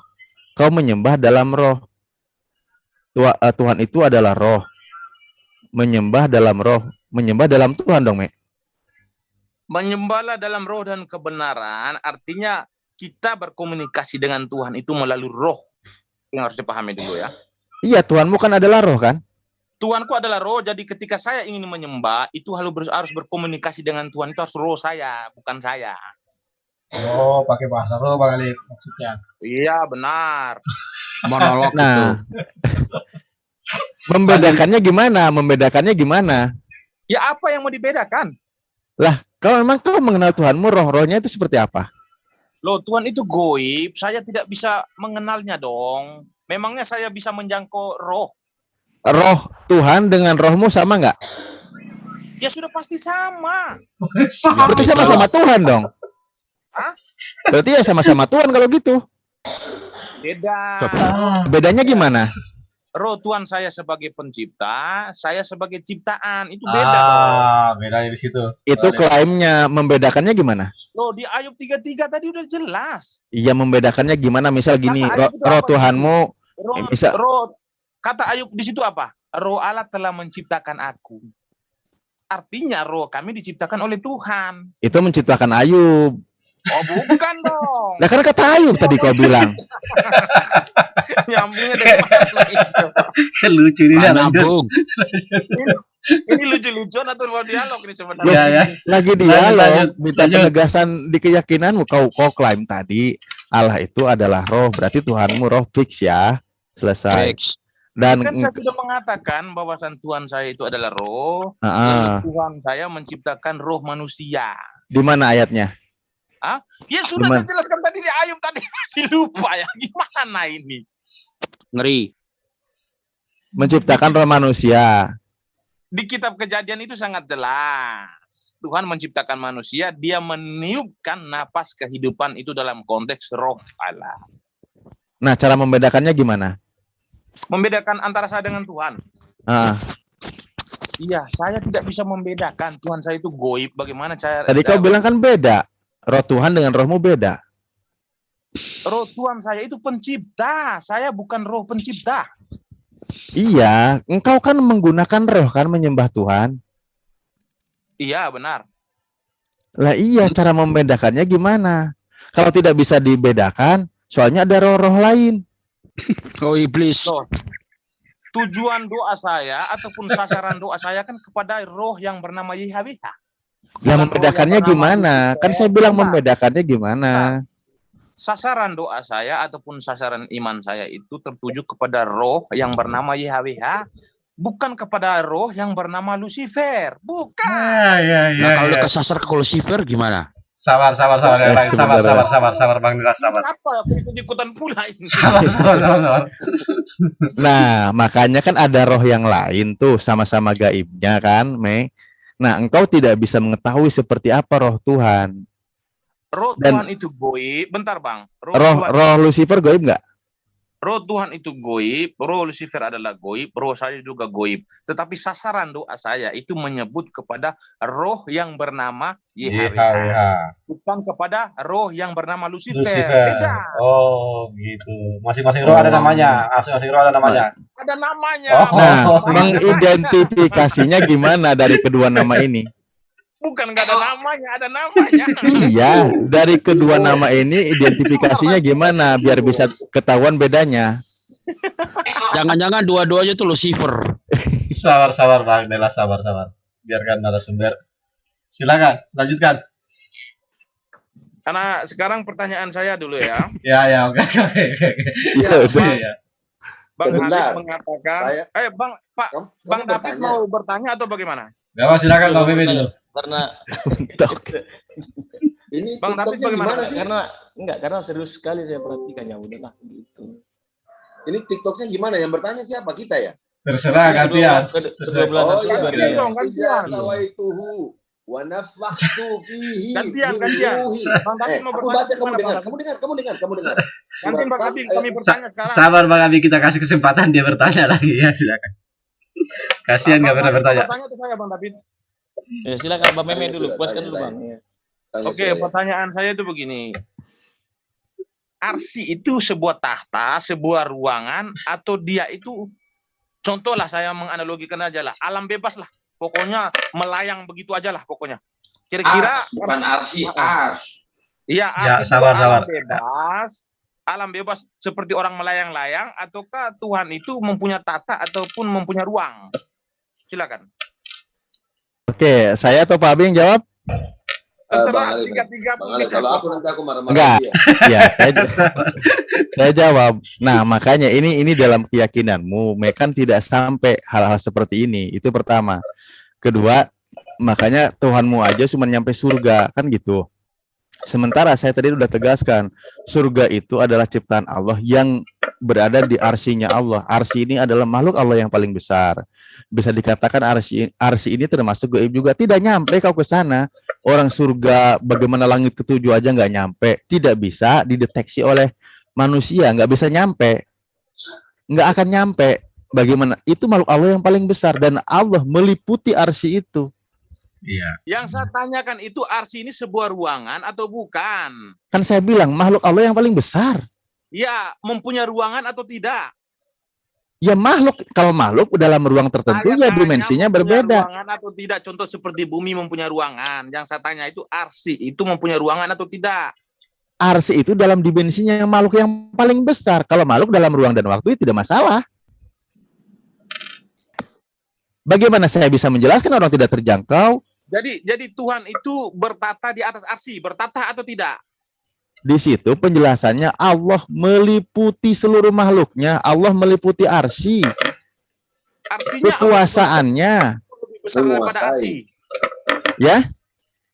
Kau menyembah dalam roh. Tuhan itu adalah roh. Menyembah dalam roh. Menyembah dalam Tuhan dong, Me. Menyembahlah dalam roh dan kebenaran artinya kita berkomunikasi dengan Tuhan itu melalui roh. Yang harus dipahami dulu ya. Iya, Tuhanmu kan adalah roh kan? Tuhanku adalah roh, jadi ketika saya ingin menyembah, itu harus berkomunikasi dengan Tuhan, itu harus roh saya, bukan saya. Oh, pakai bahasa roh Bang Ali maksudnya. Iya, benar. Monolog Nah, itu. membedakannya gimana? Membedakannya gimana? Ya apa yang mau dibedakan? Kalau memang kau mengenal Tuhanmu, roh-rohnya itu seperti apa? Loh, Tuhan itu goib, saya tidak bisa mengenalnya dong. Memangnya saya bisa menjangkau roh? Roh Tuhan dengan rohmu sama nggak? Ya sudah pasti sama. Berarti sama-sama Tuhan dong. Hah? Berarti ya sama-sama Tuhan kalau gitu. Beda. Bedanya gimana? Roh Tuhan saya sebagai pencipta, saya sebagai ciptaan, itu beda dong. Bedanya di situ. Itu klaimnya, membedakannya gimana? Loh, di Ayub 33 tadi udah jelas. Iya, membedakannya gimana? Misal gini, roh Tuhanmu, Roh kata Ayub di situ apa? Roh Allah telah menciptakan aku. Artinya roh kami diciptakan oleh Tuhan. itu menciptakan Ayub. Oh, bukan dong. Nah, kan kata Ayub tadi kau bilang. Nyambungnya dari mana itu? Lucu ini Mana, Bung? Ini lucu-lucuan atau mau dialog ini sebenarnya? Ya, ya. Lagi dialog, minta penegasan di keyakinanmu. Kau klaim tadi Allah itu adalah roh, berarti Tuhanmu roh fix ya. Selesai. Fix. Dan Kan saya sudah mengatakan bahwasan Tuhan saya itu adalah roh. Heeh. Dan Tuhan saya menciptakan roh manusia. Di mana ayatnya? Ya sudah Gimana? saya jelaskan tadi di Ayub tadi, masih lupa ya. Gimana ini? Ngeri. Menciptakan roh manusia. Di kitab Kejadian itu sangat jelas. Tuhan menciptakan manusia, dia meniupkan napas kehidupan itu dalam konteks roh Allah. Nah, cara membedakannya gimana? Membedakan antara saya dengan Tuhan. Iya, saya tidak bisa membedakan. Tuhan saya itu goib. Bagaimana cara? Tadi kau bilang kan beda. Roh Tuhan dengan rohmu beda. Roh Tuhan saya itu pencipta. Saya bukan roh pencipta. Iya, engkau kan menggunakan roh kan menyembah Tuhan. Iya, benar. Lah iya, cara membedakannya gimana? Kalau tidak bisa dibedakan, soalnya ada roh-roh lain. Oh, iblis. Loh, tujuan doa saya ataupun sasaran doa saya kan kepada roh yang bernama YHWH. Lah membedakannya gimana? Kan saya bilang membedakannya gimana? Sasaran doa saya ataupun sasaran iman saya itu tertuju kepada roh yang bernama YHWH, bukan kepada roh yang bernama Lucifer. Bukan. Nah, kalau udah kesasar ke Lucifer gimana? Sabar Bang Dilas, sabar. Siapa aku ikut-ikutan pula ini? Sabar. Nah, makanya kan ada roh yang lain tuh, sama-sama gaibnya kan, Mei. Nah, engkau tidak bisa mengetahui seperti apa roh Tuhan. Roh Dan- Tuhan itu goib. Bentar, Bang. Roh Lucifer gaib nggak? Roh Tuhan itu goib, roh Lucifer adalah goib, roh saya juga goib. Tetapi sasaran doa saya itu menyebut kepada roh yang bernama YHWH, bukan kepada roh yang bernama Lucifer. Beda. Oh, gitu. Masing-masing roh ada namanya. Masing-masing roh ada namanya. Ada namanya. Oh. Nah, mengidentifikasinya gimana dari kedua nama ini? Bukan nggak ada namanya, ada namanya. Iya, dari kedua nama ini identifikasinya gimana biar bisa ketahuan bedanya? Jangan-jangan dua-duanya tuh Lucifer. Sabar Bang Dilas, sabar. Biarkan narasumber. Silakan, lanjutkan. Karena sekarang pertanyaan saya dulu ya. Ya, oke. Iya, Bang, Iya. Bang Sebentar. David mengatakan, Saya- Bang David bertanya. mau bertanya atau bagaimana? Gak apa, silakan Bang Bibi dulu. Karena Ini Bang David TikToknya bagaimana? gimana sih? karena serius sekali saya perhatikan, ya udahlah gitu. Ini TikToknya gimana? Yang bertanya siapa? Kita ya? Terserah gantian. Kedua belah Oh, nasi iya. juga Gantian dia. dong, gantian. Ija sawaituhu wa nafakhtu fihi Gantian. min ruhi. Bang David mau Aku bertanya baca, kamu gimana, dengar. Bang Kamu dengar. Gantian Bang David, kami bertanya sekarang. Sabar Bang Abi, kita kasih kesempatan dia bertanya lagi ya, silakan. Kasihan nggak pernah bertanya. Bertanya ke saya, Bang David. Ya, silakan Bang Meme Tanya dulu, sudah, puaskan tanya, dulu tanya. Bang. Ya. Tanya Oke, saya. pertanyaan saya itu begini. Arsi itu sebuah tahta, sebuah ruangan, atau dia itu, contohlah saya menganalogikan aja lah, alam bebas lah. Pokoknya melayang begitu aja lah pokoknya. Kira-kira Bukan arsi, ars. iya, Ya, arsi itu sabar. alam bebas, alam bebas seperti orang melayang-layang, ataukah Tuhan itu mempunyai tata ataupun mempunyai ruang? Silakan. Oke, saya atau Pak Abi yang jawab? Bang Terserah, Ali, singkat-singkat Bang Ali, bisa. kalau aku nanti aku marah-marah Enggak. lagi ya. Ya, saya jawab. Nah, makanya ini dalam keyakinanmu, kan tidak sampai hal-hal seperti ini. Itu pertama. Kedua, makanya Tuhanmu aja cuma nyampe surga, kan gitu. Sementara saya tadi udah tegaskan, surga itu adalah ciptaan Allah yang berada di arsinya Allah. Arsi ini adalah makhluk Allah yang paling besar. Bisa dikatakan arsi ini termasuk gaib juga. Tidak nyampe kau ke sana. Orang surga, bagaimana langit ketujuh aja nggak nyampe. Tidak bisa dideteksi oleh manusia, nggak bisa nyampe. Nggak akan nyampe. Bagaimana? Itu makhluk Allah yang paling besar. Dan Allah meliputi arsi itu. Iya. Yang saya tanyakan itu arsi ini sebuah ruangan atau bukan? Kan saya bilang makhluk Allah yang paling besar. Ya, mempunyai ruangan atau tidak? Ya makhluk, kalau makhluk dalam ruang tertentu Saya ya tanya dimensinya mempunyai berbeda. ruangan atau tidak? Contoh seperti bumi mempunyai ruangan. Yang saya tanya itu arsi itu mempunyai ruangan atau tidak? Arsi itu dalam dimensinya yang makhluk yang paling besar. Kalau makhluk dalam ruang dan waktu itu tidak masalah. Bagaimana saya bisa menjelaskan orang tidak terjangkau? Jadi Tuhan itu bertata di atas arsi, bertata atau tidak? Di situ penjelasannya Allah meliputi seluruh makhluknya. Allah meliputi arsi. Artinya Kekuasaannya. Allah lebih besar daripada arsi. Ya,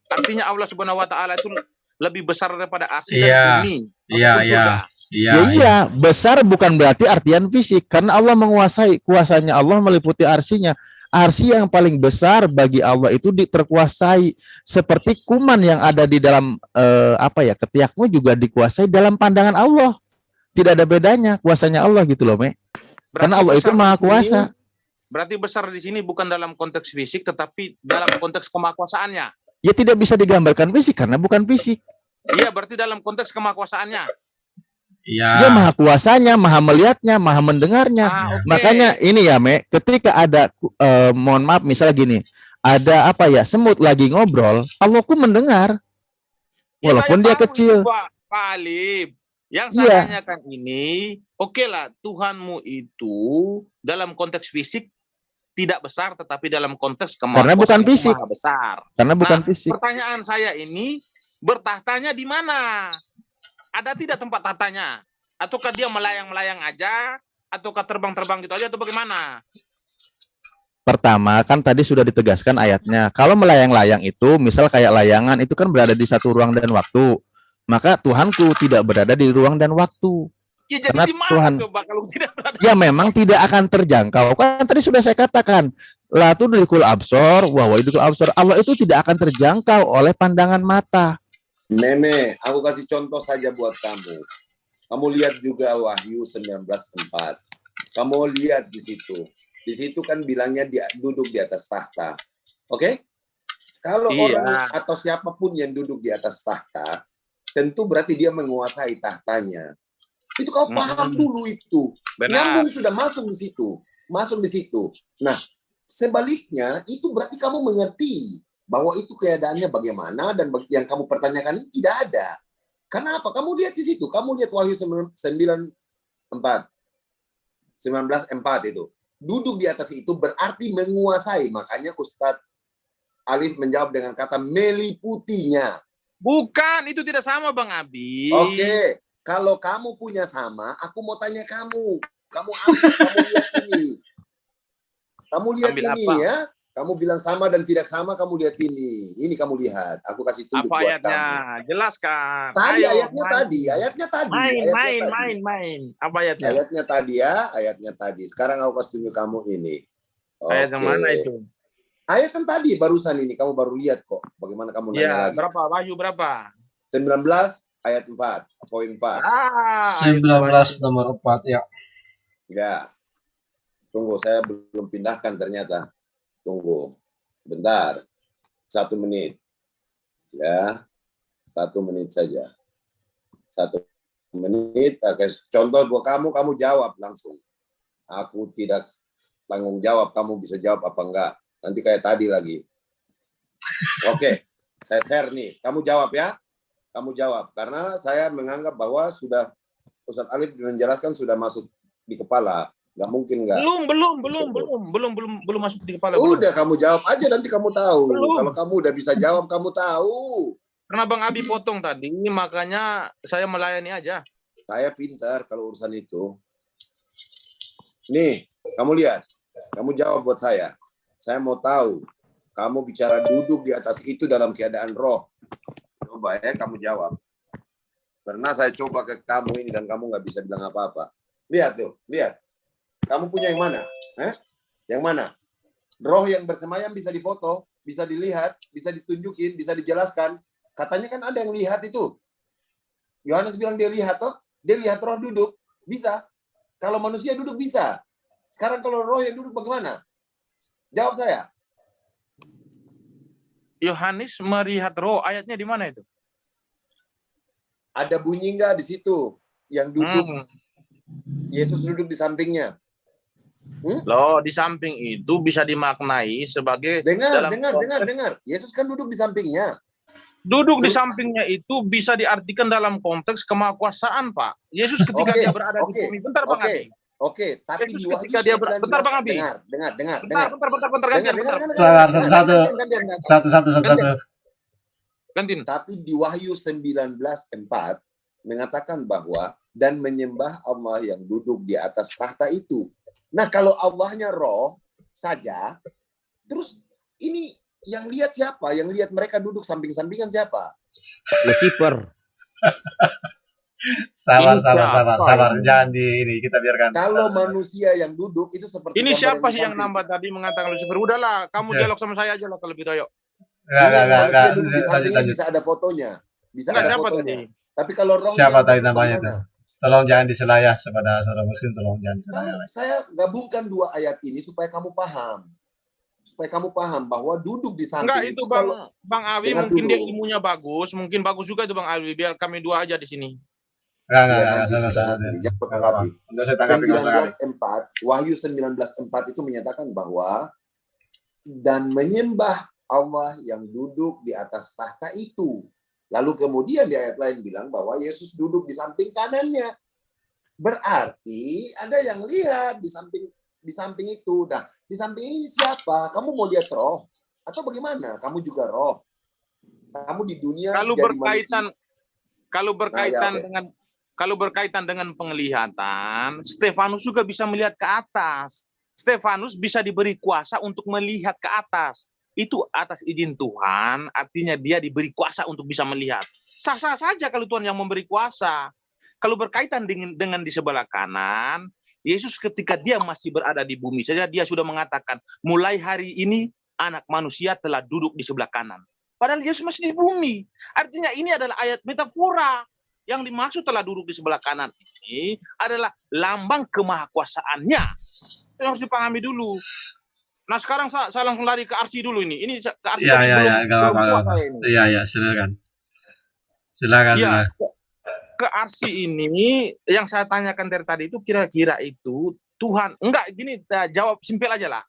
Artinya Allah Subhanahu wa taala itu lebih besar daripada arsi Iya. dan bumi. Iya, ataupun iya. surga. Iya. iya, besar bukan berarti artian fisik. Karena Allah menguasai, kuasanya Allah meliputi arsinya. Arsi yang paling besar bagi Allah itu terkuasai. Seperti kuman yang ada di dalam ketiakmu juga dikuasai dalam pandangan Allah. Tidak ada bedanya kuasanya Allah gitu loh, Me. Karena Allah itu besar maha di sini- kuasa. Berarti besar di sini bukan dalam konteks fisik, tetapi dalam konteks kemahakuasaannya. Ya tidak bisa digambarkan fisik karena bukan fisik. Iya, berarti dalam konteks kemahakuasaannya. Iya. Dia maha kuasanya, maha melihatnya, maha mendengarnya. Oke. Makanya ini ya, Me, ketika ada mohon maaf misalnya gini, ada semut lagi ngobrol, Allah ku mendengar. Ya, Walaupun saya dia tahu kecil. itu, Pak Alif. Yang saya Iya. tanyakan ini, oke lah, Tuhanmu itu dalam konteks fisik tidak besar, tetapi dalam konteks Karena bukan kemahakuasaan fisik. maha besar. Karena bukan Nah, fisik. Pertanyaan saya ini, bertahtanya di mana? Ada tidak tempat tahtanya? Ataukah dia melayang-melayang aja? Ataukah terbang-terbang gitu aja? Atau bagaimana? Pertama, kan tadi sudah ditegaskan ayatnya. Kalau melayang-layang itu, misal kayak layangan, itu kan berada di satu ruang dan waktu. Maka Tuhanku tidak berada di ruang dan waktu. Ya, jadi Karena di mana Tuhan- coba kalau tidak berada? Ya memang tidak akan terjangkau. Kan tadi sudah saya katakan, la tudrikul absor wa huwa absor. Allah itu tidak akan terjangkau oleh pandangan mata. Nene, aku kasih contoh saja buat kamu. Kamu lihat juga Wahyu 19:4. Kamu lihat di situ. Di situ kan bilangnya dia duduk di atas tahta. Oke? Kalau Iya. orang atau siapapun yang duduk di atas tahta, tentu berarti dia menguasai tahtanya. Itu kau paham dulu itu. Benar. Nyambung sudah masuk di situ. Masuk di situ. Nah, sebaliknya itu berarti kamu mengerti bahwa itu keadaannya bagaimana dan yang kamu pertanyakan ini tidak ada. Kenapa? Kamu lihat di situ. Kamu lihat Wahyu 19:4 itu. Duduk di atas itu berarti menguasai. Makanya Ustadz Alif menjawab dengan kata meliputinya. Bukan, itu tidak sama Bang Abi. Oke, kalau kamu punya sama, aku mau tanya kamu. Kamu lihat ini. Kamu lihat Ambil ini apa? ya. Kamu bilang sama dan tidak sama, kamu lihat ini. Ini kamu lihat. Aku kasih tunjuk Apa buat ayatnya? kamu. Jelaskan. Tadi Ayo, ayatnya main. tadi, ayatnya tadi. Main. Apa ayatnya? Ayatnya tadi ya, ayatnya tadi. Sekarang aku kasih tunjuk kamu ini. Ayat yang Oke. mana itu? Ayat yang tadi barusan ini kamu baru lihat kok. Bagaimana kamu nanya Ya, lagi? berapa? Wahyu berapa? 19 ayat 4, poin 4. Ayat 19 nomor 4 ya. Enggak. Tunggu, saya belum pindahkan ternyata. Tunggu. Sebentar. 1 menit. Ya. 1 menit saja. 1 menit. Oke. Contoh buat kamu jawab langsung. Aku tidak tanggung jawab, kamu bisa jawab apa enggak. Nanti kayak tadi lagi. Oke. Saya share nih. Kamu jawab ya. Kamu jawab. Karena saya menganggap bahwa sudah Ustadz Alif menjelaskan sudah masuk di kepala. Nggak mungkin nggak. Belum masuk di kepala. Udah kamu jawab aja nanti kamu tahu. Belum. Kalau kamu udah bisa jawab kamu tahu. Karena Bang Abi potong tadi, makanya saya melayani aja. Saya pintar kalau urusan itu. Nih, kamu lihat. Kamu jawab buat saya. Saya mau tahu. Kamu bicara duduk di atas itu dalam keadaan roh. Coba ya kamu jawab. Karena saya coba ke kamu ini dan kamu nggak bisa bilang apa-apa. Lihat tuh, lihat. Kamu punya yang mana? Yang mana? Roh yang bersemayam bisa difoto, bisa dilihat, bisa ditunjukin, bisa dijelaskan. Katanya kan ada yang lihat itu. Yohanes bilang dia lihat toh, dia lihat roh duduk, bisa. Kalau manusia duduk bisa. Sekarang kalau roh yang duduk bagaimana? Jawab saya. Yohanes melihat roh, ayatnya di mana itu? Ada bunyi nggak di situ yang duduk? Yesus duduk di sampingnya. Loh, di samping itu bisa dimaknai sebagai dengar. Yesus kan duduk di sampingnya. Duduk di sampingnya itu bisa diartikan dalam konteks kemahakuasaan, Pak. Yesus ketika dia berada di bumi. Bentar, Bang Abi. Oke, tapi Yesus di Wahyu ketika dia bentar, Bang Abi. Dengar. Satu. Gantiin. Tapi di Wahyu 19:4 mengatakan bahwa dan menyembah Allah yang duduk di atas tahta itu. Nah, kalau Allahnya roh saja, terus ini yang lihat siapa? Yang lihat mereka duduk samping-sampingan siapa? Lucifer. Sabar. Ini? Jangan ini kita biarkan. Kalau manusia yang duduk itu seperti Ini gambar siapa di sih yang samping. nambah tadi mengatakan Lucifer? Udahlah, kamu dialog sama saya aja lah kalau gitu, ayo. Manusia duduk di sampingnya bisa ada fotonya. Bisa Enggak, ada siapa fotonya. tadi? Tapi kalau roh Siapa yang tadi duduk namanya bagaimana? itu? Tolong jangan diselayah kepada saudara muslim, tolong jangan diselayah. Saya gabungkan dua ayat ini supaya kamu paham. Supaya kamu paham bahwa duduk di samping Enggak, itu Bang Abi dengar mungkin dulu. dia ilmunya bagus, mungkin bagus juga itu Bang Abi, biar kami dua aja di sini. Enggak, Jangan untuk saya tanggapi 19:4, Wahyu 19:4 itu menyatakan bahwa dan menyembah Allah yang duduk di atas tahta itu. Lalu kemudian di ayat lain bilang bahwa Yesus duduk di samping kanannya. Berarti ada yang lihat di samping itu. Nah, di samping ini siapa? Kamu mau lihat roh atau bagaimana? Kamu juga roh. Kamu di dunia Kalau jadi berkaitan manusia. kalau berkaitan dengan penglihatan, Stefanus juga bisa melihat ke atas. Stefanus bisa diberi kuasa untuk melihat ke atas. Itu atas izin Tuhan, artinya dia diberi kuasa untuk bisa melihat. Sah-sah saja kalau Tuhan yang memberi kuasa. Kalau berkaitan dengan di sebelah kanan, Yesus ketika dia masih berada di bumi saja, dia sudah mengatakan, mulai hari ini anak manusia telah duduk di sebelah kanan. Padahal Yesus masih di bumi. Artinya ini adalah ayat metafora. Yang dimaksud telah duduk di sebelah kanan ini adalah lambang kemahakuasaannya. Itu harus dipahami dulu. Nah, sekarang saya langsung lari ke Arsi dulu ini. Ini ke Arsi belum puas saya ini. Iya, silakan. Ya, ke Arsi ini yang saya tanyakan dari tadi itu kira-kira itu Tuhan enggak gini, jawab simpel aja lah.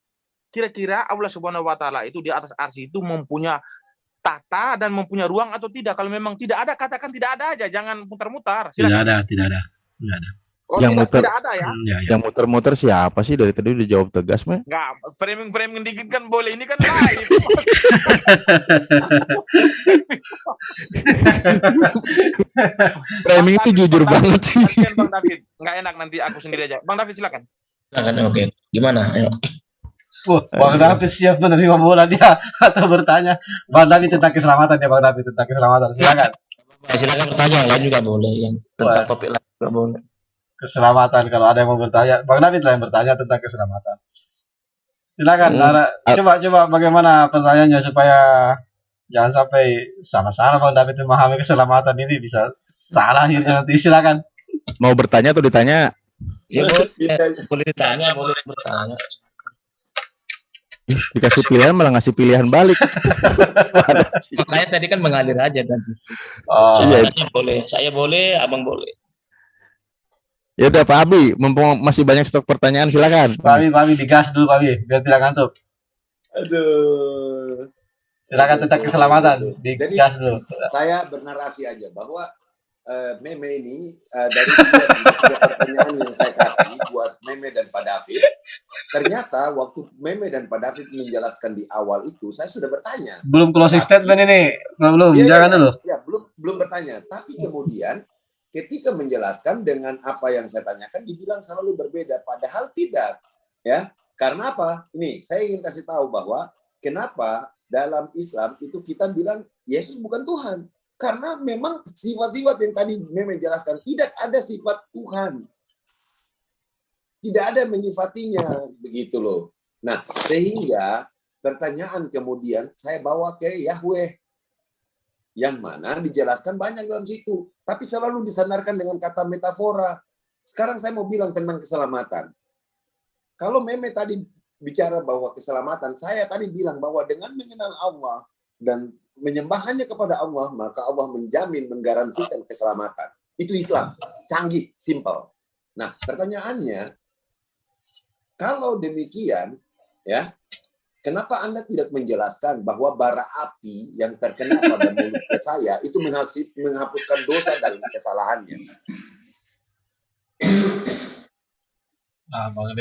Kira-kira Allah Subhanahu wa taala itu di atas Arsi itu mempunyai tata dan mempunyai ruang atau tidak? Kalau memang tidak ada, katakan tidak ada aja, jangan mutar-mutar. Tidak ada. Oh, tidak ada ya? Yang muter-muter siapa sih? Dari tadi udah jawab tegas, Meh. Enggak, framing dikit kan boleh. Ini kan live. Framing itu jujur banget sih. Bang David, enggak enak nanti aku sendiri aja. Bang David silakan. Oke. Gimana? Ayo. Bang David siap menerima bola dia atau bertanya. Bang David tentang keselamatan ya, Bang David tentang keselamatan. Silakan. Silakan bertanya, yang lain juga boleh. Yang tentang topik lain juga boleh. Keselamatan, kalau ada yang mau bertanya, Bang David lah yang bertanya tentang keselamatan. Silakan, coba bagaimana pertanyaannya supaya jangan sampai salah-salah Bang David memahami keselamatan ini, bisa salah akhirnya nanti. Silakan. Mau bertanya atau ditanya? Ya, boleh ditanya, boleh bertanya. Dikasih pilihan malah ngasih pilihan balik. Makanya tadi kan mengalir aja tadi. Oh, Saya boleh, abang boleh. Ya udah Pak Abi, mumpung masih banyak stok pertanyaan, silakan. Pak Abi digas dulu Pak Abi, biar tidak ngantuk. Aduh. Silakan tentang keselamatan, digas dulu. Saya bernarasi aja bahwa Meme ini dari 2 sampai 3 pertanyaan yang saya kasih buat Meme dan Pak David. Ternyata waktu Meme dan Pak David menjelaskan di awal itu, saya sudah bertanya. Belum closing statement ini. Belum, jangan dulu. Ya, belum bertanya. Tapi kemudian ketika menjelaskan dengan apa yang saya tanyakan dibilang selalu berbeda, padahal tidak. Ya, karena apa? Ini saya ingin kasih tahu bahwa kenapa dalam Islam itu kita bilang Yesus bukan Tuhan. Karena memang sifat-sifat yang tadi Meme jelaskan, tidak ada sifat Tuhan. Tidak ada menyifatinya, begitu loh. Nah, sehingga pertanyaan kemudian saya bawa ke Yahweh. Yang mana dijelaskan banyak dalam situ. Tapi selalu disandarkan dengan kata metafora. Sekarang saya mau bilang tentang keselamatan. Kalau Meme tadi bicara bahwa keselamatan, saya tadi bilang bahwa dengan mengenal Allah dan menyembah hanya kepada Allah, maka Allah menjamin, menggaransikan keselamatan. Itu Islam. Canggih, simple. Nah, pertanyaannya, kalau demikian, ya, kenapa Anda tidak menjelaskan bahwa bara api yang terkena pada mulut saya itu menghapuskan dosa dan kesalahannya?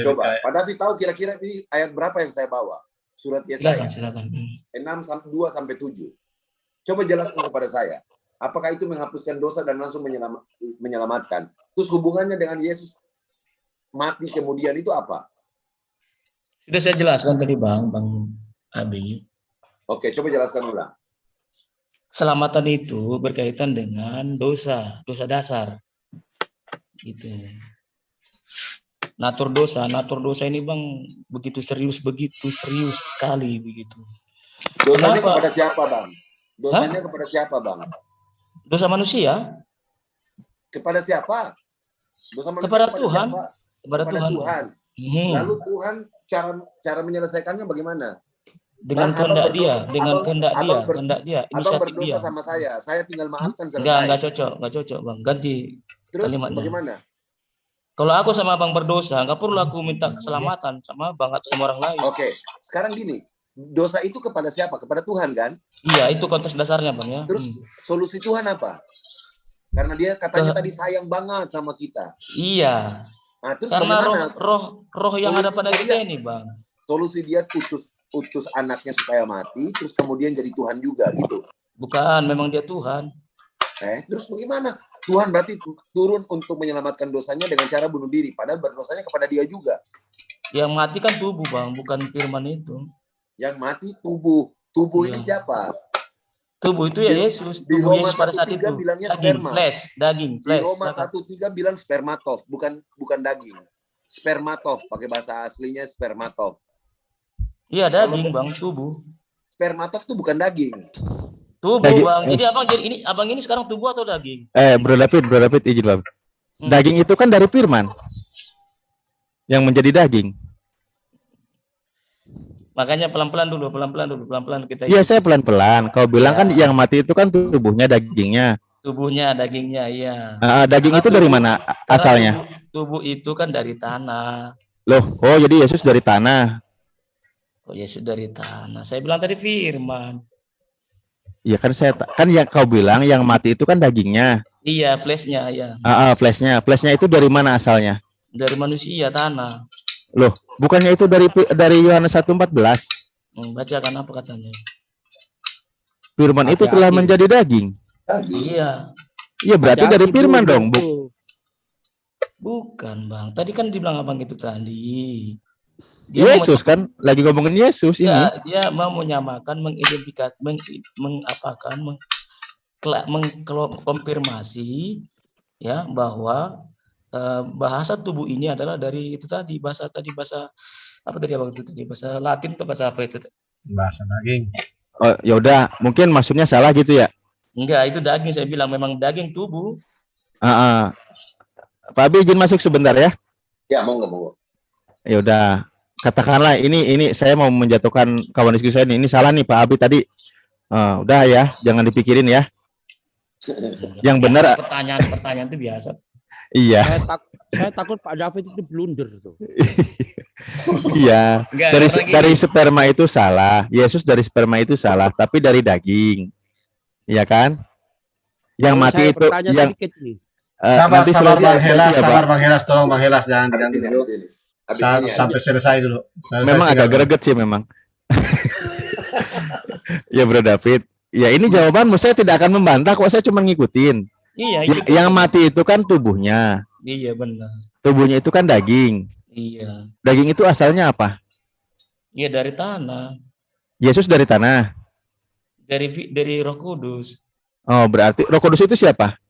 Coba, Pak David tahu kira-kira ini ayat berapa yang saya bawa? Surat Yesaya. Silakan. 6:2-7. Coba jelaskan kepada saya. Apakah itu menghapuskan dosa dan langsung menyelamatkan? Terus hubungannya dengan Yesus mati kemudian itu apa? Sudah saya jelaskan tadi Bang Abi. Oke, coba jelaskan ulang. Keselamatan itu berkaitan dengan dosa dasar. Gitu. Natur dosa ini Bang begitu serius sekali begitu. Dosanya Kenapa? kepada siapa, Bang? Dosanya kepada siapa, Bang? Dosa manusia? Kepada siapa? Dosa manusia Kepada kepada Tuhan. siapa? Kepada Tuhan. Lalu Tuhan cara menyelesaikannya bagaimana? Dengan Bang, kehendak abang dia, berdosa- dengan abang- kehendak dia, abang ber- kehendak dia, Abang inisiatif berdosa dia. sama saya tinggal maafkan selesai. Enggak cocok Bang. Ganti Terus kalimatnya. bagaimana? Kalau aku sama Abang berdosa, enggak perlu aku minta keselamatan sama Abang atau sama orang lain. Oke, sekarang gini, dosa itu kepada siapa? Kepada Tuhan kan? Iya, itu konteks dasarnya Bang ya. Terus solusi Tuhan apa? Karena dia katanya tadi sayang banget sama kita. Iya. Nah, terus Karena bagaimana? roh yang ada Solusi pada kita dia- ini Bang. Solusi dia utus anaknya supaya mati, terus kemudian jadi Tuhan juga gitu. Bukan, memang dia Tuhan. Terus bagaimana? Tuhan berarti turun untuk menyelamatkan dosanya dengan cara bunuh diri, padahal berdosanya kepada dia juga. Yang mati kan tubuh Bang, bukan firman itu. Yang mati tubuh. Tubuh ini Iya. siapa? Tubuh itu ya Yesus. Di Tubuh Roma Yesus pada saat 1:3 itu. bilangnya Daging, sperma. daging, Di flesh. Roma Silakan. 1:3 bilang spermatov, bukan daging. Spermatov, pakai bahasa aslinya spermatov. Iya, daging Bang, tubuh. Spermatov itu bukan daging. Tubuh Daging. Bang. Jadi abang ini sekarang tubuh atau daging? Bro David izin Bang. Daging itu kan dari firman yang menjadi daging. Makanya pelan-pelan dulu kita. Iya, saya pelan-pelan. Kau bilang Ya. kan yang mati itu kan tubuhnya, dagingnya. Tubuhnya, dagingnya, iya. Daging Karena itu dari mana asalnya? Tubuh itu kan dari tanah. Loh, jadi Yesus dari tanah. Oh, Yesus dari tanah. Saya bilang tadi firman. Iya kan kan yang kau bilang yang mati itu kan dagingnya. Iya, fleshnya, ya. Fleshnya. Fleshnya itu dari mana asalnya? Dari manusia, tanah. Loh, bukannya itu dari Yohanes 1:14? Bacakan apa katanya? Firman itu telah menjadi daging. Iya. Iya, berarti dari firman dong, Bukan, Bang. Tadi kan dibilang abang itu tadi. Yesus kan lagi ngomongin Yesus ini. Dia mau menyamakan, mengidentifikasi, mengkonfirmasi ya bahwa bahasa tubuh ini adalah dari itu tadi bahasa apa tadi abang itu tadi bahasa Latin atau bahasa apa itu? Bahasa daging. Oh, ya udah, mungkin maksudnya salah gitu ya. Enggak, itu daging, saya bilang memang daging tubuh. Pak Abi izin masuk sebentar ya. Ya, monggo. Ya udah, katakanlah ini saya mau menjatuhkan kawan diskusi saya ini salah nih Pak Abi tadi. Udah ya, jangan dipikirin ya. Yang benar Pertanyaan itu biasa. Iya. Saya takut Pak David itu blunder tuh. Iya. Dari sperma itu salah. Yesus dari sperma itu salah, tapi dari daging. Iya kan? Yang Kalau mati saya itu bertanya yang sedikit nih. Sabar, nanti sabar selesai Bang sesi Helas, ya, Pak. sabar Bang Helas, tolong Bang Helas jangan Habis diganggu ini, dulu. habis ini. Habis ini ada. Sampai selesai dulu. Selesai Memang agak tinggal dulu. greget sih memang. Ya Bro David. Ya ini jawabanmu, saya tidak akan membantah kok, saya cuma ngikutin. Iya, Yang mati itu kan tubuhnya. Iya benar. Tubuhnya itu kan daging. Iya. Daging itu asalnya apa? Iya dari tanah. Yesus dari tanah. Dari Roh Kudus. Oh, berarti Roh Kudus itu siapa?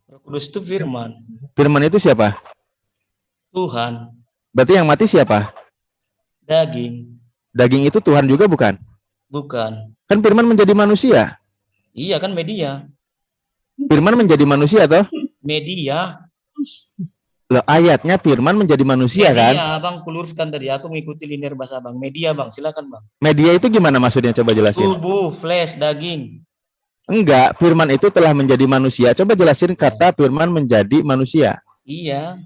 Roh Kudus itu firman. Firman itu siapa? Tuhan. Berarti yang mati siapa? Daging. Daging itu Tuhan juga bukan? Bukan. Kan firman menjadi manusia. Iya kan media. Firman menjadi manusia toh? Media. Loh, ayatnya firman menjadi manusia kan? Media, Bang, kuluruskan tadi. Aku mengikuti linear bahasa Bang. Media, Bang. Silakan, Bang. Media itu gimana maksudnya? Coba jelasin. Tubuh, flesh, daging. Enggak, firman itu telah menjadi manusia. Coba jelasin kata firman menjadi manusia. Iya.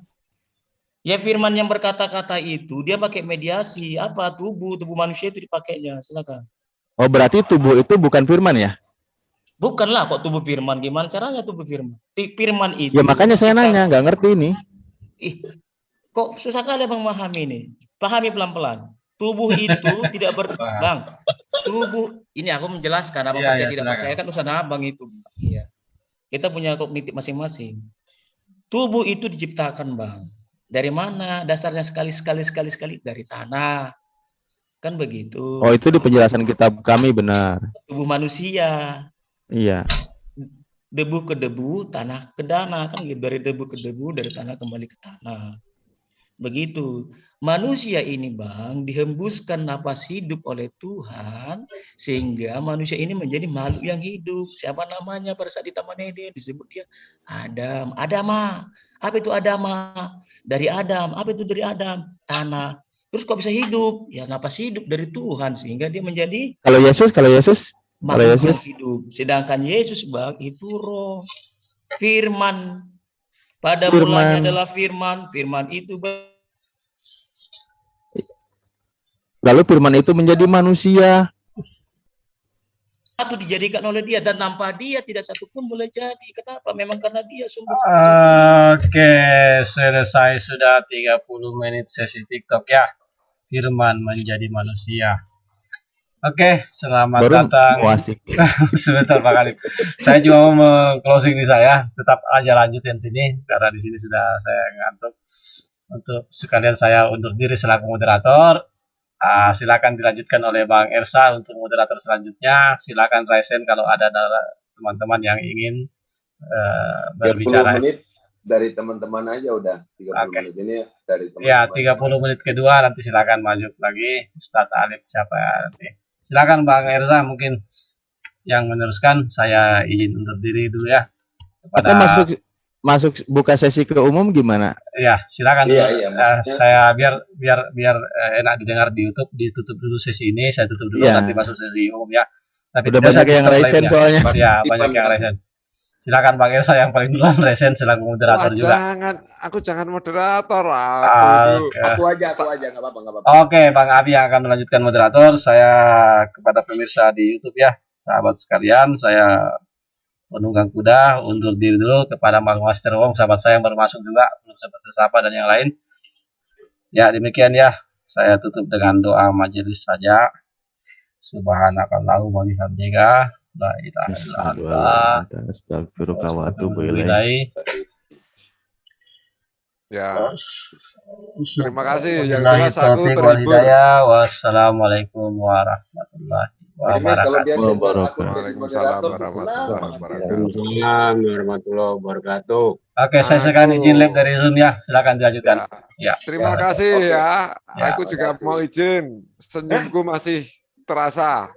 Ya firman yang berkata-kata itu dia pakai mediasi. Apa? Tubuh manusia itu dipakainya. Silakan. Oh, berarti tubuh itu bukan firman ya? Bukanlah kok tubuh firman. Gimana caranya tubuh firman? Firman itu. Ya makanya saya nanya, nggak ngerti ini. Ih, kok susah kali Bang memahami ini. Pahami pelan-pelan. Tubuh itu tidak Bang. Tubuh ini aku menjelaskan apa percaya tidak percaya kan urusan Abang itu. Iya. Kita punya kognitif masing-masing. Tubuh itu diciptakan, Bang. Dari mana? Dasarnya sekali dari tanah. Kan begitu. Oh, itu di penjelasan kitab kami benar. Tubuh manusia. Iya. Debu ke debu, tanah ke tanah, kan dari debu ke debu, dari tanah kembali ke tanah. Begitu. Manusia ini, Bang, dihembuskan napas hidup oleh Tuhan sehingga manusia ini menjadi makhluk yang hidup. Siapa namanya pada saat di Taman Eden disebut dia Adam. Adama. Apa itu Adama? Dari Adam. Apa itu dari Adam? Tanah. Terus kok bisa hidup? Ya napas hidup dari Tuhan sehingga dia menjadi Kalau Yesus makhluk yang hidup. Sedangkan Yesus, Bang, itu roh. Firman. Pada mulanya adalah firman. Firman itu, Bang. Lalu firman itu menjadi manusia. Itu dijadikan oleh dia dan tanpa dia tidak satu pun boleh jadi. Kenapa? Memang karena dia sumber. Oke, selesai sudah 30 menit sesi TikTok ya. Firman menjadi manusia. Oke, selamat datang. Sebentar Pak Khalif. Saya cuma mau closing di saya. Tetap aja lanjutin ini karena di sini sudah saya ngantuk. Untuk sekalian saya undur diri selaku moderator. Silakan dilanjutkan oleh Bang Ersa untuk moderator selanjutnya. Silakan Raisen kalau ada teman-teman yang ingin berbicara. 30 menit dari teman-teman aja udah 30 menit ini dari teman-teman. Ya, 30 menit kedua nanti silakan maju lagi Ustadz Alif siapa ya nanti. Silakan Bang Ersa mungkin yang meneruskan. Saya izin undur diri dulu ya. Kita masuk buka sesi ke umum gimana? Ya, silakan. Iya, saya biar enak didengar di YouTube, ditutup dulu sesi ini, saya tutup dulu nanti masuk sesi umum ya. Tapi udah banyak yang Raisen soalnya. Ya, banyak yang Raisen. Silakan Bang Ersa yang paling duluan Raisen selaku moderator juga. Jangan moderator. Aku aja enggak apa-apa. Oke, Bang Abi yang akan melanjutkan moderator. Saya kepada pemirsa di YouTube ya, sahabat sekalian, saya penunggang kuda undur diri dulu. Kepada Bang Master Wong sahabat saya yang baru masuk juga belum sempat sapa dan yang lain ya. Demikian ya, saya tutup dengan doa majelis saja. Subhanakallahumma wa bihamdika la ilaha illa anta astaghfiruka wa atubu ilaik. Ya. Terima kasih yang jelas aku terhibur. Wassalamualaikum warahmatullahi warahmatullahi wabarakatuh. Oke, saya sekarang izin live dari Zoom ya. Silakan dilanjutkan. Ya. Terima kasih ya. Aku juga mau izin. Senyumku masih terasa.